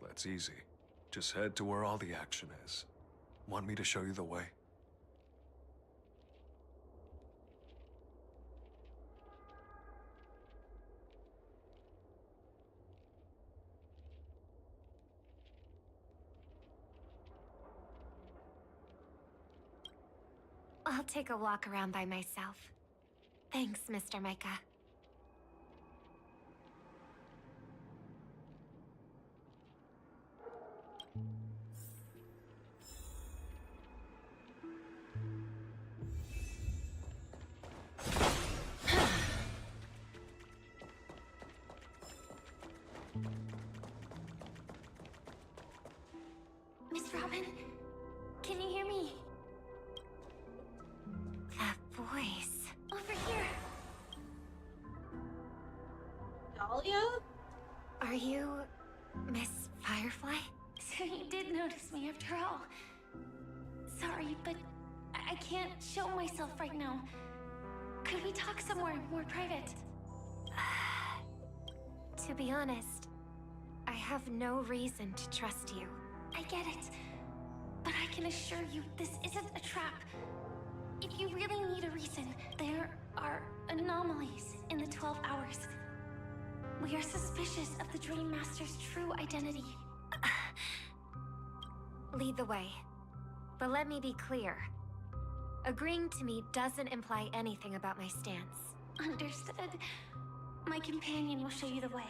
That's easy. Just head to where all the action is. Want me to show you the way? I'll take a walk around by myself. Thanks, Mr. Micah. Miss Robin, can you hear me? That voice. Over here. Dahlia? Are you Miss Firefly? So you did notice me after all. Sorry, but I can't show myself right now. Could we talk somewhere more private? To be honest, I have no reason to trust you. I get it, but I can assure you this isn't a trap. If you really need a reason, there are anomalies in the 12 hours. We are suspicious of the Dream Master's true identity. Lead the way. But let me be clear. Agreeing to me doesn't imply anything about my stance. Understood. My companion will show you the way.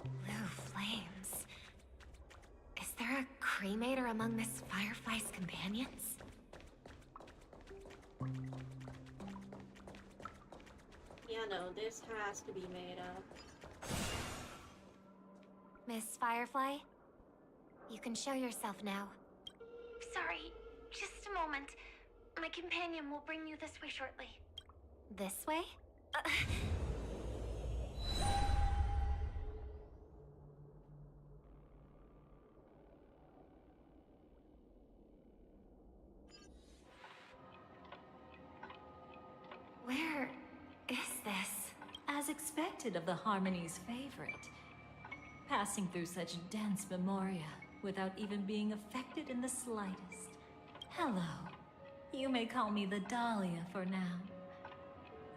Blue flames. Is there a cremator among Miss Firefly's companions? Yeah, no, this has to be made up. Miss Firefly? You can show yourself now. Sorry, just a moment. My companion will bring you this way shortly. This way? Where is this? As expected of the Harmony's favorite. Passing through such dense memoria without even being affected in the slightest. Hello. You may call me the Dahlia for now.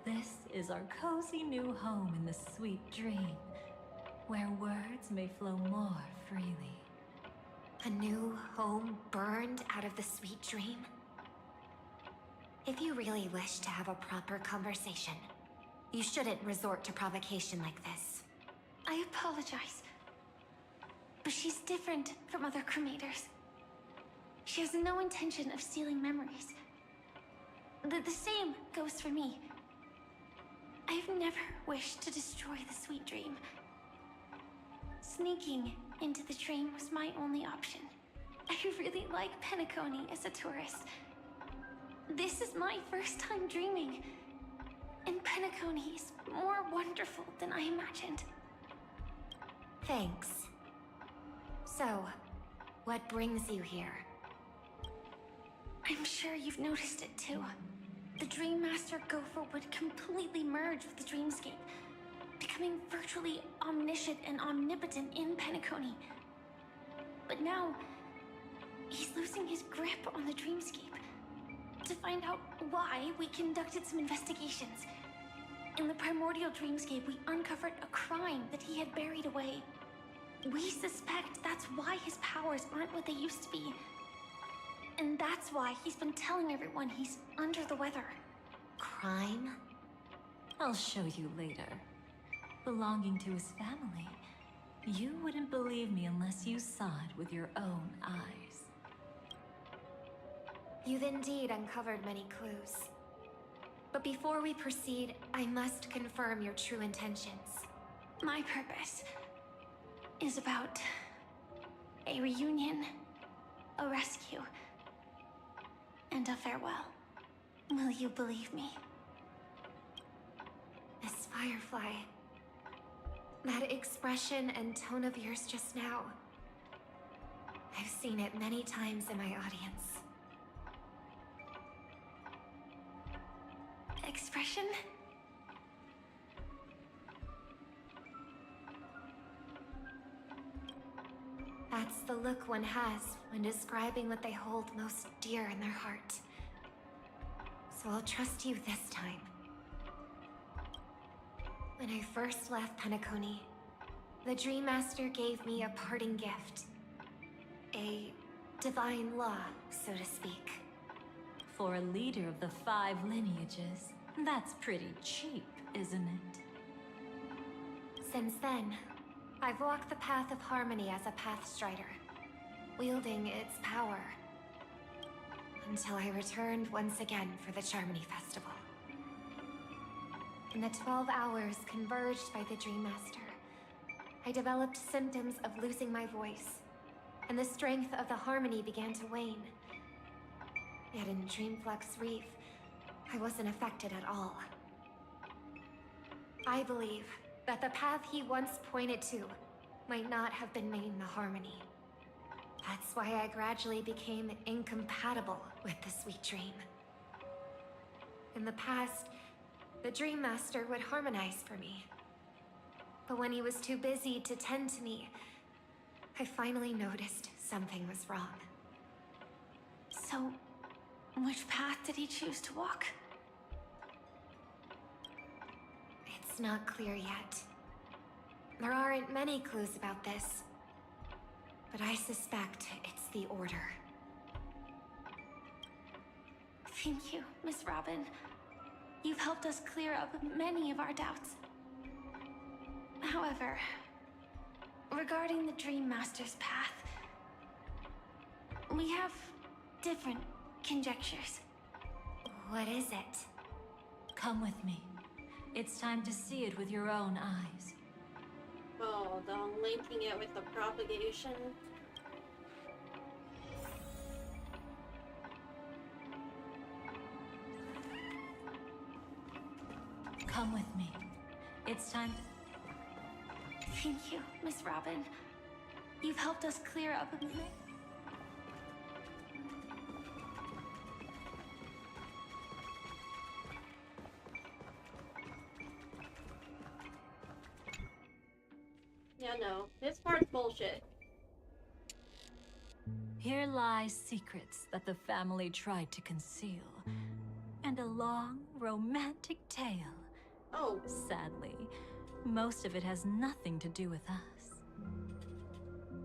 This is our cozy new home in the sweet dream, where words may flow more freely. A new home burned out of the sweet dream? If you really wish to have a proper conversation, you shouldn't resort to provocation like this. I apologize. But she's different from other cremators. She has no intention of stealing memories. The same goes for me. I've never wished to destroy the sweet dream. Sneaking into the dream was my only option. I really like Penacony as a tourist. This is my first time dreaming. And Penacony is more wonderful than I imagined. Thanks. So, what brings you here? I'm sure you've noticed it too. The Dream Master Gopher would completely merge with the dreamscape, becoming virtually omniscient and omnipotent in Penacony. But now, he's losing his grip on the dreamscape. To find out why, we conducted some investigations. In the primordial dreamscape, we uncovered a crime that he had buried away. We suspect that's why his powers aren't what they used to be. And that's why he's been telling everyone he's under the weather. Crime? I'll show you later. Belonging to his family. You wouldn't believe me unless you saw it with your own eyes. You've indeed uncovered many clues. But before we proceed, I must confirm your true intentions. My purpose is about a reunion, a rescue, and a farewell. Will you believe me? Miss Firefly, that expression and tone of yours just now, I've seen it many times in my audience. Expression? That's the look one has when describing what they hold most dear in their heart. So I'll trust you this time. When I first left Penacony, the Dream Master gave me a parting gift. A divine law, so to speak. For a leader of the 5 lineages, that's pretty cheap, isn't it? Since then, I've walked the path of harmony as a Pathstrider, wielding its power. Until I returned once again for the Charmony Festival. In the 12 hours converged by the Dream Master, I developed symptoms of losing my voice, and the strength of the harmony began to wane. Yet in Dreamflux Reef, I wasn't affected at all. I believe that the path he once pointed to might not have been named the harmony. That's why I gradually became incompatible with the sweet dream. In the past, the Dream Master would harmonize for me. But when he was too busy to tend to me, I finally noticed something was wrong. So, which path did he choose to walk? It's not clear yet. There aren't many clues about this, but I suspect it's the Order. Thank you, Miss Robin. You've helped us clear up many of our doubts. However, regarding the Dream Master's path, we have different conjectures. What is it? Come with me. It's time to see it with your own eyes. Oh, the linking it with the propagation. Come with me. It's time to... Thank you, Miss Robin. You've helped us clear up a bit. Yeah, no. This part's bullshit. Here lie secrets that the family tried to conceal. And a long, romantic tale. Oh. Sadly, most of it has nothing to do with us.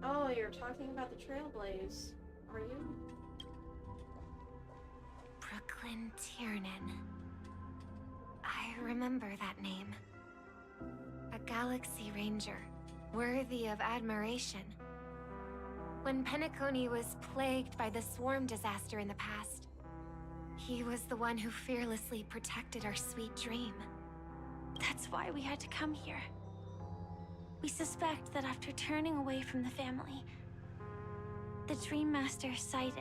Oh, you're talking about the Trailblaze, are you? Brooklyn Tiernan. I remember that name. A Galaxy Ranger, worthy of admiration. When Penacony was plagued by the swarm disaster in the past, he was the one who fearlessly protected our sweet dream. That's why we had to come here. We suspect that after turning away from the family, the Dream Master sided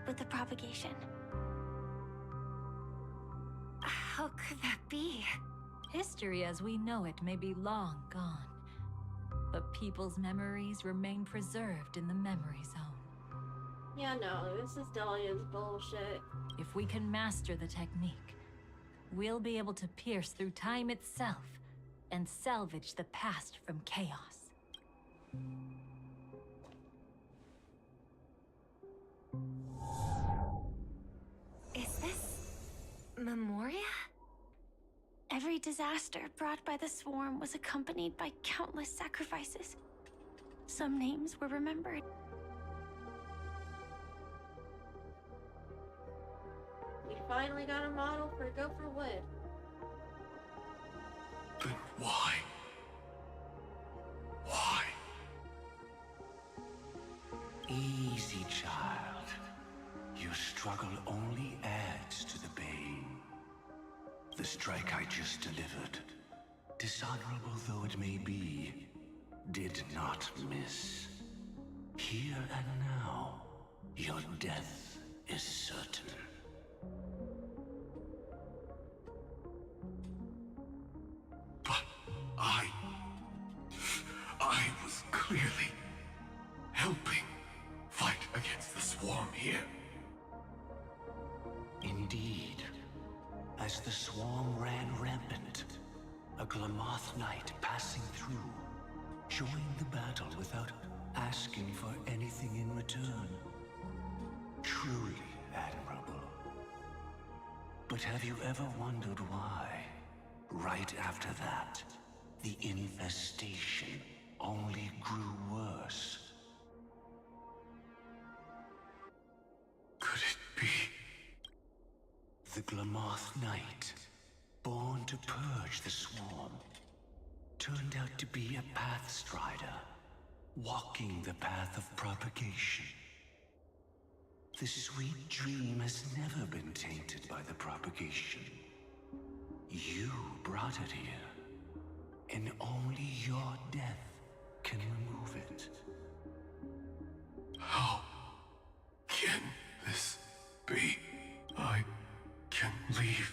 with the propagation. How could that be? History as we know it may be long gone, but people's memories remain preserved in the memory zone. Yeah, no, this is Dahlia's bullshit. If we can master the technique, we'll be able to pierce through time itself and salvage the past from chaos. Memoria? Every disaster brought by the swarm was accompanied by countless sacrifices. Some names were remembered. We finally got a model for Gopher Wood. But why? Why? Easy, child. Your struggle only adds to the pain. The strike I just delivered, dishonorable though it may be, did not miss. Here and now, your death is certain. But I was clearly helping fight against the swarm here. Indeed. As the swarm ran rampant, a Glamoth knight passing through joined the battle without asking for anything in return. Truly admirable. But have you ever wondered why, right after that, the infestation only grew worse? Could it be? The Glamoth Knight, born to purge the swarm, turned out to be a pathstrider, walking the path of propagation. The sweet dream has never been tainted by the propagation. You brought it here, and only your death can remove it. How can this be? I can leave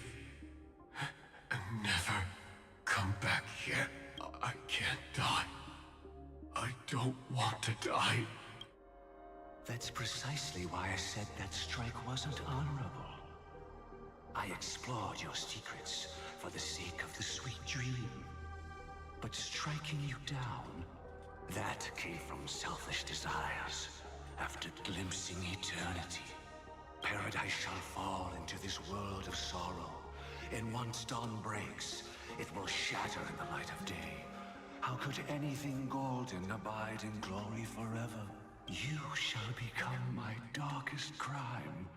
and never come back here. I can't die. I don't want to die. That's precisely why I said that strike wasn't honorable. I explored your secrets for the sake of the sweet dream. But striking you down, that came from selfish desires. After glimpsing eternity, paradise shall fall into this world of sorrow, and once dawn breaks, it will shatter in the light of day. How could anything golden abide in glory forever? You shall become my darkest crime,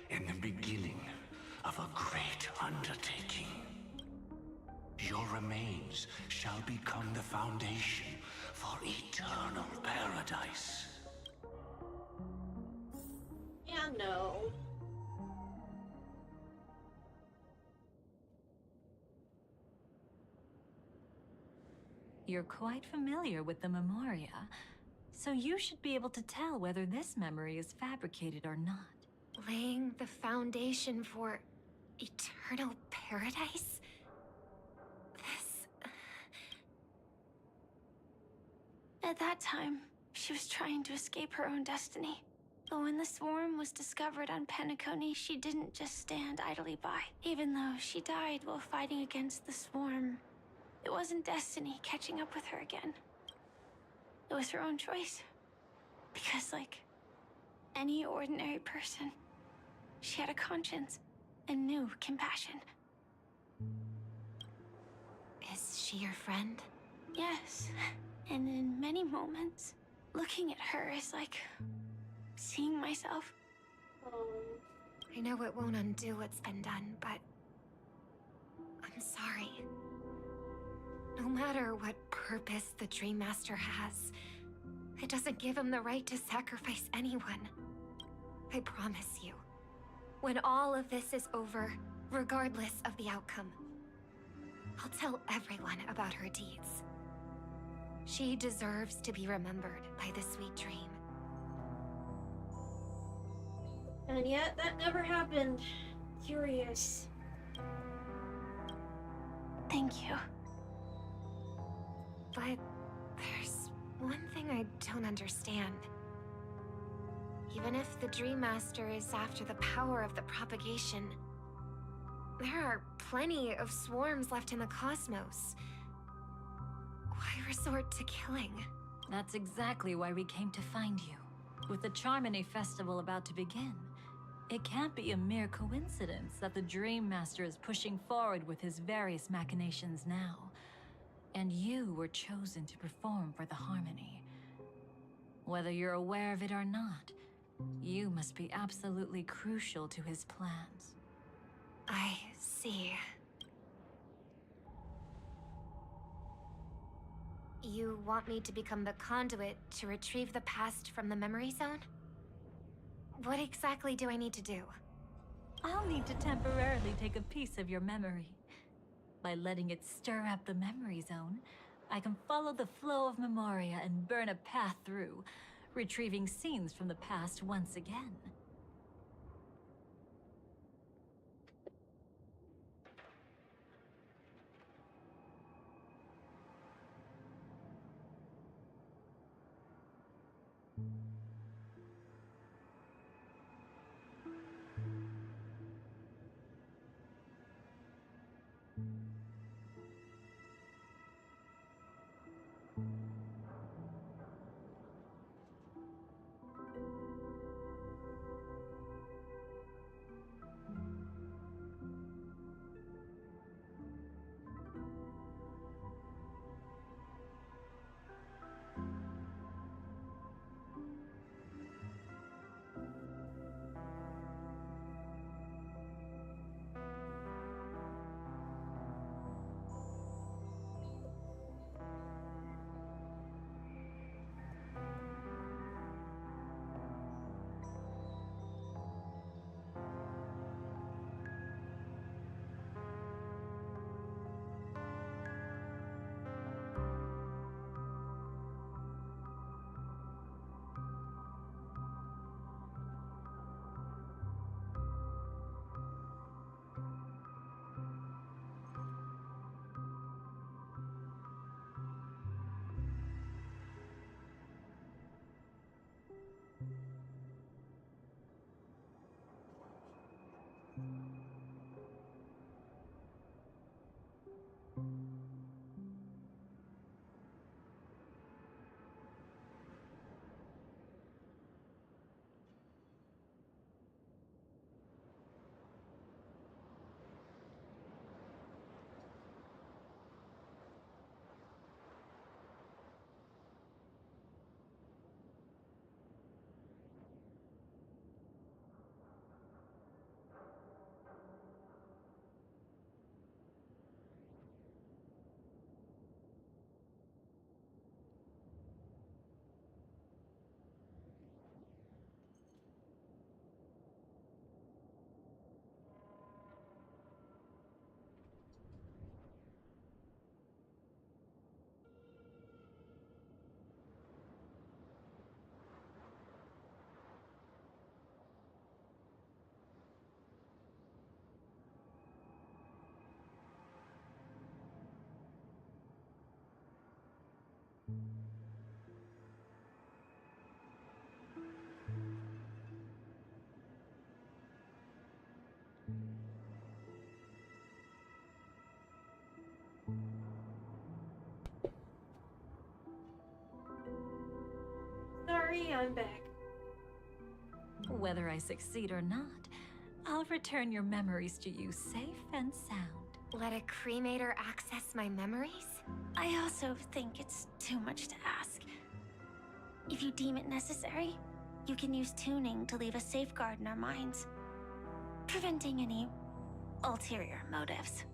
in the beginning of a great undertaking. Your remains shall become the foundation for eternal paradise. Yeah, no. You're quite familiar with the Memoria, so you should be able to tell whether this memory is fabricated or not. Laying the foundation for eternal paradise? At that time, she was trying to escape her own destiny. But when the swarm was discovered on Penacony, she didn't just stand idly by. Even though she died while fighting against the swarm, it wasn't destiny catching up with her again. It was her own choice. Because, like any ordinary person, she had a conscience and knew compassion. Is she your friend? Yes. And in many moments, looking at her is like seeing myself. I know it won't undo what's been done, but I'm sorry. No matter what purpose the Dream Master has, it doesn't give him the right to sacrifice anyone. I promise you, when all of this is over, regardless of the outcome, I'll tell everyone about her deeds. She deserves to be remembered by the sweet dream. And yet, that never happened. Curious. Thank you. But there's one thing I don't understand. Even if the Dream Master is after the power of the propagation, there are plenty of swarms left in the cosmos. Why resort to killing? That's exactly why we came to find you. With the Charmony Festival about to begin, It can't be a mere coincidence that the Dream Master is pushing forward with his various machinations now. And you were chosen to perform for the Harmony. Whether you're aware of it or not, you must be absolutely crucial to his plans. I see. You want me to become the conduit to retrieve the past from the memory zone? What exactly do I need to do? I'll need to temporarily take a piece of your memory. By letting it stir up the memory zone, I can follow the flow of Memoria and burn a path through, retrieving scenes from the past once again. Sorry, I'm back. Whether I succeed or not, I'll return your memories to you safe and sound. Let a cremator access my memories? I also think it's too much to ask. If you deem it necessary, you can use tuning to leave a safeguard in our minds, preventing any ulterior motives.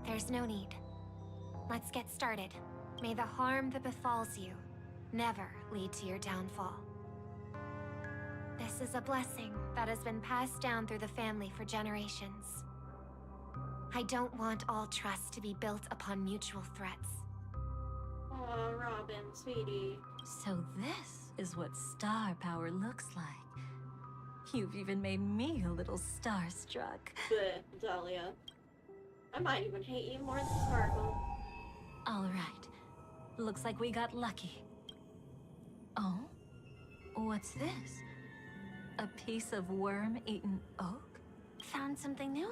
There's no need. Let's get started. May the harm that befalls you never lead to your downfall. This is a blessing that has been passed down through the family for generations. I don't want all trust to be built upon mutual threats. Aw, Robin, sweetie. So this is what star power looks like. You've even made me a little starstruck. Bleh, Dahlia. I might even hate you more than Sparkle. All right. Looks like we got lucky. Oh? What's this? A piece of worm-eaten oak? Found something new?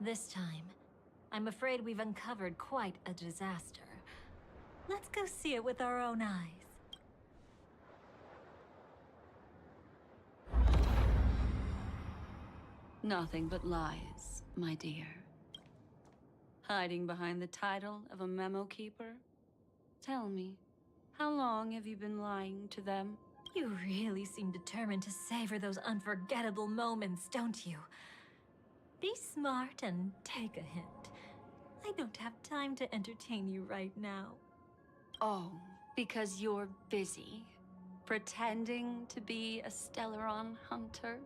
This time, I'm afraid we've uncovered quite a disaster. Let's go see it with our own eyes. Nothing but lies, my dear. Hiding behind the title of a memo keeper? Tell me, how long have you been lying to them? You really seem determined to savor those unforgettable moments, don't you? Be smart and take a hint. I don't have time to entertain you right now. Oh, because you're busy, pretending to be a Stellaron hunter?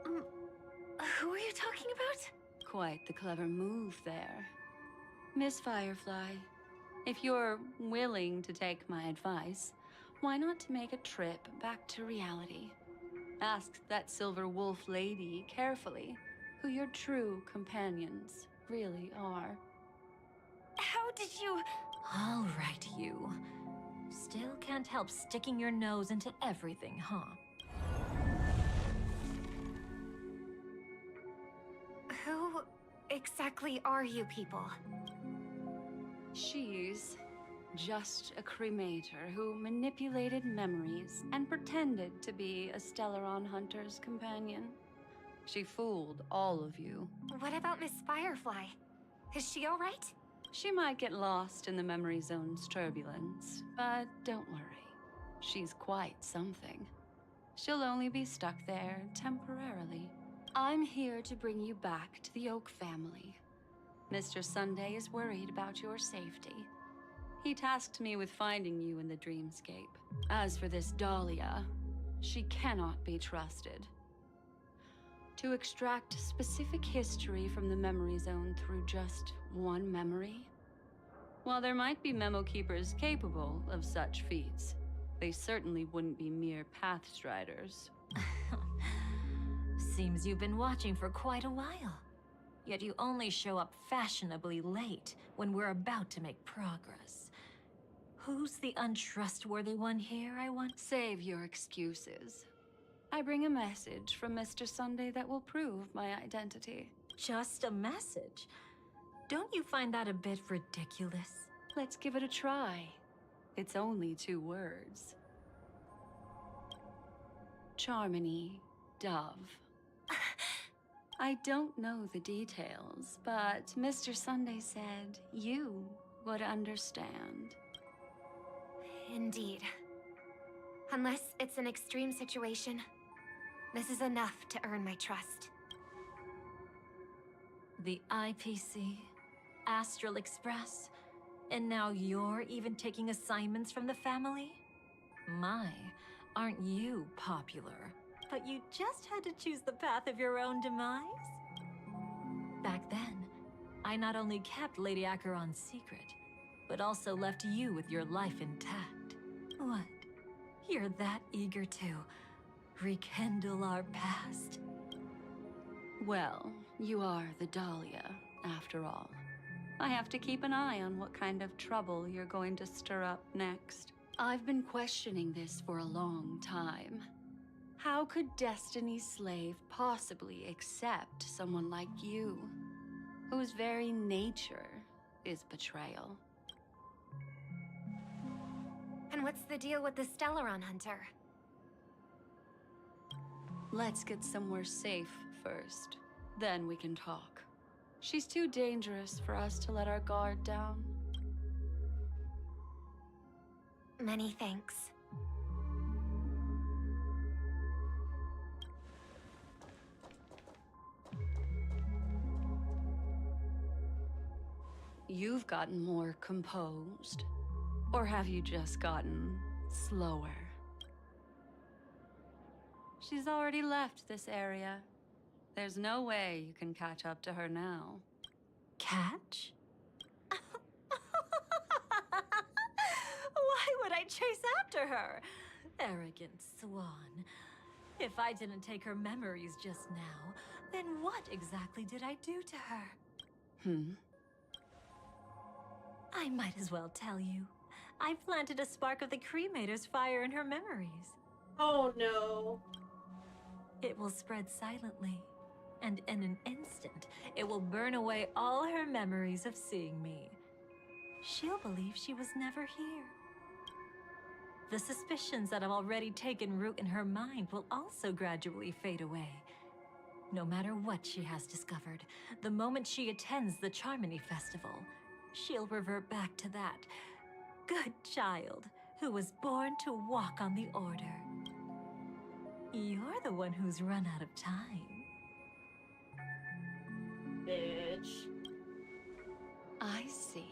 Who are you talking about? Quite the clever move there. Miss Firefly, if you're willing to take my advice, why not make a trip back to reality? Ask that Silver Wolf lady carefully who your true companions really are. How did you... All right, you. Still can't help sticking your nose into everything, huh? Who exactly are you people? She's just a cremator who manipulated memories and pretended to be a Stellaron hunter's companion. She fooled all of you. What about Miss Firefly? Is she all right? She might get lost in the memory zone's turbulence, but don't worry. She's quite something. She'll only be stuck there temporarily. I'm here to bring you back to the Oak family. Mr. Sunday is worried about your safety. He tasked me with finding you in the dreamscape. As for this Dahlia, she cannot be trusted. To extract specific history from the memory zone through just one memory? While there might be memo keepers capable of such feats, they certainly wouldn't be mere pathstriders. Seems you've been watching for quite a while. Yet you only show up fashionably late when we're about to make progress. Who's the untrustworthy one here, I want? Save your excuses. I bring a message from Mr. Sunday that will prove my identity. Just a message? Don't you find that a bit ridiculous? Let's give it a try. It's only 2 words. Charmony, Dove. I don't know the details, but Mr. Sunday said you would understand. Indeed. Unless it's an extreme situation, this is enough to earn my trust. The IPC, Astral Express, and now you're even taking assignments from the family? My, aren't you popular? But you just had to choose the path of your own demise? Back then, I not only kept Lady Aaaaand's secret, but also left you with your life intact. What? You're that eager to rekindle our past? Well, you are the Dahlia, after all. I have to keep an eye on what kind of trouble you're going to stir up next. I've been questioning this for a long time. How could Destiny's slave possibly accept someone like you, whose very nature is betrayal? And what's the deal with the Stellaron hunter? Let's get somewhere safe first. Then we can talk. She's too dangerous for us to let our guard down. Many thanks. You've gotten more composed. Or have you just gotten slower? She's already left this area. There's no way you can catch up to her now. Catch? Why would I chase after her? Arrogant swan. If I didn't take her memories just now, then what exactly did I do to her? I might as well tell you. I planted a spark of the cremator's fire in her memories. Oh no. It will spread silently, and in an instant, it will burn away all her memories of seeing me. she'll believe she was never here. The suspicions that have already taken root in her mind will also gradually fade away. No matter what she has discovered, the moment she attends the Charmony Festival, she'll revert back to that good child who was born to walk on the Order. You're the one who's run out of time. Bitch. I see.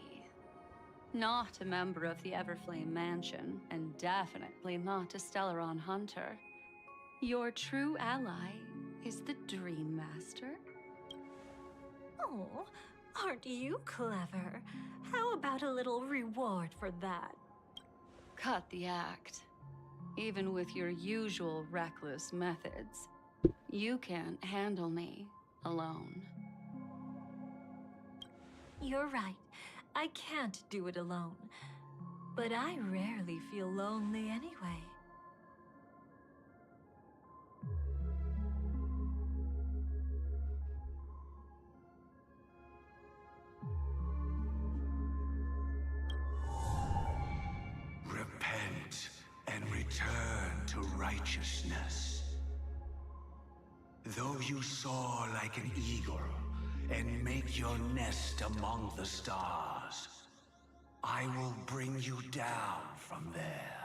Not a member of the Everflame Mansion, and definitely not a Stellaron hunter. Your true ally is the Dream Master. Oh, aren't you clever? How about a little reward for that? Cut the act. Even with your usual reckless methods, you can't handle me alone. You're right. I can't do it alone. But I rarely feel lonely anyway. Repent and return to righteousness. Though you soar like an eagle and make your nest among the stars, I will bring you down from there.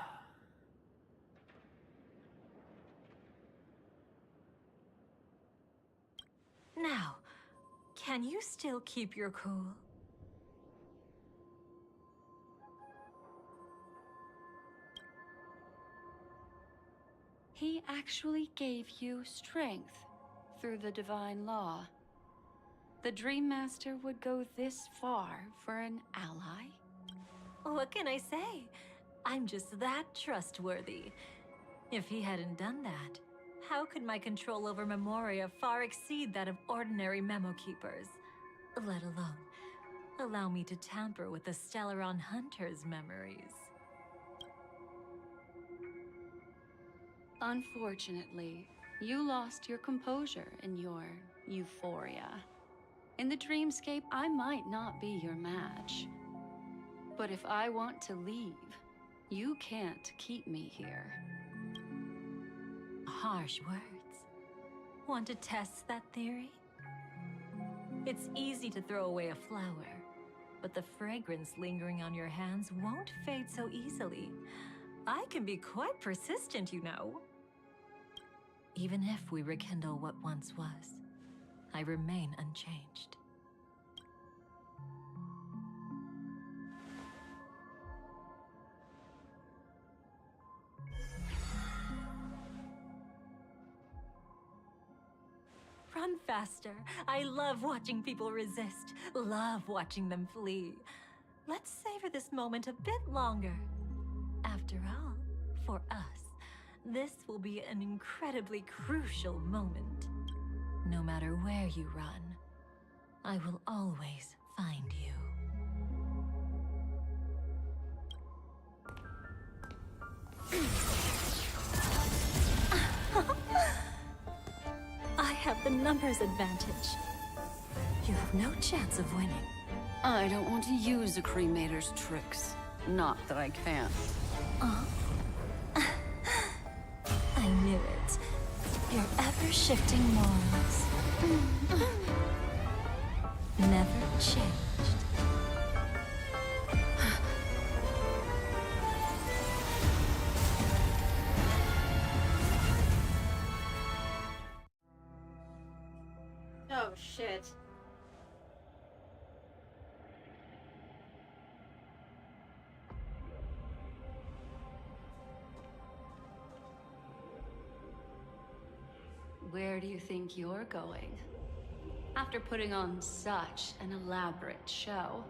Now, can you still keep your cool? He actually gave you strength through the divine law. The Dream Master would go this far for an ally? What can I say? I'm just that trustworthy. If he hadn't done that, how could my control over Memoria far exceed that of ordinary memo keepers? Let alone allow me to tamper with the Stellaron Hunter's memories. Unfortunately, you lost your composure in your euphoria. In the dreamscape, I might not be your match. But if I want to leave, you can't keep me here. Harsh words. Want to test that theory? It's easy to throw away a flower, but the fragrance lingering on your hands won't fade so easily. I can be quite persistent, you know. Even if we rekindle what once was, I remain unchanged. Run faster. I love watching people resist. Love watching them flee. Let's savor this moment a bit longer. After all, for us, this will be an incredibly crucial moment. No matter where you run, I will always find you. I have the numbers advantage. You have no chance of winning. I don't want to use a cremator's tricks. Not that I can't. I knew it. Your ever-shifting morals. Never changed. Oh, shit. Where do you think you're going? After putting on such an elaborate show,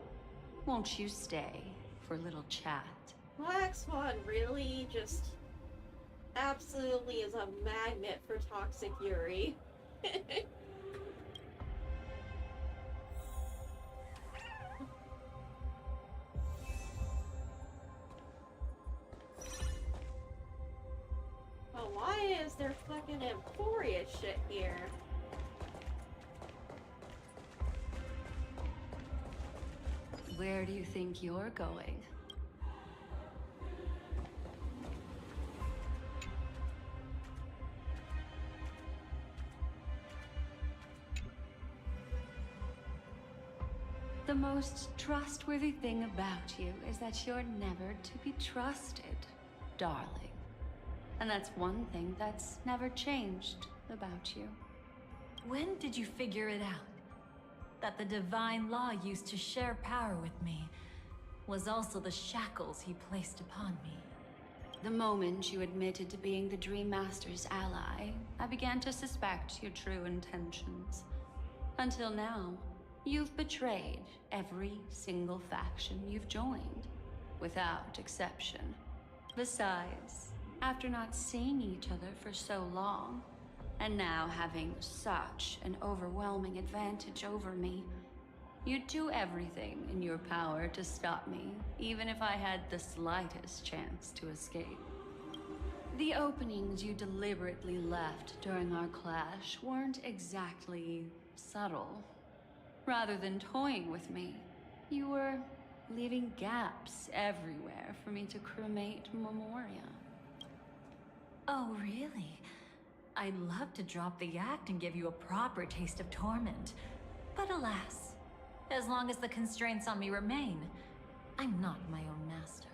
won't you stay for a little chat? Black Swan really just absolutely is a magnet for toxic Yuri. Well, why is there fucking Euphoria shit here? Where do you think you're going? The most trustworthy thing about you is that you're never to be trusted, darling. And that's one thing that's never changed about you. When did you figure it out? That the divine law used to share power with me was also the shackles he placed upon me. The moment you admitted to being the Dream Master's ally, I began to suspect your true intentions. Until now, you've betrayed every single faction you've joined, without exception. Besides, after not seeing each other for so long, and now having such an overwhelming advantage over me, you'd do everything in your power to stop me, even if I had the slightest chance to escape. The openings you deliberately left during our clash weren't exactly subtle. Rather than toying with me, you were leaving gaps everywhere for me to cremate Memoria. Oh, really? I'd love to drop the act and give you a proper taste of torment. But alas, as long as the constraints on me remain, I'm not my own master.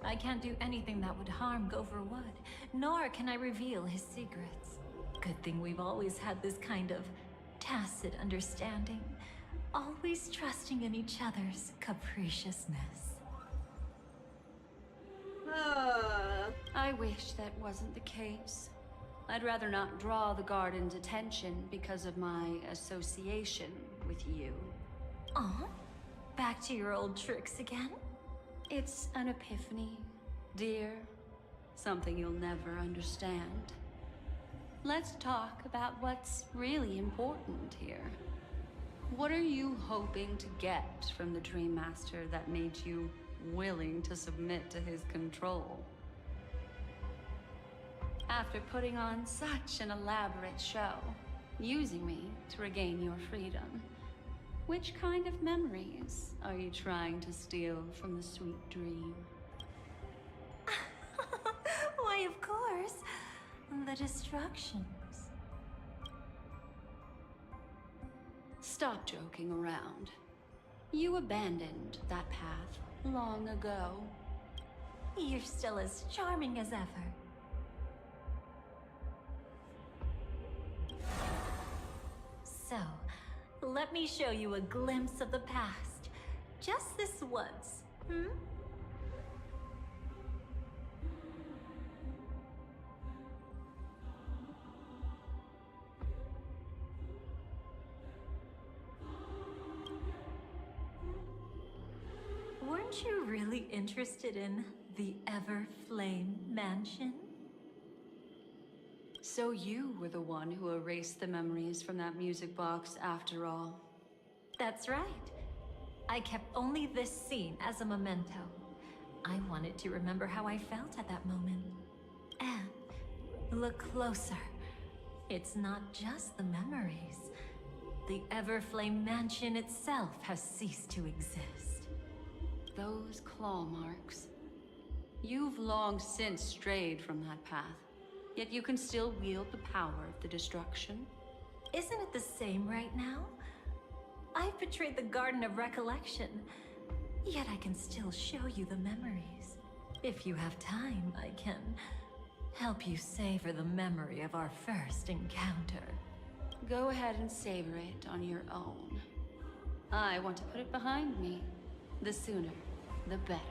I can't do anything that would harm Gopher Wood, nor can I reveal his secrets. Good thing we've always had this kind of tacit understanding, always trusting in each other's capriciousness. I wish that wasn't the case. I'd rather not draw the Garden's attention because of my association with you. Aw, back to your old tricks again? It's an epiphany, dear. Something you'll never understand. Let's talk about what's really important here. What are you hoping to get from the Dream Master that made you willing to submit to his control? After putting on such an elaborate show, using me to regain your freedom, which kind of memories are you trying to steal from the sweet dream? Why, of course. The destructions. Stop joking around. You abandoned that path long ago. You're still as charming as ever. So, let me show you a glimpse of the past. Just this once, hmm? Weren't you really interested in the Everflame Mansion? So you were the one who erased the memories from that music box after all. That's right. I kept only this scene as a memento. I wanted to remember how I felt at that moment. And look closer. It's not just the memories. The Everflame Mansion itself has ceased to exist. Those claw marks. You've long since strayed from that path. Yet you can still wield the power of the destruction. Isn't it the same right now? I've betrayed the Garden of Recollection, yet I can still show you the memories. If you have time, I can help you savor the memory of our first encounter. Go ahead and savor it on your own. I want to put it behind me. The sooner, the better.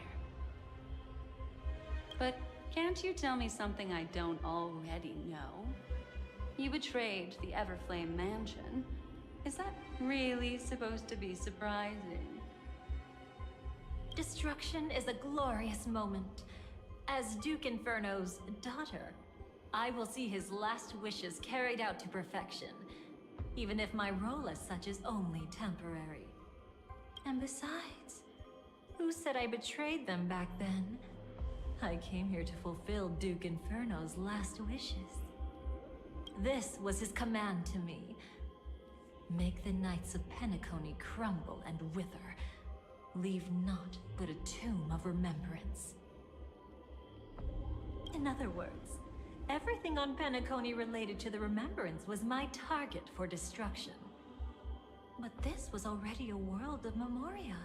But can't you tell me something I don't already know? You betrayed the Everflame Mansion. Is that really supposed to be surprising? Destruction is a glorious moment. As Duke Inferno's daughter, I will see his last wishes carried out to perfection, even if my role as such is only temporary. And besides, who said I betrayed them back then? I came here to fulfill Duke Inferno's last wishes. This was his command to me. Make the Knights of Penacony crumble and wither, leave naught but a tomb of remembrance. In other words, everything on Penacony related to the remembrance was my target for destruction. But this was already a world of memoria.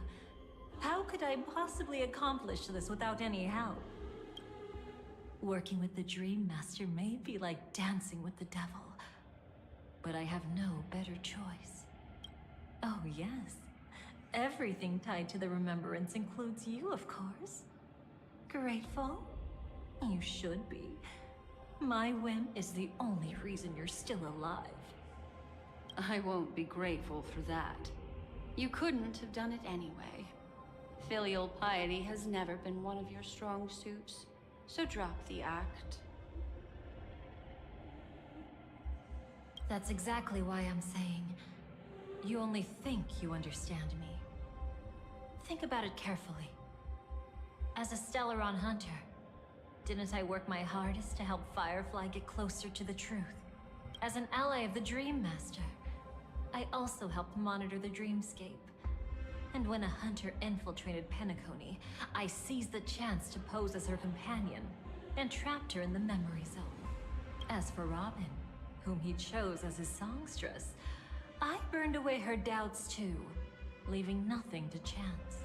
How could I possibly accomplish this without any help? Working with the Dream Master may be like dancing with the devil, but I have no better choice. Oh yes, everything tied to the remembrance includes you, of course. Grateful? You should be. My whim is the only reason you're still alive. I won't be grateful for that. You couldn't have done it anyway. Filial piety has never been one of your strong suits, so drop the act. That's exactly why I'm saying, you only think you understand me. Think about it carefully. As a Stellaron hunter, didn't I work my hardest to help Firefly get closer to the truth? As an ally of the Dream Master, I also helped monitor the dreamscape. And when a hunter infiltrated Penacony, I seized the chance to pose as her companion and trapped her in the memory zone. As for Robin, whom he chose as his songstress, I burned away her doubts too, leaving nothing to chance.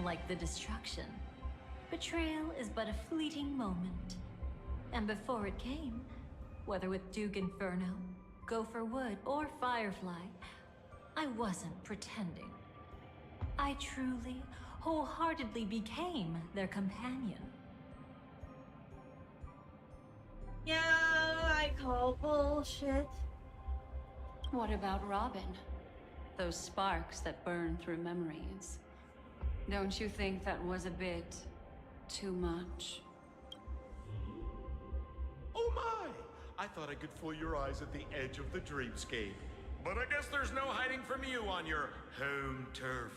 Like the destruction, betrayal is but a fleeting moment. And before it came, whether with Duke Inferno, Gopher Wood, or Firefly, I wasn't pretending. I truly, wholeheartedly became their companion. Yeah, I call bullshit. What about Robin? Those sparks that burn through memories. Don't you think that was a bit too much? Oh my! I thought I could fool your eyes at the edge of the dreamscape. But I guess there's no hiding from you on your home turf.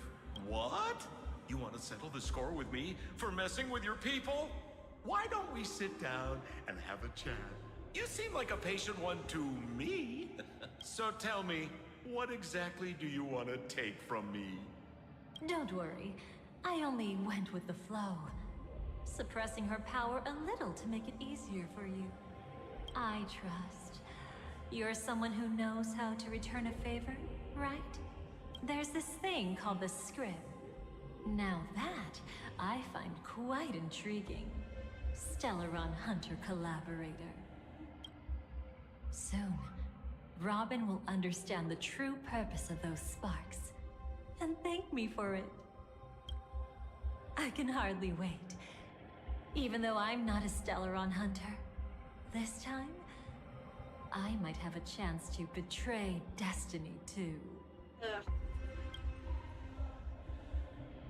What? You want to settle the score with me for messing with your people? Why don't we sit down and have a chat? You seem like a patient one to me. So tell me, what exactly do you want to take from me? Don't worry, I only went with the flow, suppressing her power a little to make it easier for you. I trust. You're someone who knows how to return a favor, right? There's this thing called the script. Now that, I find quite intriguing. Stellaron Hunter collaborator. Soon, Robin will understand the true purpose of those sparks, and thank me for it. I can hardly wait. Even though I'm not a Stellaron Hunter, this time, I might have a chance to betray destiny too. Ugh.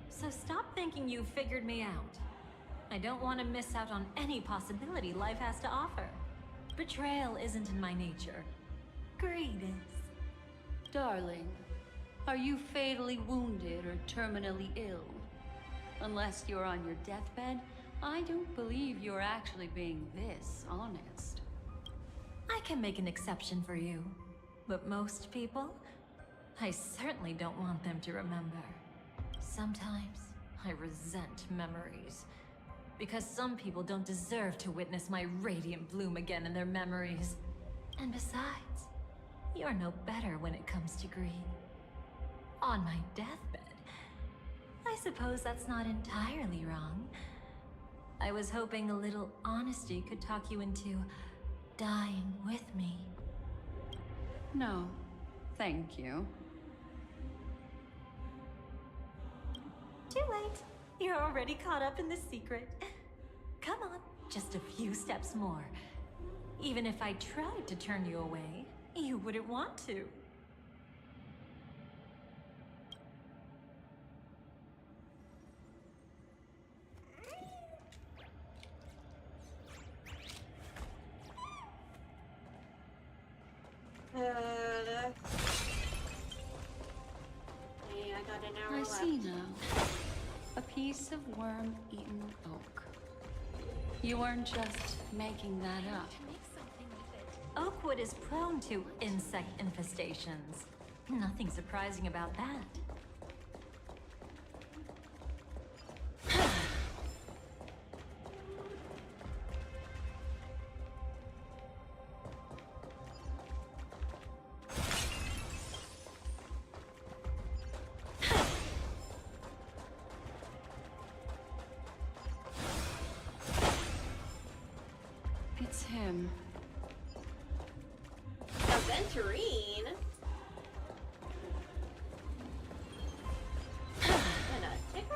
So stop thinking you figured me out. I don't want to miss out on any possibility life has to offer. Betrayal isn't in my nature. Greed is. Darling, are you fatally wounded or terminally ill? Unless you're on your deathbed, I don't believe you're actually being this honest. I can make an exception for you. But most people, I certainly don't want them to remember. Sometimes, I resent memories. Because some people don't deserve to witness my radiant bloom again in their memories. And besides, you're no better when it comes to greed. On my deathbed, I suppose that's not entirely wrong. I was hoping a little honesty could talk you into dying with me. No, thank you. Too late. You're already caught up in the secret. Come on, just a few steps more. Even if I tried to turn you away, you wouldn't want to. I got an hour I left. see now. A piece of worm-eaten oak. You weren't just making that up. Oakwood is prone to insect infestations. Nothing surprising about that. it's him. Aventurine? And a ticker?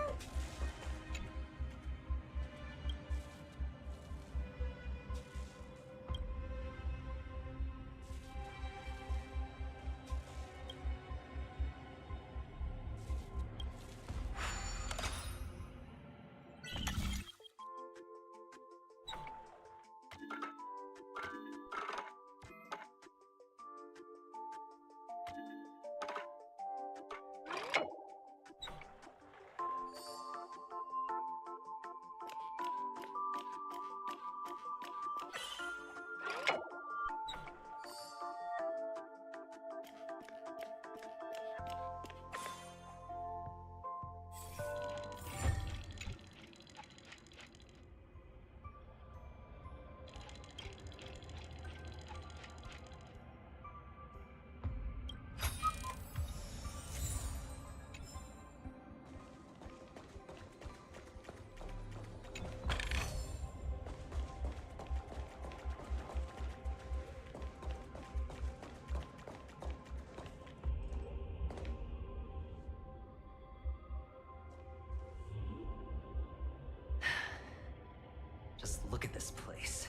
Just look at this place.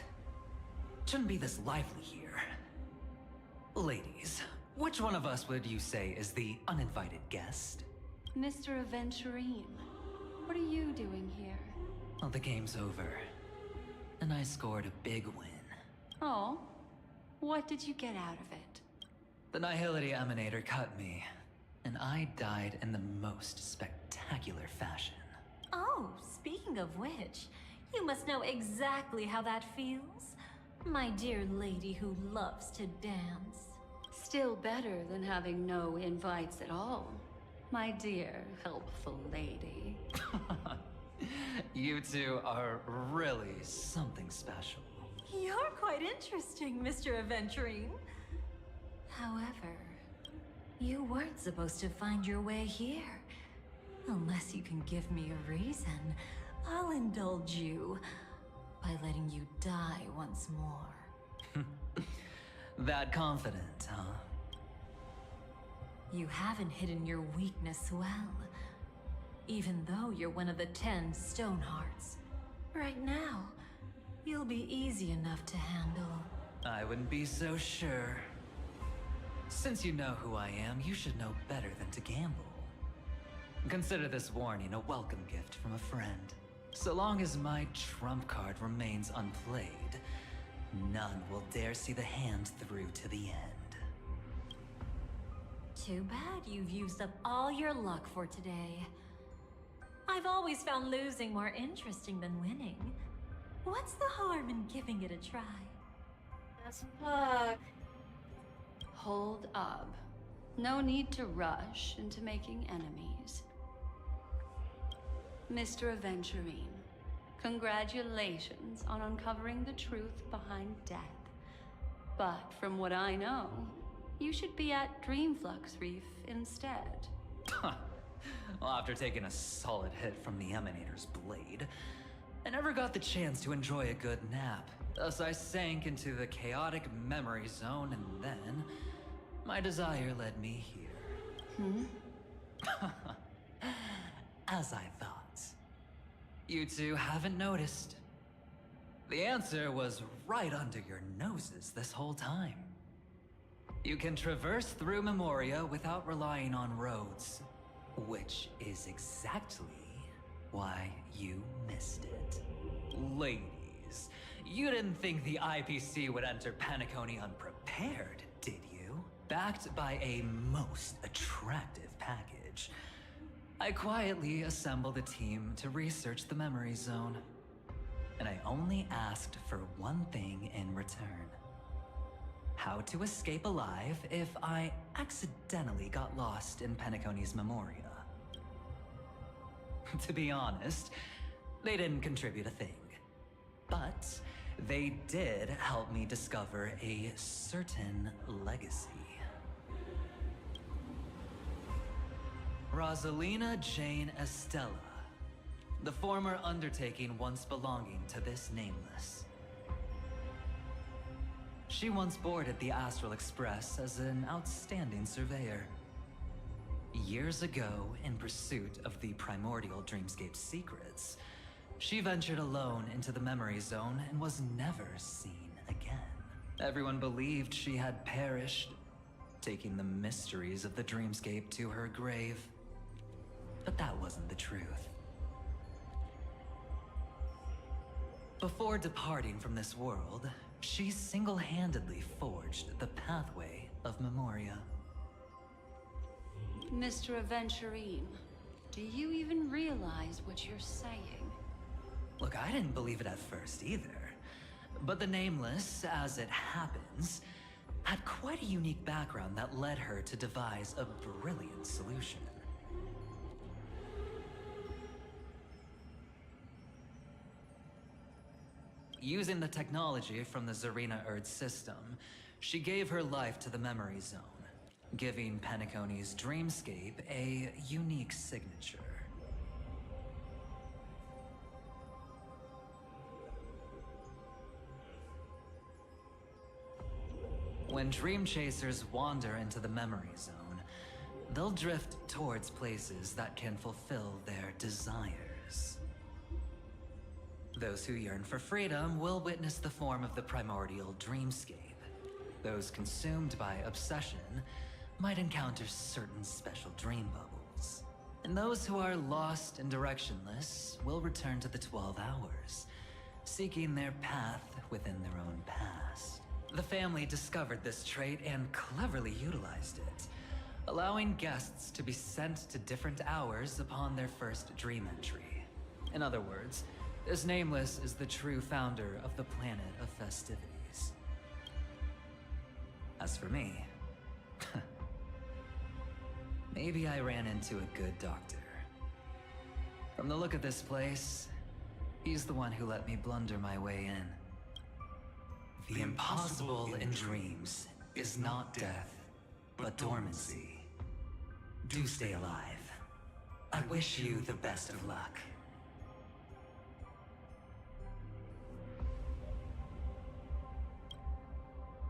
Shouldn't be this lively here. Ladies, which one of us would you say is the uninvited guest? Mr. Aventurine, what are you doing here? Well, the game's over. And I scored a big win. Oh, what did you get out of it? The Nihility Emanator cut me, and I died in the most spectacular fashion. Oh, speaking of which, you must know exactly how that feels. My dear lady who loves to dance. Still better than having no invites at all, my dear helpful lady. You two are really something special. You're quite interesting, Mr. Aventurine. However, you weren't supposed to find your way here. Unless you can give me a reason, I'll indulge you by letting you die once more. That confident, huh? You haven't hidden your weakness well. Even though you're one of the 10 Stonehearts. Right now, you'll be easy enough to handle. I wouldn't be so sure. Since you know who I am, you should know better than to gamble. Consider this warning a welcome gift from a friend. So long as my trump card remains unplayed, none will dare see the hand through to the end. Too bad you've used up all your luck for today. I've always found losing more interesting than winning. What's the harm in giving it a try? As fuck. Hold up. No need to rush into making enemies. Mr. Aventurine, congratulations on uncovering the truth behind death. But from what I know, you should be at Dreamflux Reef instead. Well, after taking a solid hit from the Emanator's blade, I never got the chance to enjoy a good nap. Thus I sank into the chaotic memory zone, and then my desire led me here. As I thought. You two haven't noticed. The answer was right under your noses this whole time. You can traverse through Memoria without relying on roads, which is exactly why you missed it. Ladies, you didn't think the IPC would enter Penacony unprepared, did you? Backed by a most attractive package, I quietly assembled a team to research the memory zone. And I only asked for one thing in return. How to escape alive if I accidentally got lost in Penacony's Memoria. To be honest, they didn't contribute a thing. But they did help me discover a certain legacy. Rosalina Jane Estella, the former undertaking once belonging to this nameless. She once boarded the Astral Express as an outstanding surveyor. Years ago, in pursuit of the primordial dreamscape secrets, she ventured alone into the memory zone and was never seen again. Everyone believed she had perished, taking the mysteries of the dreamscape to her grave. But that wasn't the truth. Before departing from this world, she single-handedly forged the pathway of Memoria. Mr. Aventurine, do you even realize what you're saying? Look, I didn't believe it at first either. But the Nameless, as it happens, had quite a unique background that led her to devise a brilliant solution. Using the technology from the Zarina Erd system, she gave her life to the memory zone, giving Penacony's dreamscape a unique signature. When dream chasers wander into the memory zone, they'll drift towards places that can fulfill their desires. Those who yearn for freedom will witness the form of the primordial dreamscape. Those consumed by obsession might encounter certain special dream bubbles. And those who are lost and directionless will return to the 12 hours, seeking their path within their own past. The family discovered this trait and cleverly utilized it, allowing guests to be sent to different hours upon their first dream entry. In other words, this Nameless is the true founder of the planet of festivities. As for me, maybe I ran into a good doctor. From the look of this place, he's the one who let me blunder my way in. The impossible in dreams is not death, but dormancy. Do stay alive. I wish you the best of luck.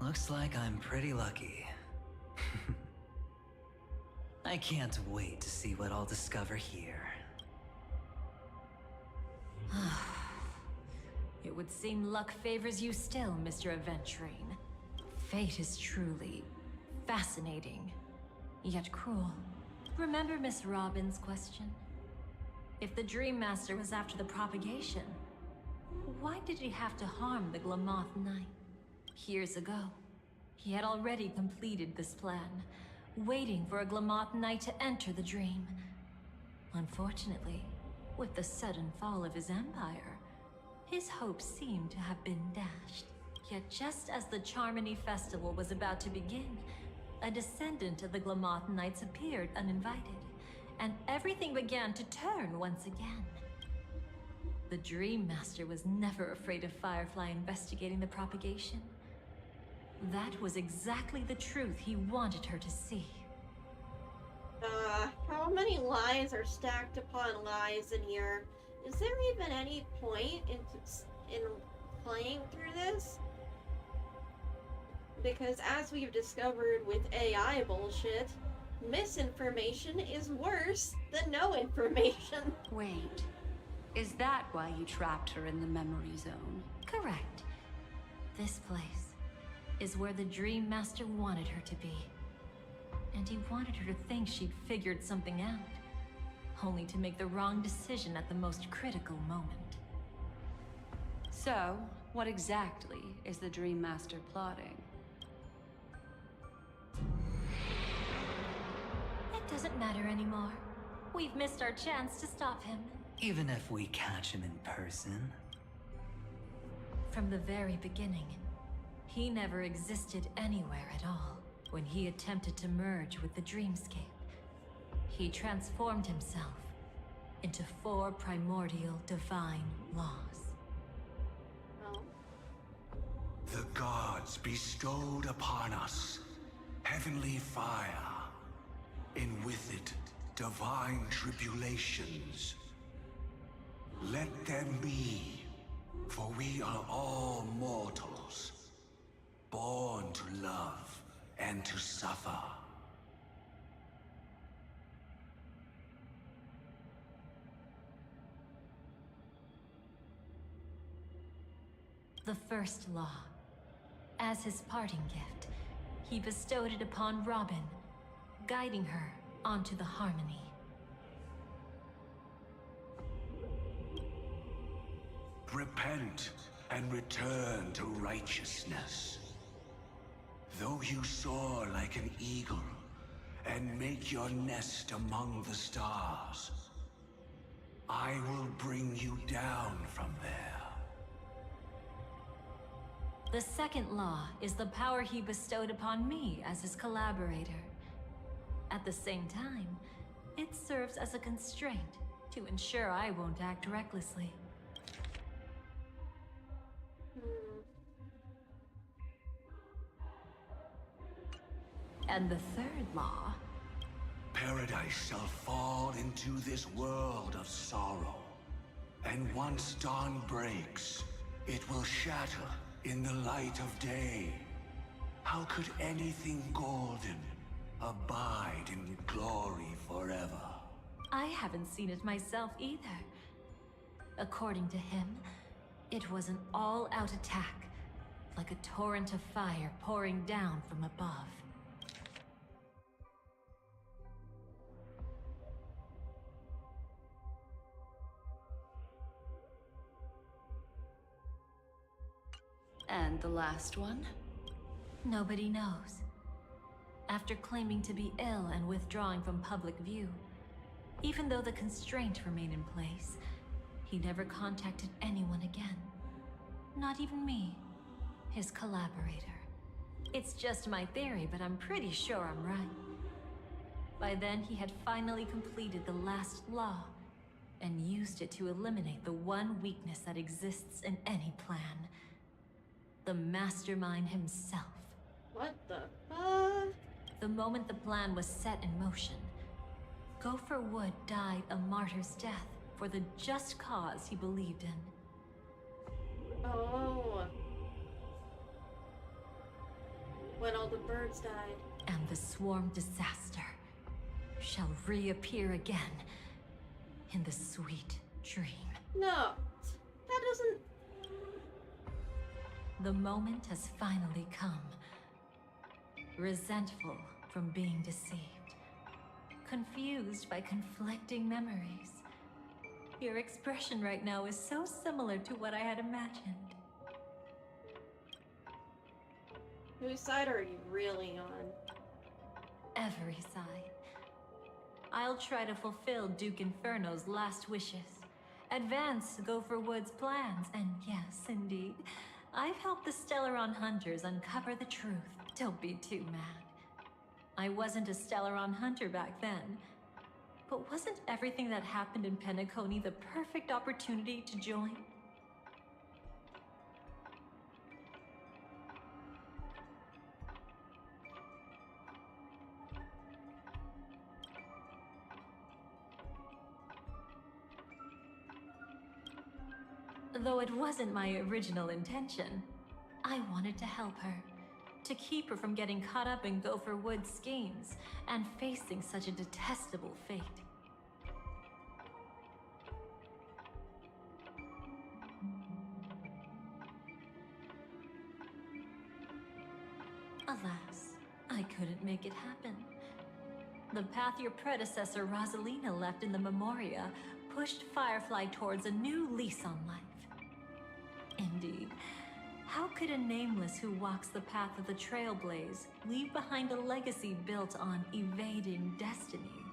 Looks like I'm pretty lucky. I can't wait to see what I'll discover here. It would seem luck favors you still, Mr. Aventurine. Fate is truly fascinating, yet cruel. Remember Miss Robin's question? If the Dream Master was after the propagation, why did he have to harm the Glamoth Knight? Years ago, he had already completed this plan, waiting for a Glamoth Knight to enter the dream. Unfortunately, with the sudden fall of his empire, his hopes seemed to have been dashed. Yet just as the Charmony Festival was about to begin, a descendant of the Glamoth Knights appeared uninvited, and everything began to turn once again. The Dream Master was never afraid of Firefly investigating the propagation. That was exactly the truth he wanted her to see. How many lies are stacked upon lies in here? Is there even any point in playing through this? Because as we've discovered with AI bullshit, misinformation is worse than no information. Wait, is that why you trapped her in the memory zone? Correct. This place is where the Dream Master wanted her to be. And he wanted her to think she'd figured something out, only to make the wrong decision at the most critical moment. So, what exactly is the Dream Master plotting? It doesn't matter anymore. We've missed our chance to stop him. Even if we catch him in person? From the very beginning, he never existed anywhere at all. When he attempted to merge with the dreamscape, he transformed himself into 4 primordial divine laws. The gods bestowed upon us heavenly fire, and with it divine tribulations. Let them be, for we are all mortals, born and to suffer. The first law. As his parting gift, he bestowed it upon Robin, guiding her onto the harmony. Repent and return to righteousness. Though you soar like an eagle and make your nest among the stars, I will bring you down from there. The second law is the power he bestowed upon me as his collaborator. At the same time, it serves as a constraint to ensure I won't act recklessly. And the third law... Paradise shall fall into this world of sorrow. And once dawn breaks, it will shatter in the light of day. How could anything golden abide in glory forever? I haven't seen it myself either. According to him, it was an all-out attack, like a torrent of fire pouring down from above. And the last one? Nobody knows. After claiming to be ill and withdrawing from public view, even though the constraint remained in place, he never contacted anyone again. Not even me, his collaborator. It's just my theory, but I'm pretty sure I'm right. By then, he had finally completed the last law, and used it to eliminate the one weakness that exists in any plan. The mastermind himself. What the fuck? The moment the plan was set in motion, Gopher Wood died a martyr's death for the just cause he believed in. Oh. When all the birds died. And the swarm disaster shall reappear again in the sweet dream. No, that doesn't... The moment has finally come. Resentful from being deceived. Confused by conflicting memories. Your expression right now is so similar to what I had imagined. Whose side are you really on? Every side. I'll try to fulfill Duke Inferno's last wishes. Advance Gopher Wood's plans, and yes, indeed, I've helped the Stellaron hunters uncover the truth. Don't be too mad. I wasn't a Stellaron hunter back then. But wasn't everything that happened in Penacony the perfect opportunity to join? Though it wasn't my original intention, I wanted to help her. To keep her from getting caught up in Gopher Wood's schemes and facing such a detestable fate. Alas, I couldn't make it happen. The path your predecessor Rosalina left in the Memoria pushed Firefly towards a new lease on life. Indeed, how could a nameless who walks the path of the Trailblaze leave behind a legacy built on evading destiny?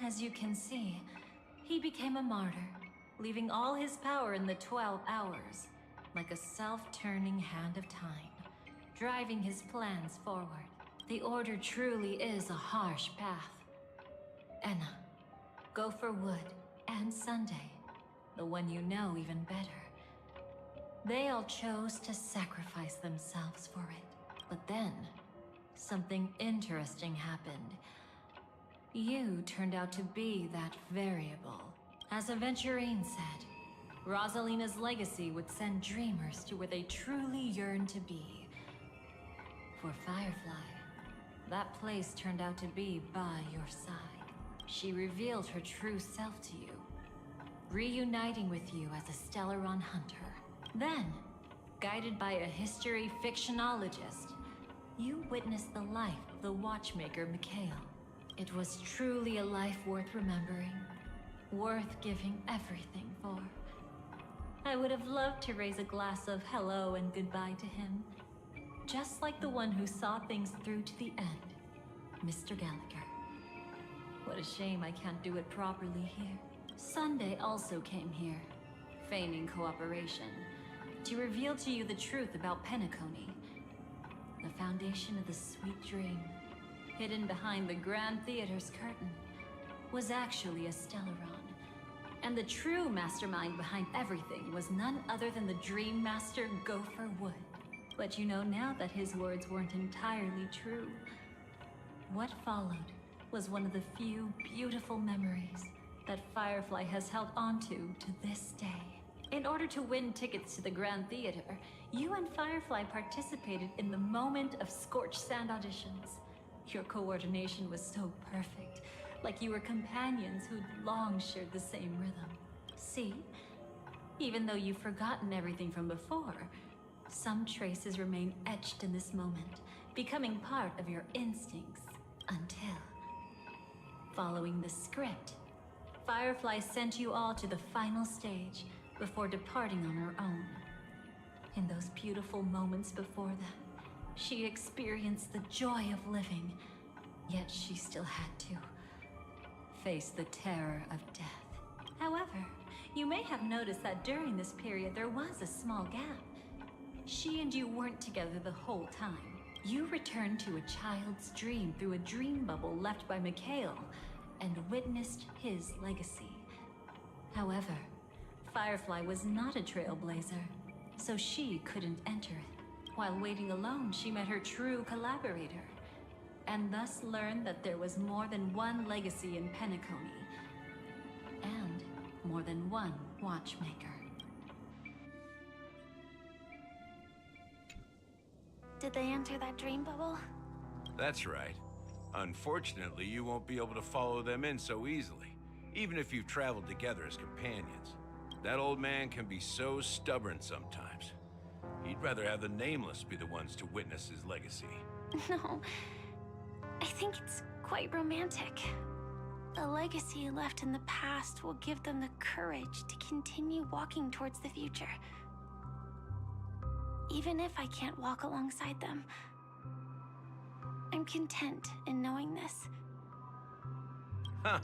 As you can see, he became a martyr, leaving all his power in the 12 hours, like a self-turning hand of time, driving his plans forward. The Order truly is a harsh path. Enna, Gopher Wood, and Sunday, the one you know even better. They all chose to sacrifice themselves for it. But then, something interesting happened. You turned out to be that variable. As Aventurine said, Rosalina's legacy would send dreamers to where they truly yearn to be. For Firefly, that place turned out to be by your side. She revealed her true self to you, reuniting with you as a Stellaron hunter. Then, guided by a history fictionologist, you witnessed the life of the watchmaker Mikhail. It was truly a life worth remembering, worth giving everything for. I would have loved to raise a glass of hello and goodbye to him, just like the one who saw things through to the end, Mr. Gallagher. What a shame I can't do it properly here. Sunday also came here, feigning cooperation, to reveal to you the truth about Penacony, the foundation of the sweet dream, hidden behind the Grand Theater's curtain, was actually a Stellaron. And the true mastermind behind everything was none other than the Dream Master Gopher Wood. But you know now that his words weren't entirely true. What followed was one of the few beautiful memories that Firefly has held onto to this day. In order to win tickets to the Grand Theater, you and Firefly participated in the moment of scorched sand auditions. Your coordination was so perfect, like you were companions who'd long shared the same rhythm. See? Even though you've forgotten everything from before, some traces remain etched in this moment, becoming part of your instincts until... Following the script, Firefly sent you all to the final stage before departing on her own. In those beautiful moments before that, she experienced the joy of living, yet she still had to face the terror of death. However, you may have noticed that during this period there was a small gap. She and you weren't together the whole time. You returned to a child's dream through a dream bubble left by Mikhail and witnessed his legacy. However, Firefly was not a trailblazer, so she couldn't enter it. While waiting alone, she met her true collaborator, and thus learned that there was more than one legacy in Penacony, and more than one watchmaker. Did they enter that dream bubble? That's right. Unfortunately, you won't be able to follow them in so easily, even if you've traveled together as companions. That old man can be so stubborn sometimes. He'd rather have the Nameless be the ones to witness his legacy. No, I think it's quite romantic. A legacy left in the past will give them the courage to continue walking towards the future. Even if I can't walk alongside them, I'm content in knowing this. Huh.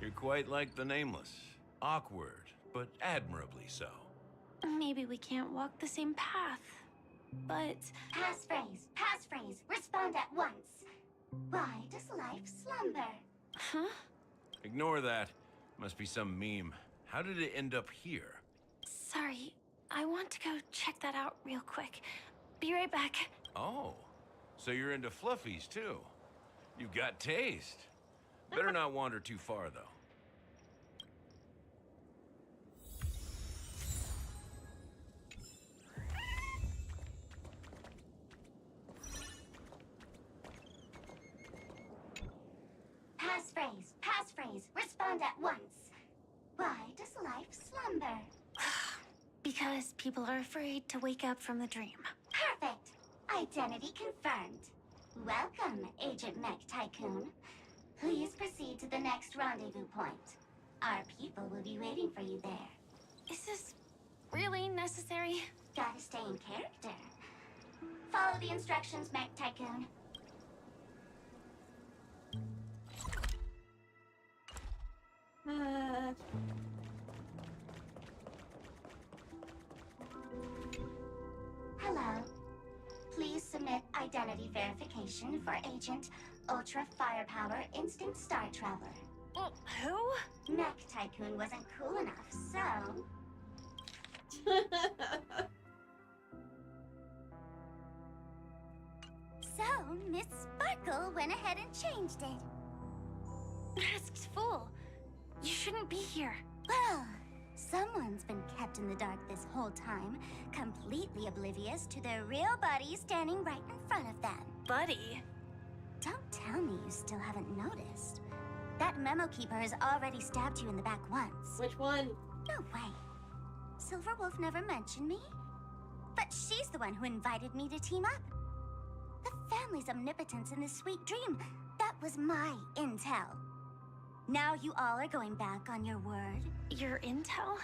You're quite like the Nameless. Awkward, but admirably so. Maybe we can't walk the same path, but... Passphrase, respond at once. Why does life slumber? Huh? Ignore that. Must be some meme. How did it end up here? Sorry, I want to go check that out real quick. Be right back. Oh, so you're into fluffies too. You've got taste. Better not wander too far though. Passphrase, respond at once. Why does life slumber? Because people are afraid to wake up from the dream. Perfect. Identity confirmed. Welcome, Agent Mech Tycoon. Please proceed to the next rendezvous point. Our people will be waiting for you there. Is this really necessary? Gotta stay in character. Follow the instructions, Mech Tycoon. Hello. Please submit identity verification for Agent Ultra Firepower Instinct Star Traveler. Who? Mech Tycoon wasn't cool enough, so... So, Miss Sparkle went ahead and changed it. Masked fool. You shouldn't be here. Well, someone's been kept kept in the dark this whole time, completely oblivious to their real buddy standing right in front of them. Buddy? Don't tell me you still haven't noticed. That memo keeper has already stabbed you in the back once. Which one? No way. Silverwolf never mentioned me? But she's the one who invited me to team up. The family's omnipotence in this sweet dream, that was my intel. Now you all are going back on your word? Your intel?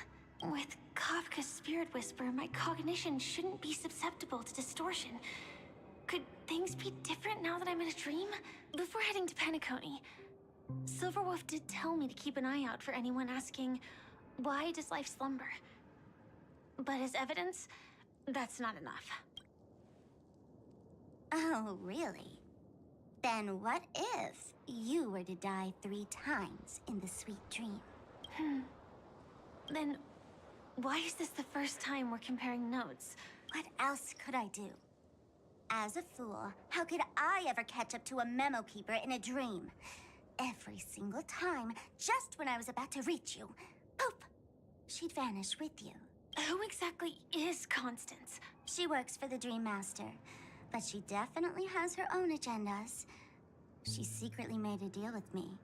With Kafka's spirit whisper, my cognition shouldn't be susceptible to distortion. Could things be different now that I'm in a dream? Before heading to Penacony, Silverwolf did tell me to keep an eye out for anyone asking, why does life slumber? But as evidence, that's not enough. Oh, really? Then what if you were to die 3 times in the sweet dream? Then why is this the first time we're comparing notes? What else could I do? As a fool, how could I ever catch up to a memo keeper in a dream? Every single time, just when I was about to reach you, poof, she'd vanish with you. Who exactly is Constance? She works for the Dream Master, but she definitely has her own agendas. She secretly made a deal with me.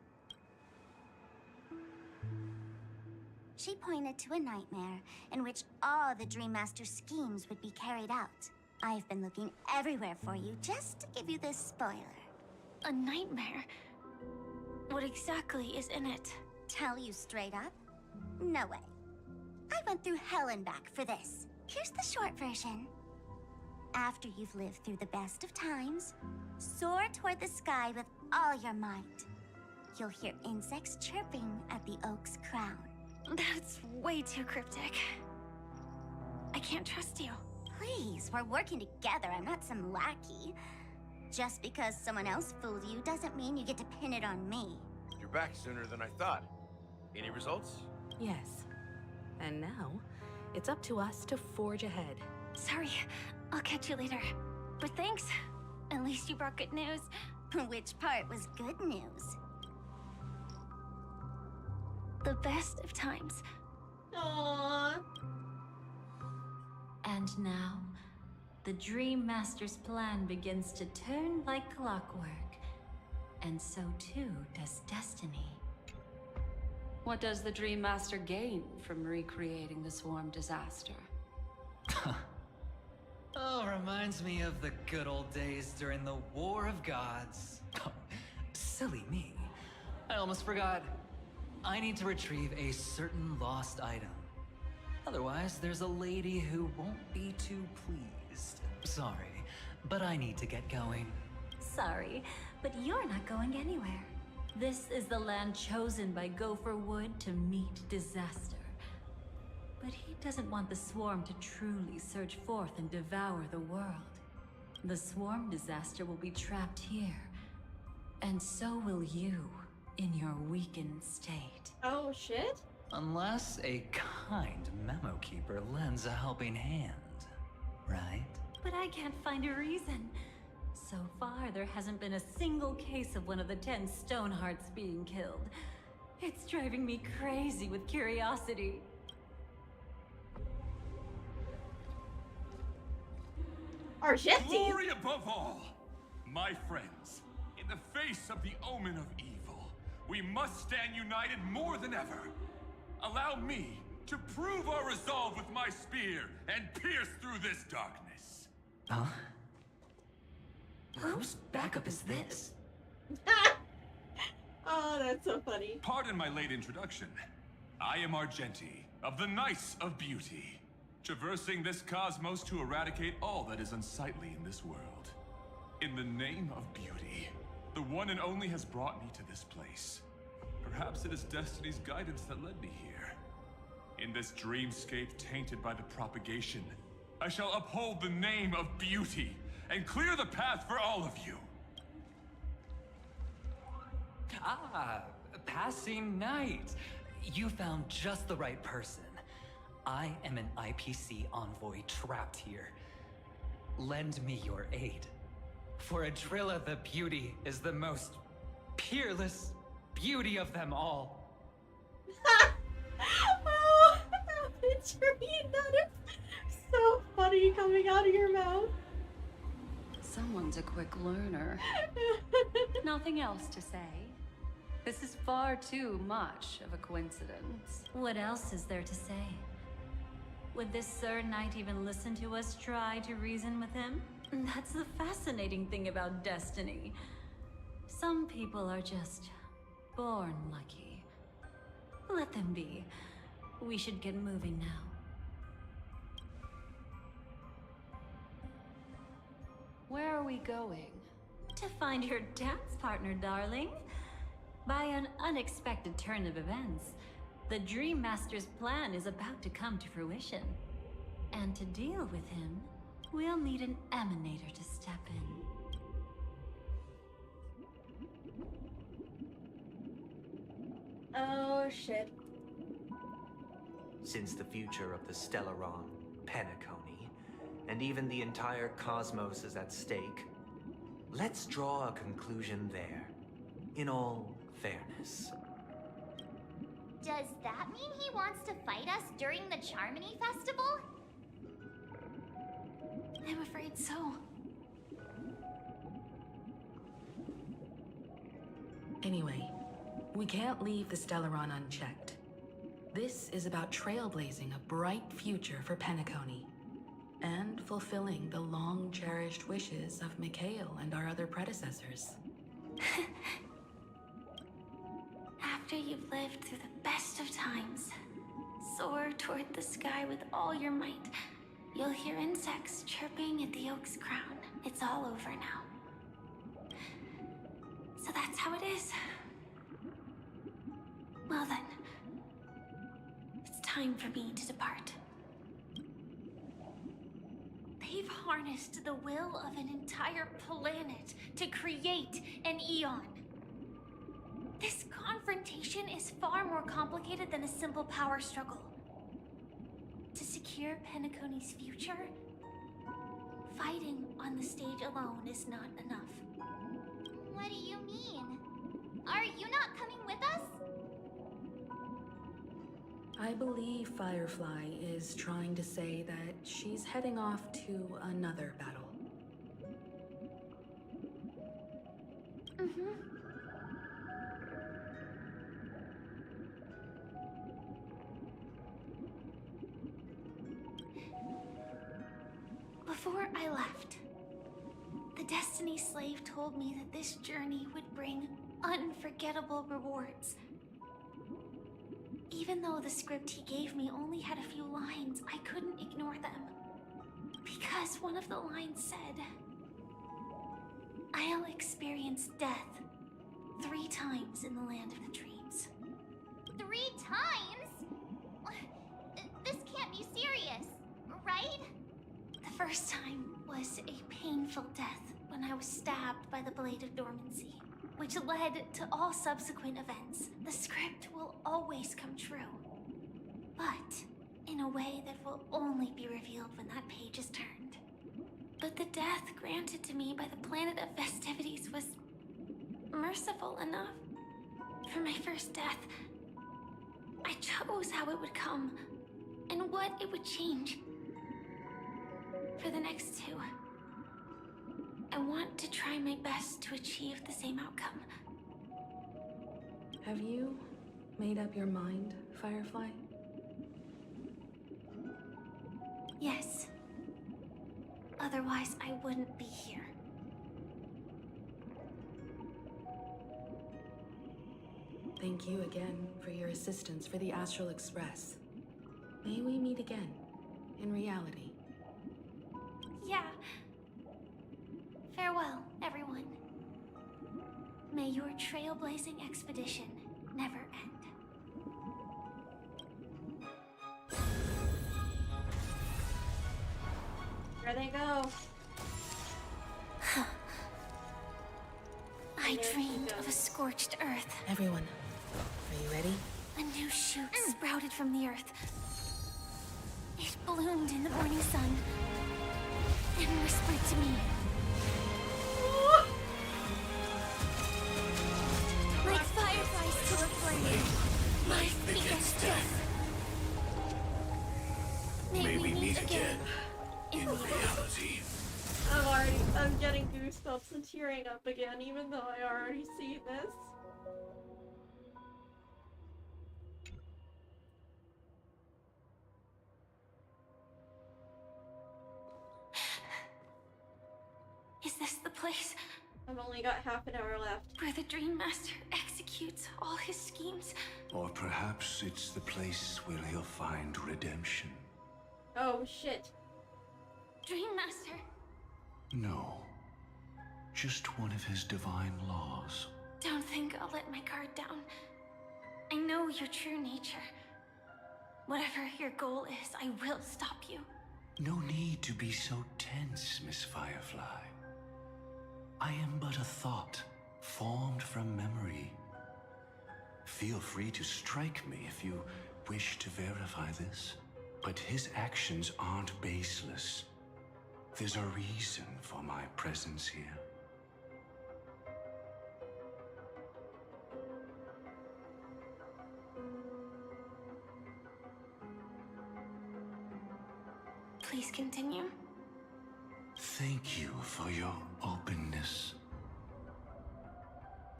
She pointed to a nightmare in which all the Dream Master's schemes would be carried out. I've been looking everywhere for you just to give you this spoiler. A nightmare? What exactly is in it? Tell you straight up? No way. I went through hell and back for this. Here's the short version. After you've lived through the best of times, soar toward the sky with all your might. You'll hear insects chirping at the oak's crown. That's way too cryptic. I can't trust you. Please, we're working together. I'm not some lackey. Just because someone else fooled you doesn't mean you get to pin it on me. You're back sooner than I thought. Any results? Yes. And now, it's up to us to forge ahead. Sorry, I'll catch you later. But thanks. At least you brought good news. Which part was good news? The best of times. Aww. And now, the Dream Master's plan begins to turn like clockwork. And so too does destiny. What does the Dream Master gain from recreating the swarm disaster? Oh, reminds me of the good old days during the War of Gods. Oh, silly me. I almost forgot. I need to retrieve a certain lost item. Otherwise, there's a lady who won't be too pleased. Sorry, but I need to get going. Sorry, but you're not going anywhere. This is the land chosen by Gopher Wood to meet disaster. But he doesn't want the swarm to truly surge forth and devour the world. The swarm disaster will be trapped here. And so will you, in your weakened state. Oh, shit? Unless a kind memo keeper lends a helping hand, right? But I can't find a reason. So far, there hasn't been a single case of one of the 10 Stonehearts being killed. It's driving me crazy with curiosity. Argenti! Glory above all! My friends, in the face of the omen of evil, we must stand united more than ever. Allow me to prove our resolve with my spear and pierce through this darkness. Huh? Whose backup is this? Oh, that's so funny. Pardon my late introduction. I am Argenti, of the Knights of Beauty, traversing this cosmos to eradicate all that is unsightly in this world. In the name of beauty, the one and only has brought me to this place. Perhaps it is destiny's guidance that led me here. In this dreamscape tainted by the propagation, I shall uphold the name of beauty and clear the path for all of you. Ah, passing knight. You found just the right person. I am an IPC envoy trapped here. Lend me your aid. For Adrilla the Beauty is the most peerless beauty of them all. Oh, I'm picturing body coming out of your mouth. Someone's a quick learner. Nothing else to say. This is far too much of a coincidence. What else is there to say? Would this Sir Knight even listen to us try to reason with him? That's the fascinating thing about destiny. Some people are just born lucky. Let them be. We should get moving now. Where are we going? To find your dance partner, darling. By an unexpected turn of events, the Dream Master's plan is about to come to fruition. And to deal with him, we'll need an emanator to step in. Oh shit. Since the future of the Stellaron, Penacony, and even the entire cosmos is at stake, let's draw a conclusion there, in all fairness. Does that mean he wants to fight us during the Charmony Festival? I'm afraid so. Anyway, we can't leave the Stellaron unchecked. This is about trailblazing a bright future for Penacony, and fulfilling the long-cherished wishes of Mikhail and our other predecessors. After you've lived through the best of times, soar toward the sky with all your might. You'll hear insects chirping at the oak's crown. It's all over now. So that's how it is. Well then, it's time for me to depart. They've harnessed the will of an entire planet to create an Eon. This confrontation is far more complicated than a simple power struggle. To secure Penacony's future, fighting on the stage alone is not enough. What do you mean? Are you not coming with us? I believe Firefly is trying to say that she's heading off to another battle. Before I left, the Destiny Slave told me that this journey would bring unforgettable rewards. Even though the script he gave me only had a few lines, I couldn't ignore them. Because one of the lines said, "I'll experience death 3 times in the land of the dreams." 3 times? This can't be serious, right? The first time was a painful death when I was stabbed by the Blade of Dormancy, which led to all subsequent events. The script will always come true, but in a way that will only be revealed when that page is turned. But the death granted to me by the planet of festivities was merciful enough. For my first death, I chose how it would come and what it would change. For the next 2, I want to try my best to achieve the same outcome. Have you made up your mind, Firefly? Yes. Otherwise, I wouldn't be here. Thank you again for your assistance for the Astral Express. May we meet again, in reality. Yeah. Farewell, everyone. May your trailblazing expedition never end. There they go. I dreamed of a scorched earth. Everyone, are you ready? A new shoot sprouted from the earth. It bloomed in the morning sun and whispered to me. Like fireflies to a flame, life begets death. May we meet again in in reality. I'm getting goosebumps and tearing up again, even though I already see this. Is this the place? I've only got half an hour left. Where the Dream Master executes all his schemes? Or perhaps it's the place where he'll find redemption. Oh, shit. Dream Master? No. Just one of his divine laws. Don't think I'll let my guard down. I know your true nature. Whatever your goal is, I will stop you. No need to be so tense, Miss Firefly. I am but a thought, formed from memory. Feel free to strike me if you wish to verify this. But his actions aren't baseless. There's a reason for my presence here. Please continue. Thank you for your openness.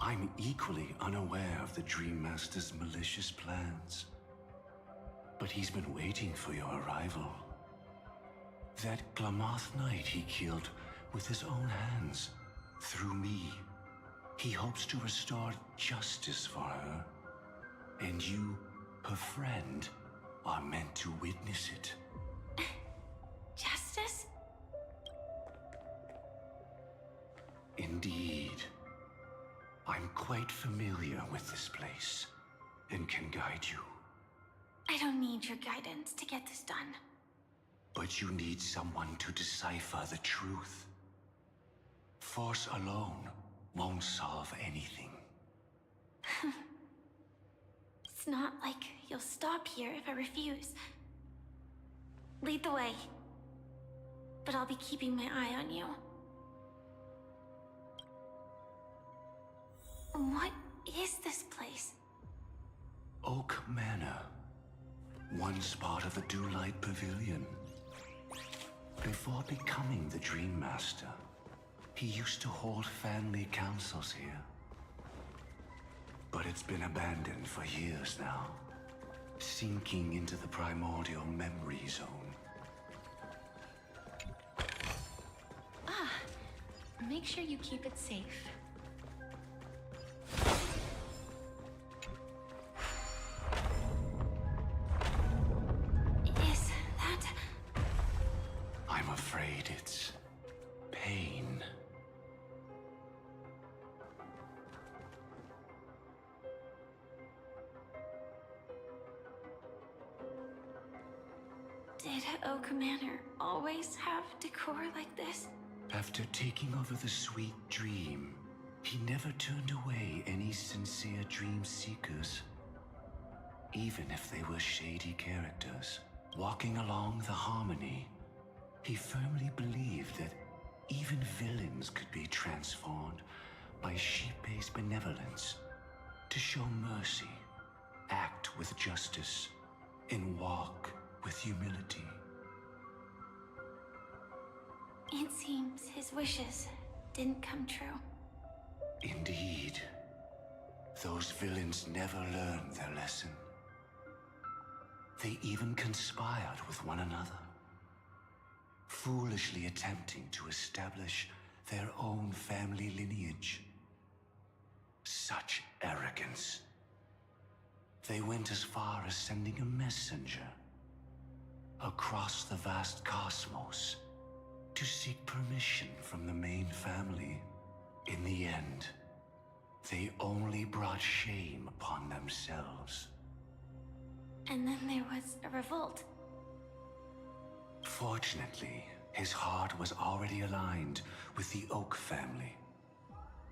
I'm equally unaware of the Dream Master's malicious plans. But he's been waiting for your arrival. That Glamoth Knight he killed with his own hands, through me. He hopes to restore justice for her. And you, her friend, are meant to witness it. Justice? Indeed. I'm quite familiar with this place, and can guide you. I don't need your guidance to get this done. But you need someone to decipher the truth. Force alone won't solve anything. It's not like you'll stop here if I refuse. Lead the way. But I'll be keeping my eye on you. What is this place? Oak Manor. Once part of the Dewlight Pavilion. Before becoming the Dream Master, he used to hold family councils here. But it's been abandoned for years now, sinking into the primordial memory zone. Make sure you keep it safe. Is that... I'm afraid it's pain. Did Oak Manor always have decor like this? After taking over the Sweet Dream, he never turned away any sincere dream seekers. Even if they were shady characters. Walking along the Harmony, he firmly believed that even villains could be transformed by sheep-based benevolence to show mercy, act with justice, and walk with humility. It seems his wishes didn't come true. Indeed. Those villains never learned their lesson. They even conspired with one another, foolishly attempting to establish their own family lineage. Such arrogance. They went as far as sending a messenger across the vast cosmos to seek permission from the main family. In the end, they only brought shame upon themselves. And then there was a revolt. Fortunately, his heart was already aligned with the Oak family,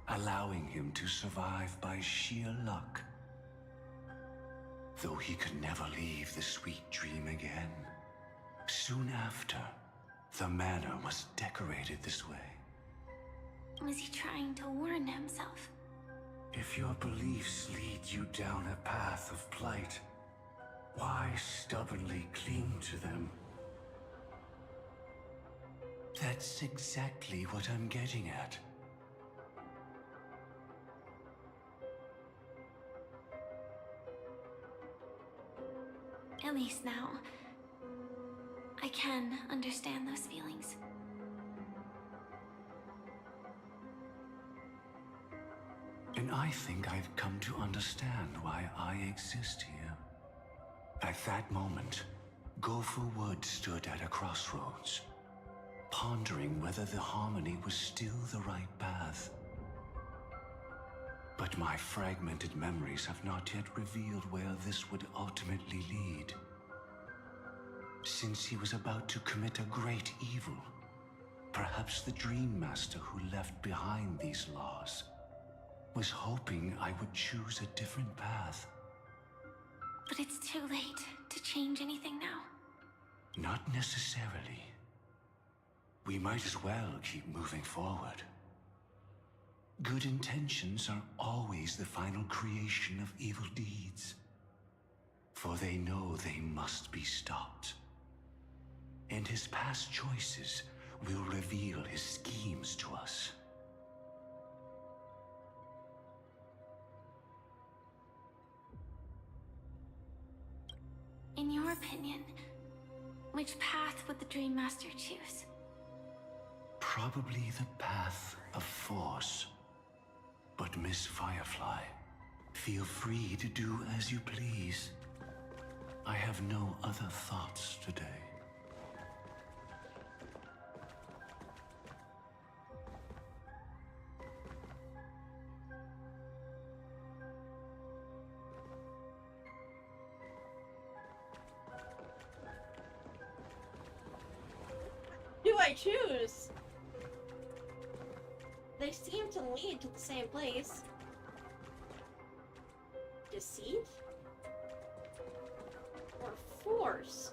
allowing him to survive by sheer luck. Though he could never leave the Sweet Dream again. Soon after, the manor was decorated this way. Was he trying to warn himself? If your beliefs lead you down a path of plight, why stubbornly cling to them? That's exactly what I'm getting at. At least now, I can understand those feelings. And I think I've come to understand why I exist here. At that moment, Gopher Wood stood at a crossroads, pondering whether the harmony was still the right path. But my fragmented memories have not yet revealed where this would ultimately lead. Since he was about to commit a great evil, perhaps the Dream Master who left behind these laws was hoping I would choose a different path. But it's too late to change anything now. Not necessarily. We might as well keep moving forward. Good intentions are always the final creation of evil deeds, for they know they must be stopped. And his past choices will reveal his schemes to us. In your opinion, which path would the Dream Master choose? Probably the path of force. But Miss Firefly, feel free to do as you please. I have no other thoughts today. Do I choose? They seem to lead to the same place. Deceit? Or force?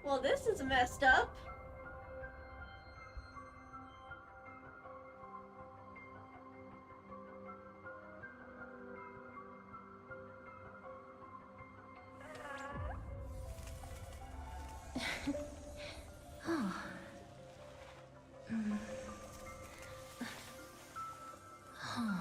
Well, this is messed up. Oh. Oh.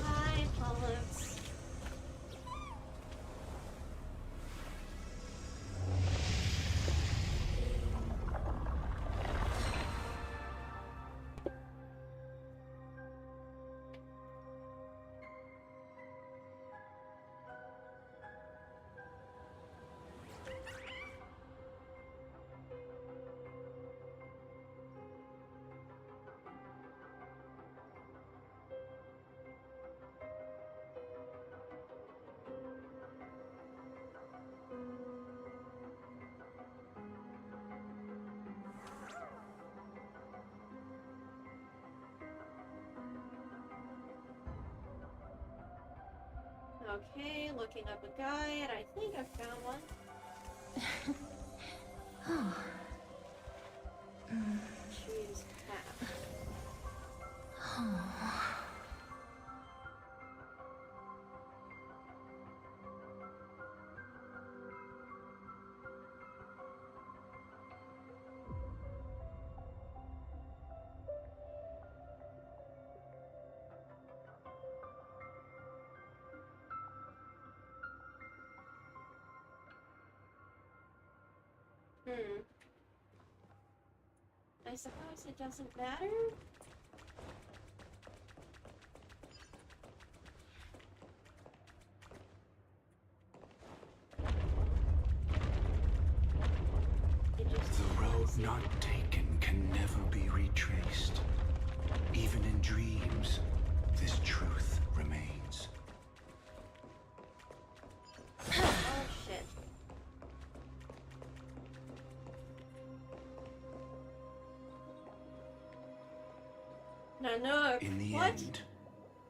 Hi, Pollux. Okay, looking up a guide. I think I found one. Oh. Choose path. Oh. I I suppose it doesn't matter? The road not taken can never be retraced. Even in dreams, this truth remains. Oh shit. No. In the What? end,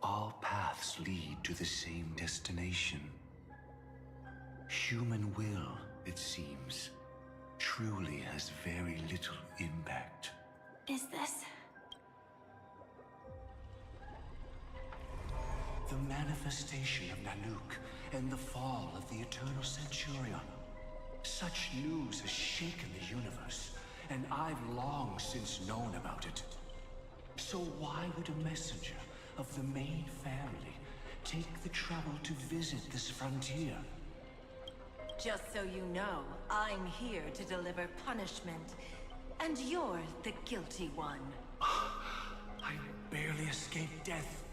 all paths lead to the same destination. Human will, it seems, truly has very little impact. Is this? The manifestation of Nanook and the fall of the Eternal Centurion. Such news has shaken the universe, and I've long since known about it. So why would a messenger of the main family take the trouble to visit this frontier? Just so you know, I'm here to deliver punishment, and you're the guilty one. I barely escaped death,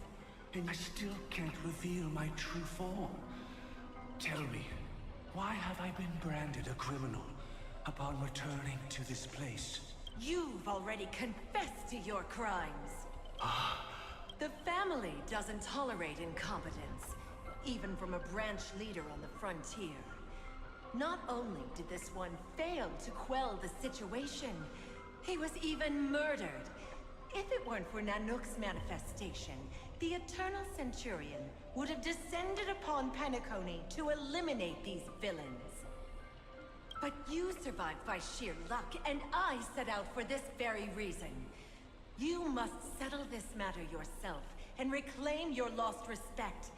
and I still can't reveal my true form. Tell me, why have I been branded a criminal upon returning to this place? You've already confessed to your crimes. The family doesn't tolerate incompetence, even from a branch leader on the frontier. Not only did this one fail to quell the situation, he was even murdered. If it weren't for Nanook's manifestation, the Eternal Centurion would have descended upon Penacony to eliminate these villains. But you survived by sheer luck, and I set out for this very reason. You must settle this matter yourself and reclaim your lost respect.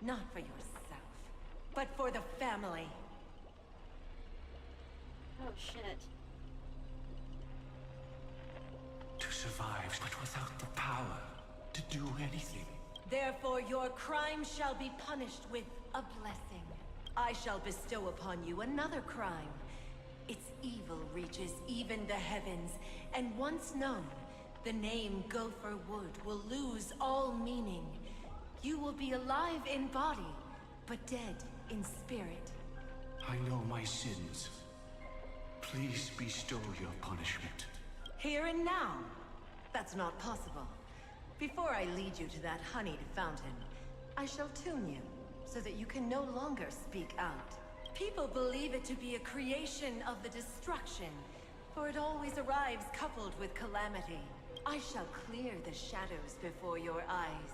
Not for yourself, but for the family. Oh shit. To survive, but without the power to do anything. Therefore, your crime shall be punished with a blessing. I shall bestow upon you another crime. Its evil reaches even the heavens, and once known, the name Gopher Wood will lose all meaning. You will be alive in body, but dead in spirit. I know my sins. Please bestow your punishment. Here and now? That's not possible. Before I lead you to that honeyed fountain, I shall tune you, so that you can no longer speak out. People believe it to be a creation of the destruction, for it always arrives coupled with calamity. I shall clear the shadows before your eyes,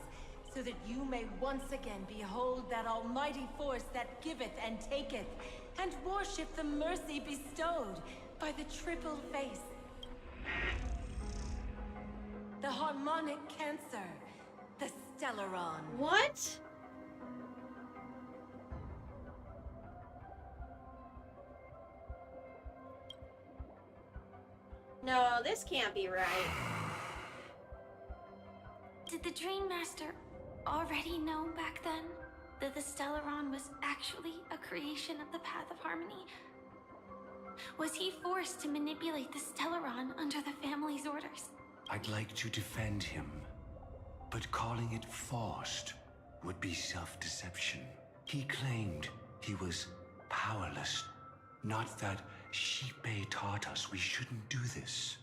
so that you may once again behold that almighty force that giveth and taketh, and worship the mercy bestowed by the triple face. The harmonic cancer, the Stellaron. What? No, this can't be right. Did the Dream Master already know back then that the Stellaron was actually a creation of the Path of Harmony? Was he forced to manipulate the Stellaron under the family's orders? I'd like to defend him, but calling it forced would be self-deception. He claimed he was powerless, not that Shipe taught us we shouldn't do this.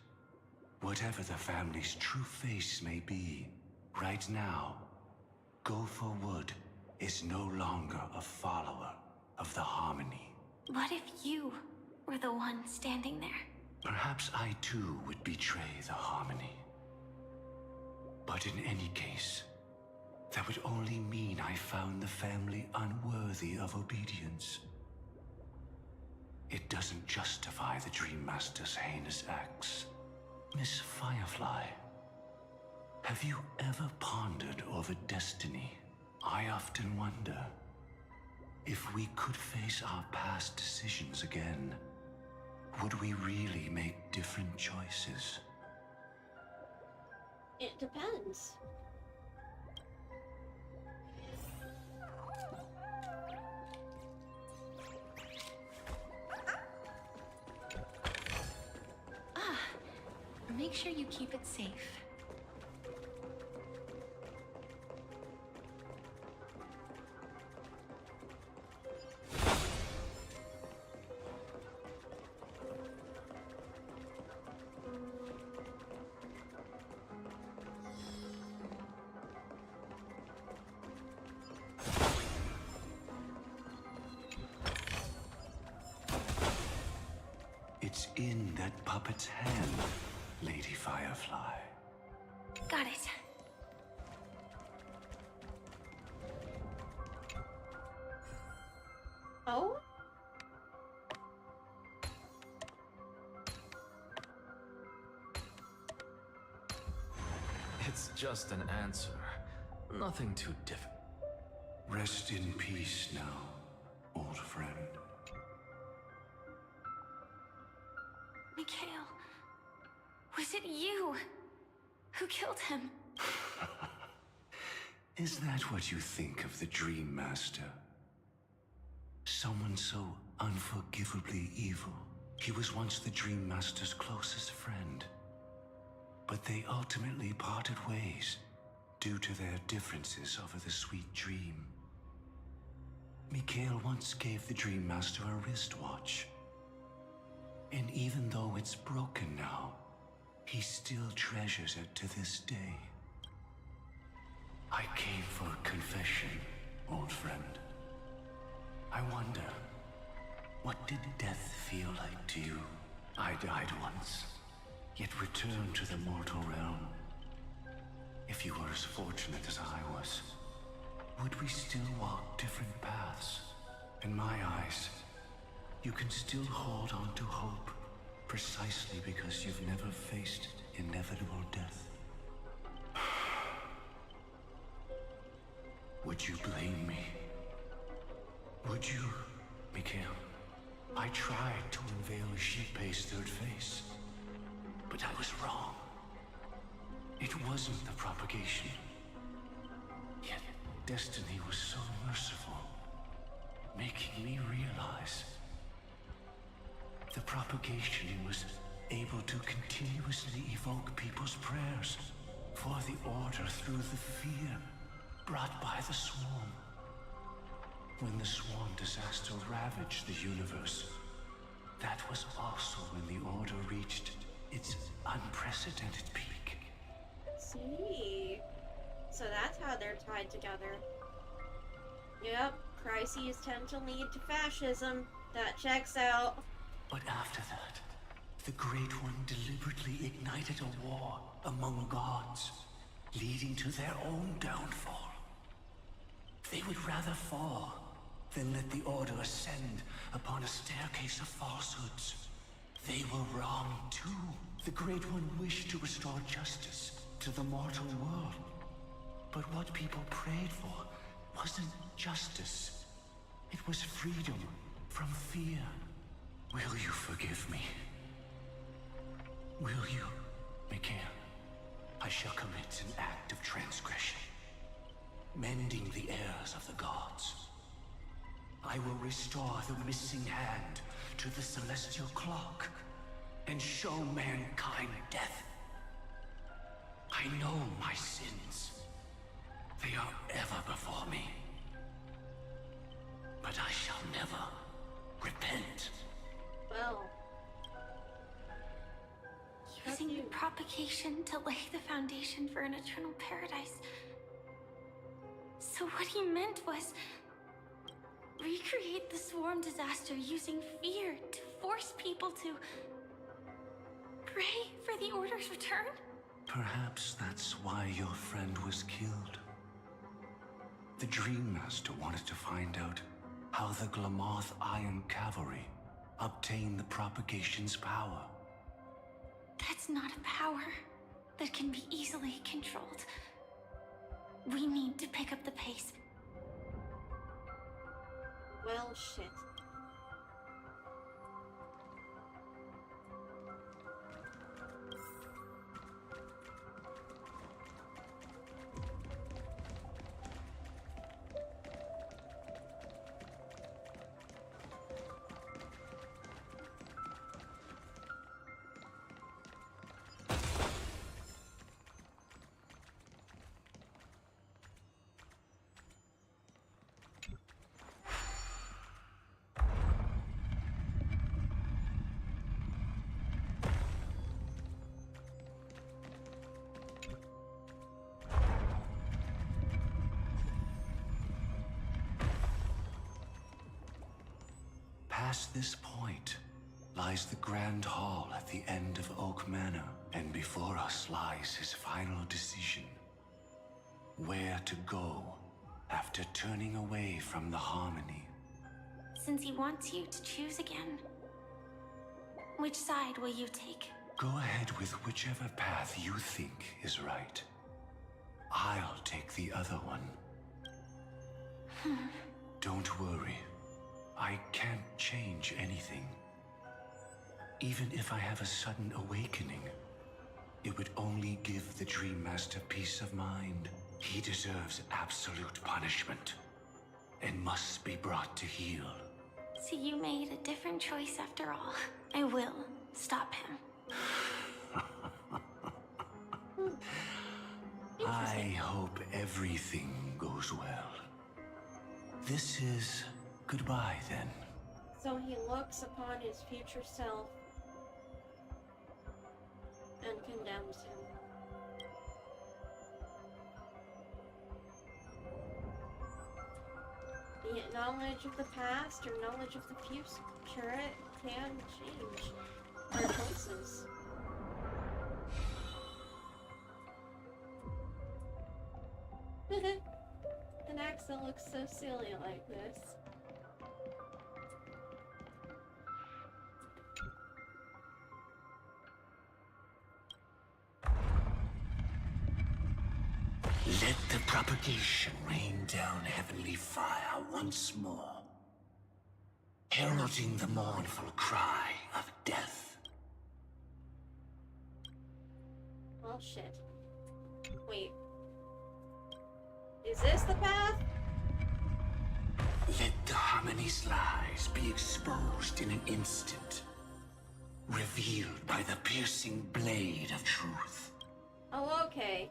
Whatever the family's true face may be, right now, Gopher Wood is no longer a follower of the Harmony. What if you were the one standing there? Perhaps I too would betray the Harmony. But in any case, that would only mean I found the family unworthy of obedience. It doesn't justify the Dream Master's heinous acts. Miss Firefly, have you ever pondered over destiny? I often wonder if we could face our past decisions again. Would we really make different choices? It depends. make sure you keep it safe. It's in that puppet's hand, Lady Firefly. Got it. Oh? It's just an answer. Nothing too difficult. Rest in peace now, old friend. Mikhail, was it you who killed him? Is that what you think of the Dream Master? Someone so unforgivably evil. He was once the Dream Master's closest friend. But they ultimately parted ways due to their differences over the sweet dream. Mikhail once gave the Dream Master a wristwatch. And even though it's broken now, he still treasures it to this day. I came for confession, old friend. I wonder, what did death feel like to you? I died once, yet returned to the mortal realm. If you were as fortunate as I was, would we still walk different paths? In my eyes, you can still hold on to hope, precisely because you've never faced inevitable death. Would you blame me? Would you, Mikhail? I tried to unveil Xipe's third face, but I was wrong. It wasn't the propagation. Yet destiny was so merciful, making me realize the propagation was able to continuously evoke people's prayers for the order through the fear brought by the swarm. When the swarm disaster ravaged the universe, that was also when the order reached its unprecedented peak. See? So that's how they're tied together. Yep, crises tend to lead to fascism. That checks out. But after that, the Great One deliberately ignited a war among gods, leading to their own downfall. They would rather fall than let the Order ascend upon a staircase of falsehoods. They were wrong too. The Great One wished to restore justice to the mortal world. But what people prayed for wasn't justice. It was freedom from fear. Will you forgive me? Will you, Mikhail? I shall commit an act of transgression, mending the errors of the gods. I will restore the missing hand to the celestial clock and show mankind death. I know my sins. They are ever before me. But I shall never repent. Well, Using the propagation to lay the foundation for an eternal paradise. So what he meant was recreate the swarm disaster using fear to force people to pray for the Order's return? Perhaps that's why your friend was killed. The Dream Master wanted to find out how the Glamoth Iron Cavalry obtained the propagation's power. That's not a power that can be easily controlled. We need to pick up the pace. well, shit. Past this point lies the Grand Hall at the end of Oak Manor, and before us lies his final decision. Where to go after turning away from the Harmony. Since he wants you to choose again, which side will you take? Go ahead with whichever path you think is right. I'll take the other one. Don't worry. I can't change anything. Even if I have a sudden awakening, it would only give the Dream Master peace of mind. He deserves absolute punishment and must be brought to heel. So you made a different choice after all. I will stop him. I hope everything goes well. This is goodbye then. So he looks upon his future self and condemns him. Be it knowledge of the past or knowledge of the future, it can change our choices. An accent looks so silly like this. Let the propagation rain down heavenly fire once more, heralding the mournful cry of death. Oh shit. Wait. Is this the path? Let the Harmony's lies be exposed in an instant, revealed by the piercing blade of truth. Oh, okay.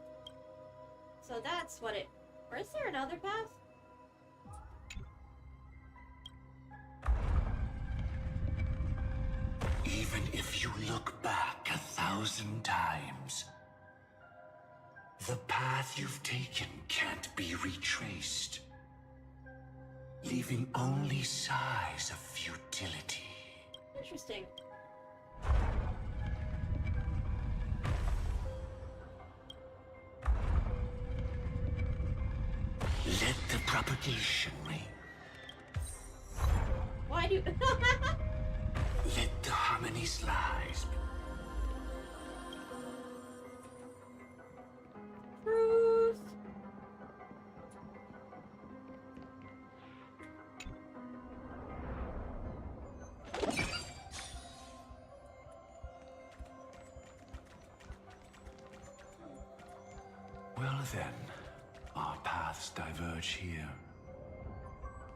So that's what it... Or is there another path? Even if you look back 1,000 times, the path you've taken can't be retraced, leaving only sighs of futility. Interesting. Let the propagation rain. Why do... Let the Harmony's lies be... Bruce. Well then, our paths diverge here.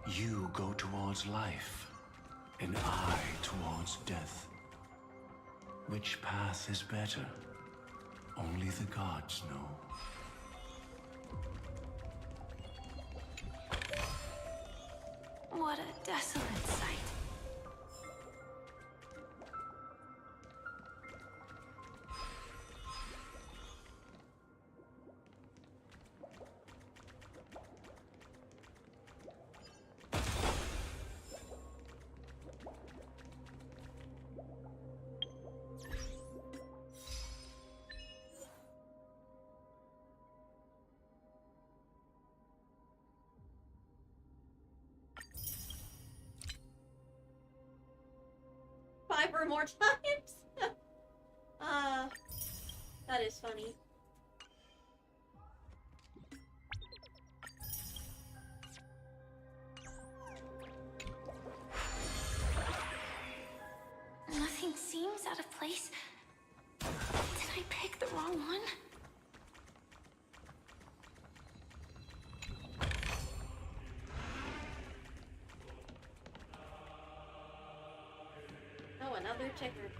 You go towards life, and I towards death. Which path is better? Only the gods know. What a desolate sight. Five or more times? That is funny. Nothing seems out of place. Did I pick the wrong one? Oh, another ticker.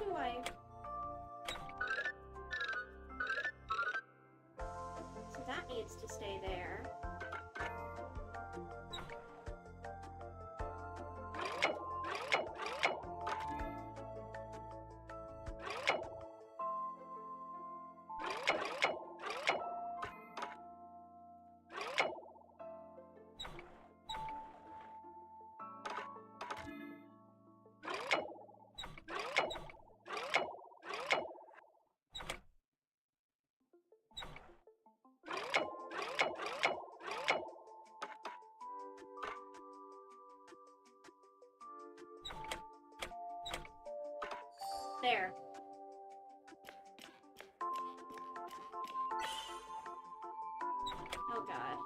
do I... So that needs to stay there. There. Oh god.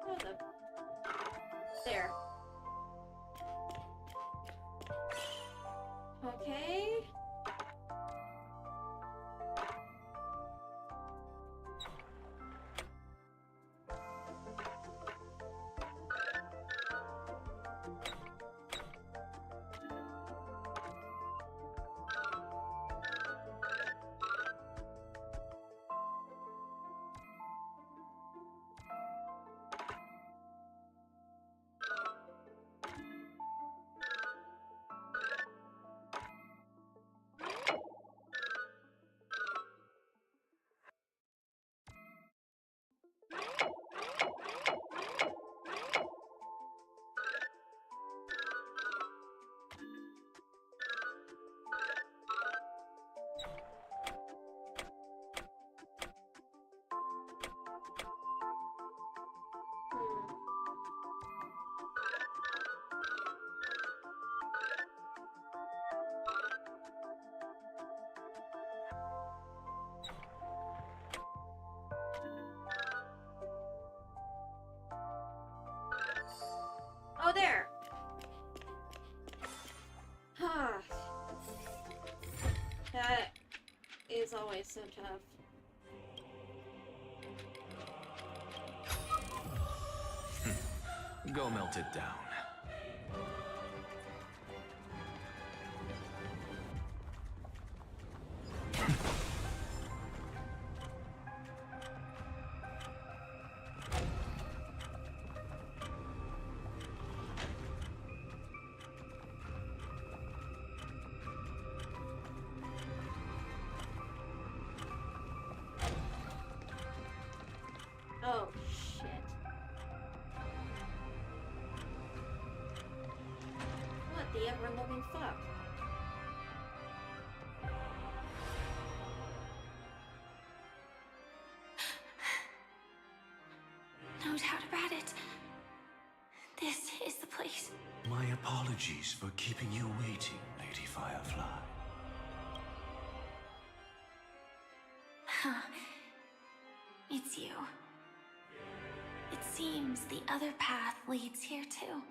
Oh, there. Okay. Oh, there. Huh. That is always so tough. Go melt it down. Oh, shit. What the ever-loving fuck? No doubt about it. This is the place. My apologies for keeping you waiting, Lady Firefly. Huh. It's you. It seems the other path leads here too.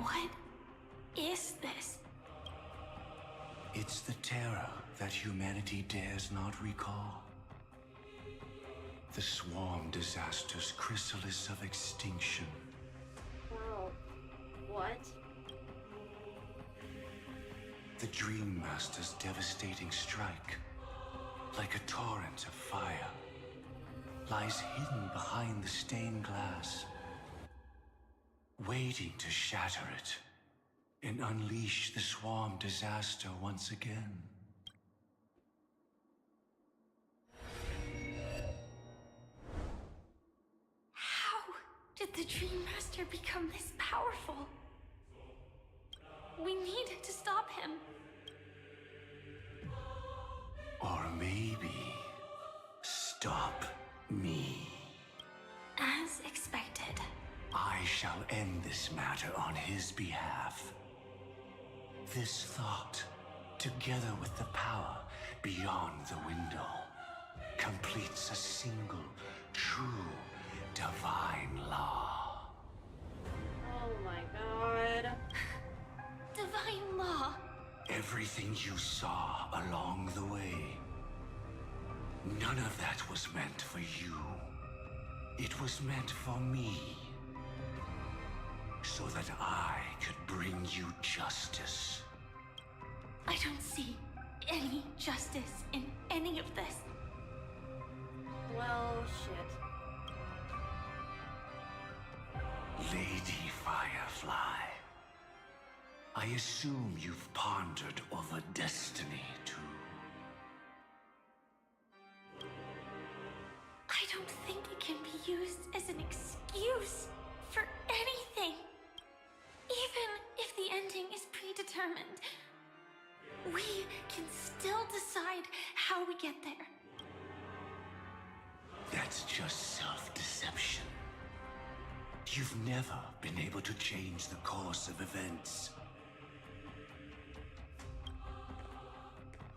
What is this? It's the terror that humanity dares not recall. The swarm disaster's chrysalis of extinction. Oh. What? The Dream Master's devastating strike, like a torrent of fire, lies hidden behind the stained glass, waiting to shatter it and unleash the swarm disaster once again. How did the Dream Master become this powerful? We need to stop him. Or maybe stop me. As expected. I shall end this matter on his behalf. This thought, together with the power beyond the window, completes a single, true, divine law. Oh my god. Divine law. Everything you saw along the way, none of that was meant for you. It was meant for me, so that I could bring you justice. I don't see any justice in any of this. Well, shit. Lady Firefly, I assume you've pondered over destiny, too. I don't think it can be used as an excuse for anything. Even if the ending is predetermined, we can still decide how we get there. That's just self-deception. You've never been able to change the course of events.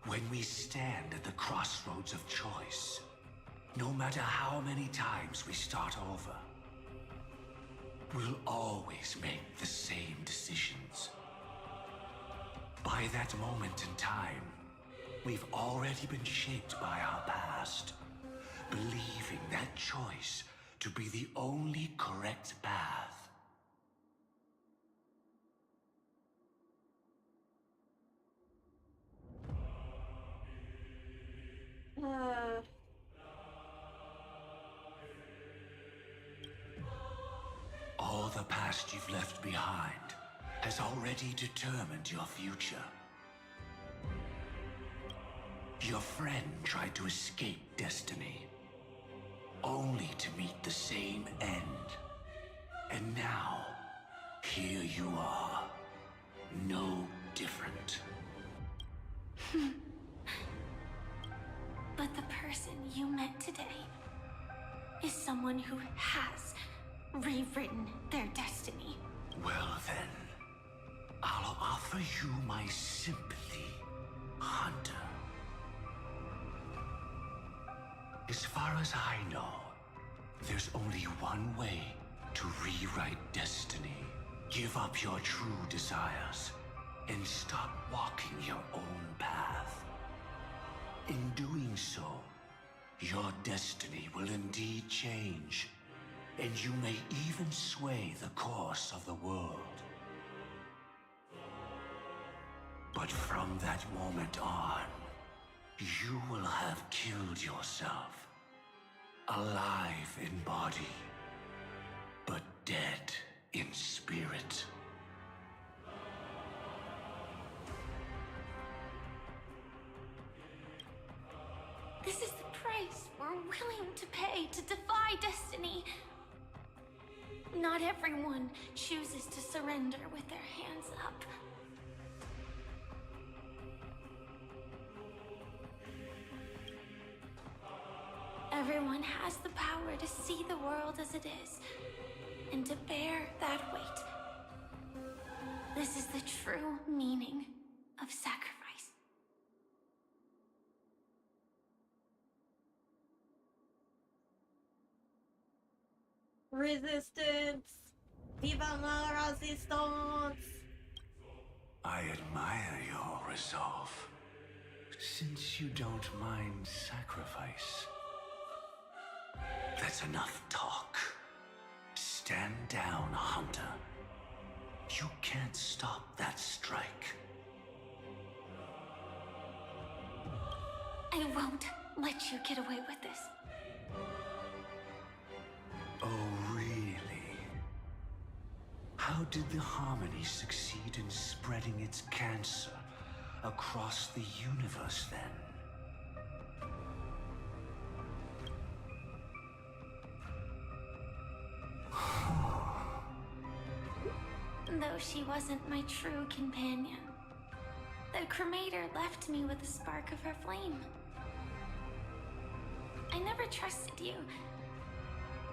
When we stand at the crossroads of choice, no matter how many times we start over, we'll always make the same decisions. By that moment in time, we've already been shaped by our past, believing that choice to be the only correct path. All the past you've left behind has already determined your future. Your friend tried to escape destiny, only to meet the same end. And now, here you are, no different. But the person you met today is someone who has rewritten their destiny. Well then, I'll offer you my sympathy, Hunter. As far as I know, there's only one way to rewrite destiny. Give up your true desires and stop walking your own path. In doing so, your destiny will indeed change, and you may even sway the course of the world. But from that moment on, you will have killed yourself, alive in body, but dead in spirit. This is the price we're willing to pay to defy destiny. Not everyone chooses to surrender with their hands up. Everyone has the power to see the world as it is, and to bear that weight. This is the true meaning of sacrifice. Resistance! Viva la resistance! I admire your resolve, since you don't mind sacrifice. That's enough talk. Stand down, Hunter. You can't stop that strike. I won't let you get away with this. Oh, really? How did the Harmony succeed in spreading its cancer across the universe, then? Though she wasn't my true companion, the cremator left me with a spark of her flame. I never trusted you.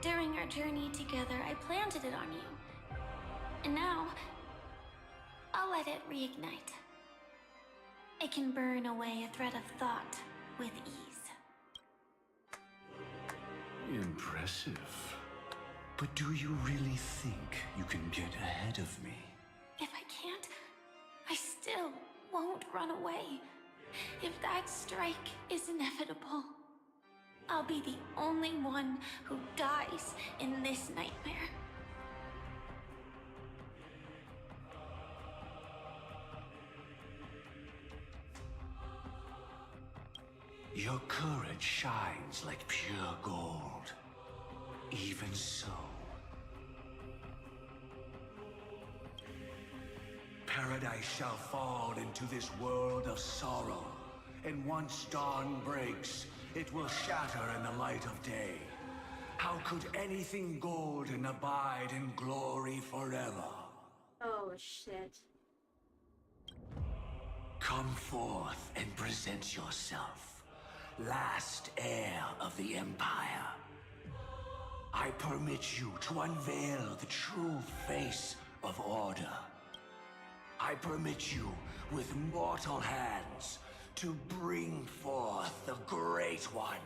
During our journey together, I planted it on you. And now, I'll let it reignite. It can burn away a thread of thought with ease. Impressive. But do you really think you can get ahead of me? If I can't, I still won't run away. If that strike is inevitable. I'll be the only one who dies in this nightmare. Your courage shines like pure gold. Even so, paradise shall fall into this world of sorrow, and once dawn breaks, it will shatter in the light of day. How could anything golden abide in glory forever? Oh, shit. Come forth and present yourself, last heir of the Empire. I permit you to unveil the true face of order. I permit you, with mortal hands, to bring forth the Great One.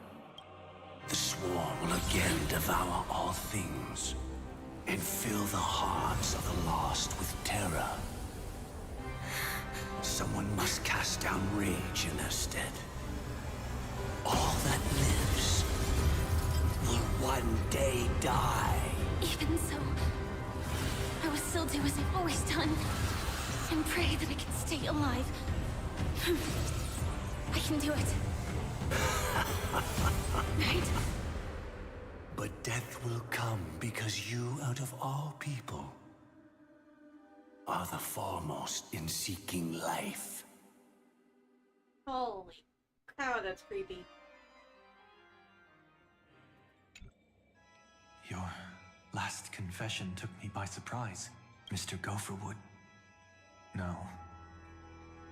The Swarm will again devour all things, and fill the hearts of the lost with terror. Someone must cast down rage in their stead. All that lives will one day die. Even so, I will still do as I've always done, and pray that I can stay alive. I can do it. Right? But death will come because you, out of all people, are the foremost in seeking life. Holy cow, that's creepy. Your last confession took me by surprise, Mr. Gopherwood. No.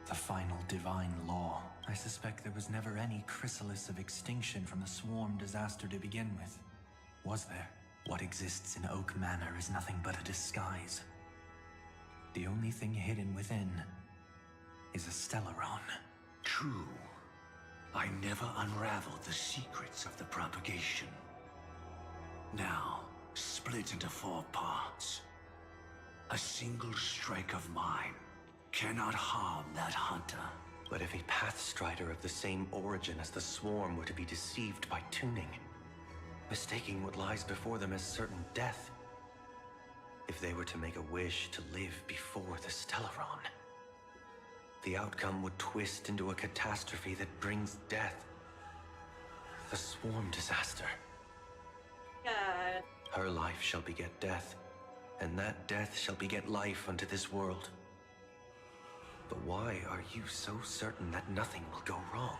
The final divine law. I suspect there was never any chrysalis of extinction from the swarm disaster to begin with. Was there? What exists in Oak Manor is nothing but a disguise. The only thing hidden within is a Stellaron. True. I never unraveled the secrets of the propagation. Now, split into 4 parts. A single strike of mine cannot harm that hunter. But if a Pathstrider of the same origin as the Swarm were to be deceived by tuning, mistaking what lies before them as certain death, if they were to make a wish to live before the Stellaron, the outcome would twist into a catastrophe that brings death. The Swarm disaster. God. Her life shall beget death, and that death shall beget life unto this world. But why are you so certain that nothing will go wrong?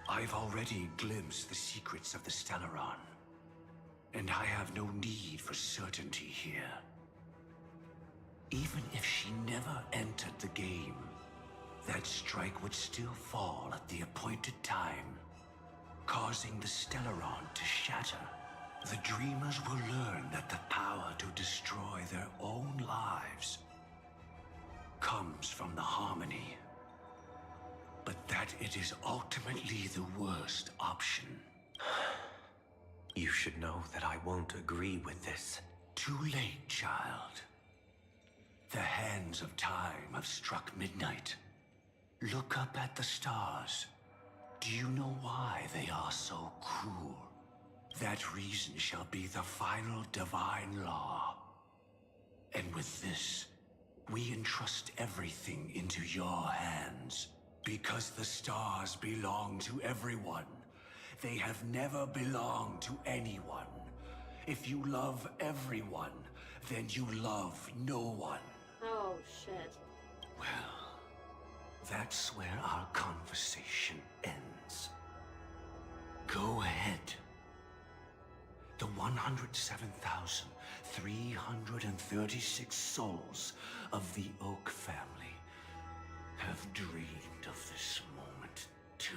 I've already glimpsed the secrets of the Stellaron, and I have no need for certainty here. Even if she never entered the game, that strike would still fall at the appointed time, causing the Stellaron to shatter. The dreamers will learn that the power to destroy their own lives comes from the harmony, but that it is ultimately the worst option. You should know that I won't agree with this. Too late, child. The hands of time have struck midnight. Look up at the stars. Do you know why they are so cruel? That reason shall be the final divine law. And with this, we entrust everything into your hands. Because the stars belong to everyone. They have never belonged to anyone. If you love everyone, then you love no one. Oh, shit. Well, that's where our conversation ends. Go ahead. The 107,336 souls of the Oak family have dreamed of this moment too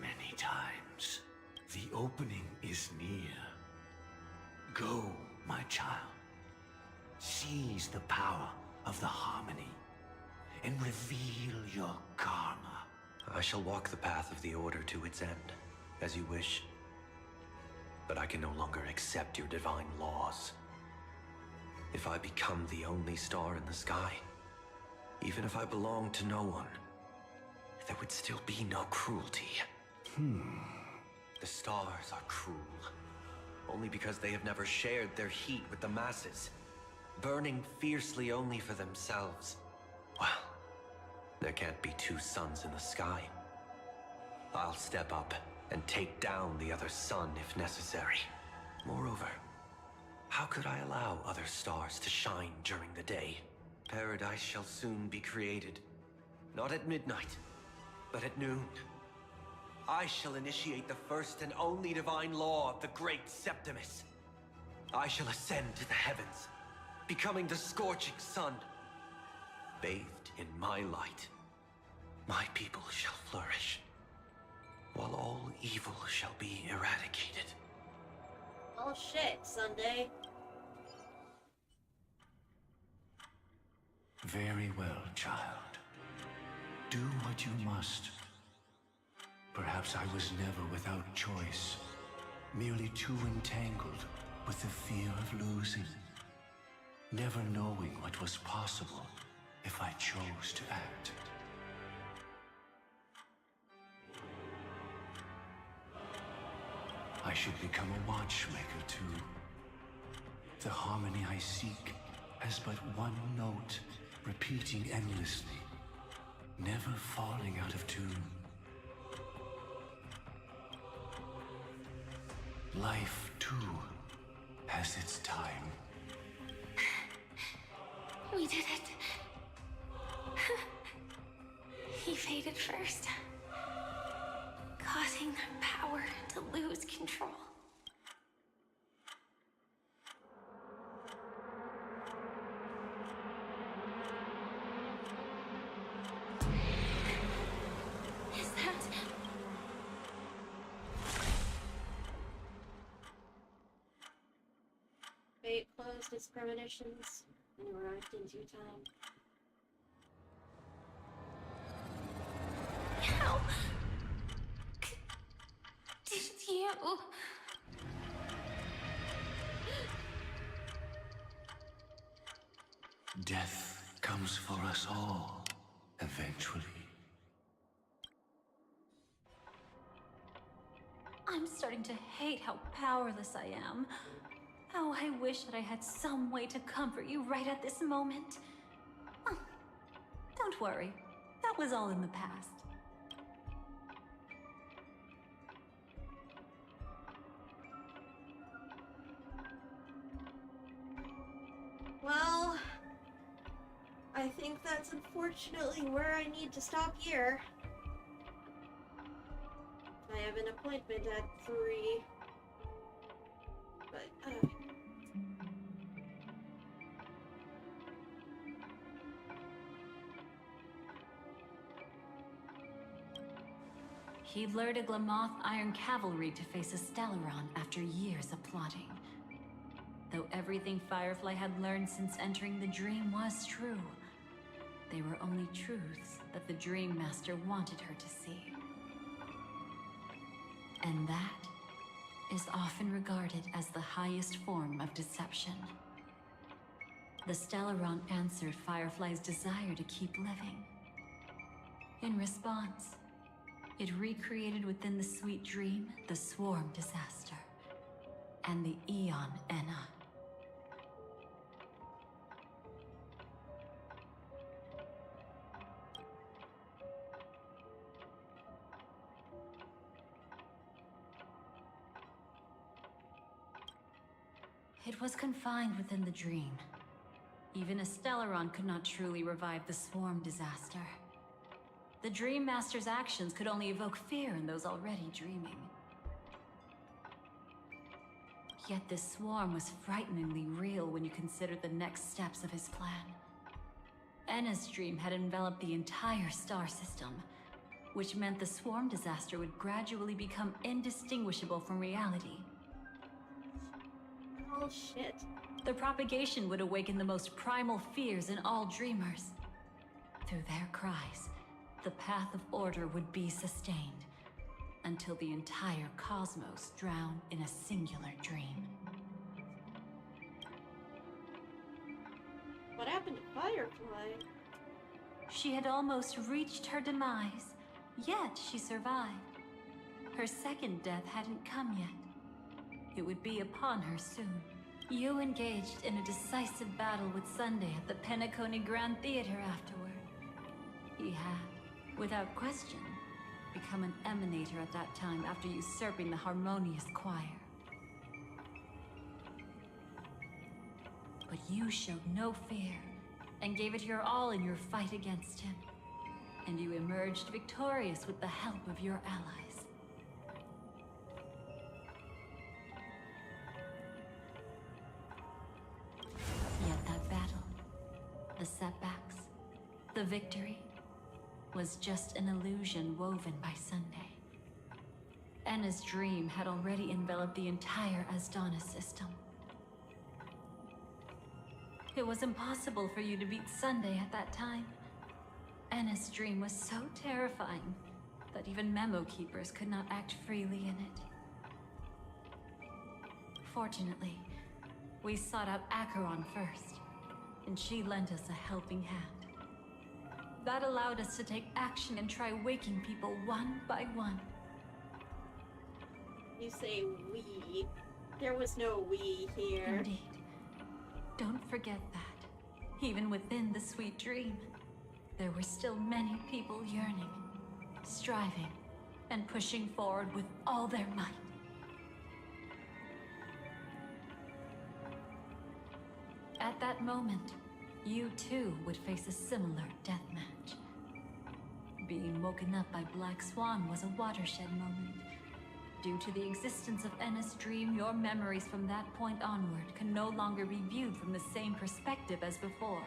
many times. The opening is near. Go, my child. Seize the power of the harmony and reveal your karma. I shall walk the path of the Order to its end, as you wish. But I can no longer accept your divine laws. If I become the only star in the sky, even if I belong to no one, there would still be no cruelty. The stars are cruel, only because they have never shared their heat with the masses, burning fiercely only for themselves. Well, there can't be two suns in the sky. I'll step up and take down the other sun if necessary. Moreover, how could I allow other stars to shine during the day? Paradise shall soon be created. Not at midnight, but at noon. I shall initiate the first and only divine law of the great Septimus. I shall ascend to the heavens, becoming the scorching sun. Bathed in my light, my people shall flourish, while all evil shall be eradicated. Oh shit, Sunday. Very well, child. Do what you must. Perhaps I was never without choice, merely too entangled with the fear of losing, never knowing what was possible if I chose to act. I should become a watchmaker too. The harmony I seek has but one note, repeating endlessly, never falling out of tune. Life, too, has its time. We did it. He faded first, causing their power to lose control. Is that... Fate closed its premonitions and arrived in due time. How did you... Death comes for us all, eventually. I'm starting to hate how powerless I am. Oh, I wish that I had some way to comfort you right at this moment. Oh, don't worry. That was all in the past. Well, I think that's unfortunately where I need to stop here. I have an appointment at 3. But, He lured a Glamoth Iron Cavalry to face a Stellaron after years of plotting. Though everything Firefly had learned since entering the dream was true, they were only truths that the Dream Master wanted her to see. And that is often regarded as the highest form of deception. The Stellaron answered Firefly's desire to keep living. In response, it recreated within the sweet dream the Swarm disaster and the Aaaaand Enna. It was confined within the dream. Even a Stellaron could not truly revive the Swarm disaster. The Dream Master's actions could only evoke fear in those already dreaming. Yet this swarm was frighteningly real when you consider the next steps of his plan. Enna's dream had enveloped the entire star system, which meant the Swarm disaster would gradually become indistinguishable from reality. oh shit. The propagation would awaken the most primal fears in all dreamers. Through their cries, the path of order would be sustained, until the entire cosmos drowned in a singular dream. What happened to Firefly? She had almost reached her demise, yet she survived. Her second death hadn't come yet. It would be upon her soon. You engaged in a decisive battle with Sunday at the Penacony Grand Theater afterward. He had, without question, become an emanator at that time after usurping the harmonious choir. But you showed no fear and gave it your all in your fight against him. And you emerged victorious with the help of your allies. Yet that battle, the setbacks, the victory, was just an illusion woven by Sunday. Anna's dream had already enveloped the entire Asdana system. It was impossible for you to beat Sunday at that time. Anna's dream was so terrifying that even memo keepers could not act freely in it. Fortunately, we sought out Aaaaand first, and she lent us a helping hand. That allowed us to take action and try waking people one by one. You say we. There was no we here. Indeed. Don't forget that. Even within the sweet dream, there were still many people yearning, striving, and pushing forward with all their might. At that moment, you too would face a similar deathmatch. Being woken up by Black Swan was a watershed moment. Due to the existence of Enna's dream, your memories from that point onward can no longer be viewed from the same perspective as before.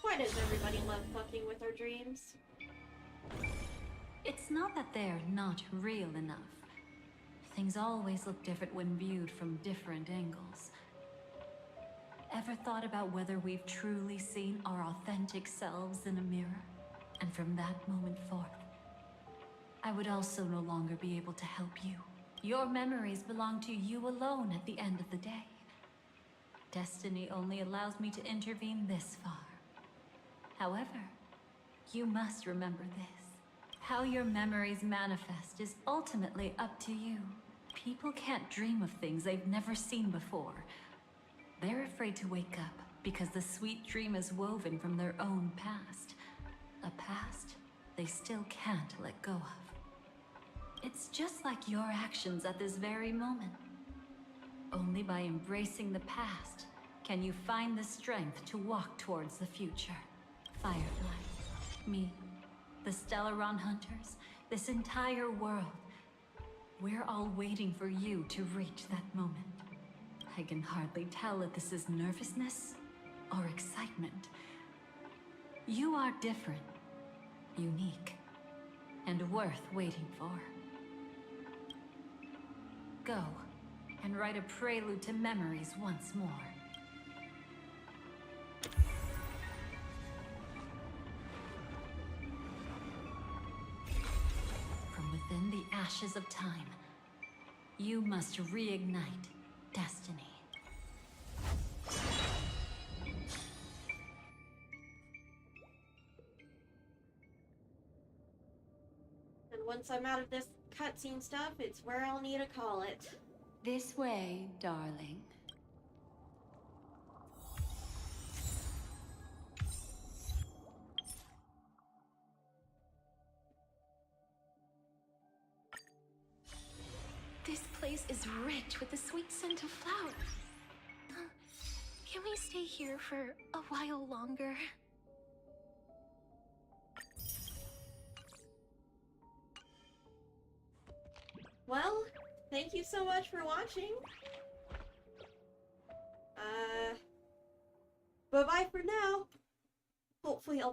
Why does everybody love fucking with their dreams? It's not that they're not real enough. Things always look different when viewed from different angles. Ever thought about whether we've truly seen our authentic selves in a mirror? And from that moment forth, I would also no longer be able to help you. Your memories belong to you alone at the end of the day. Destiny only allows me to intervene this far. However, you must remember this. How your memories manifest is ultimately up to you. People can't dream of things they've never seen before. They're afraid to wake up because the sweet dream is woven from their own past. A past they still can't let go of. It's just like your actions at this very moment. Only by embracing the past can you find the strength to walk towards the future. Firefly, me, the Stellaron Hunters, this entire world. We're all waiting for you to reach that moment. I can hardly tell if this is nervousness or excitement. You are different, unique, and worth waiting for. Go and write a prelude to memories once more. From within the ashes of time, you must reignite destiny. And once I'm out of this cutscene stuff, it's where I'll need to call it. This way, darling. This place is rich with the sweet scent of flowers. Can we stay here for a while longer? Well, thank you so much for watching. Bye-bye for now. Hopefully I'll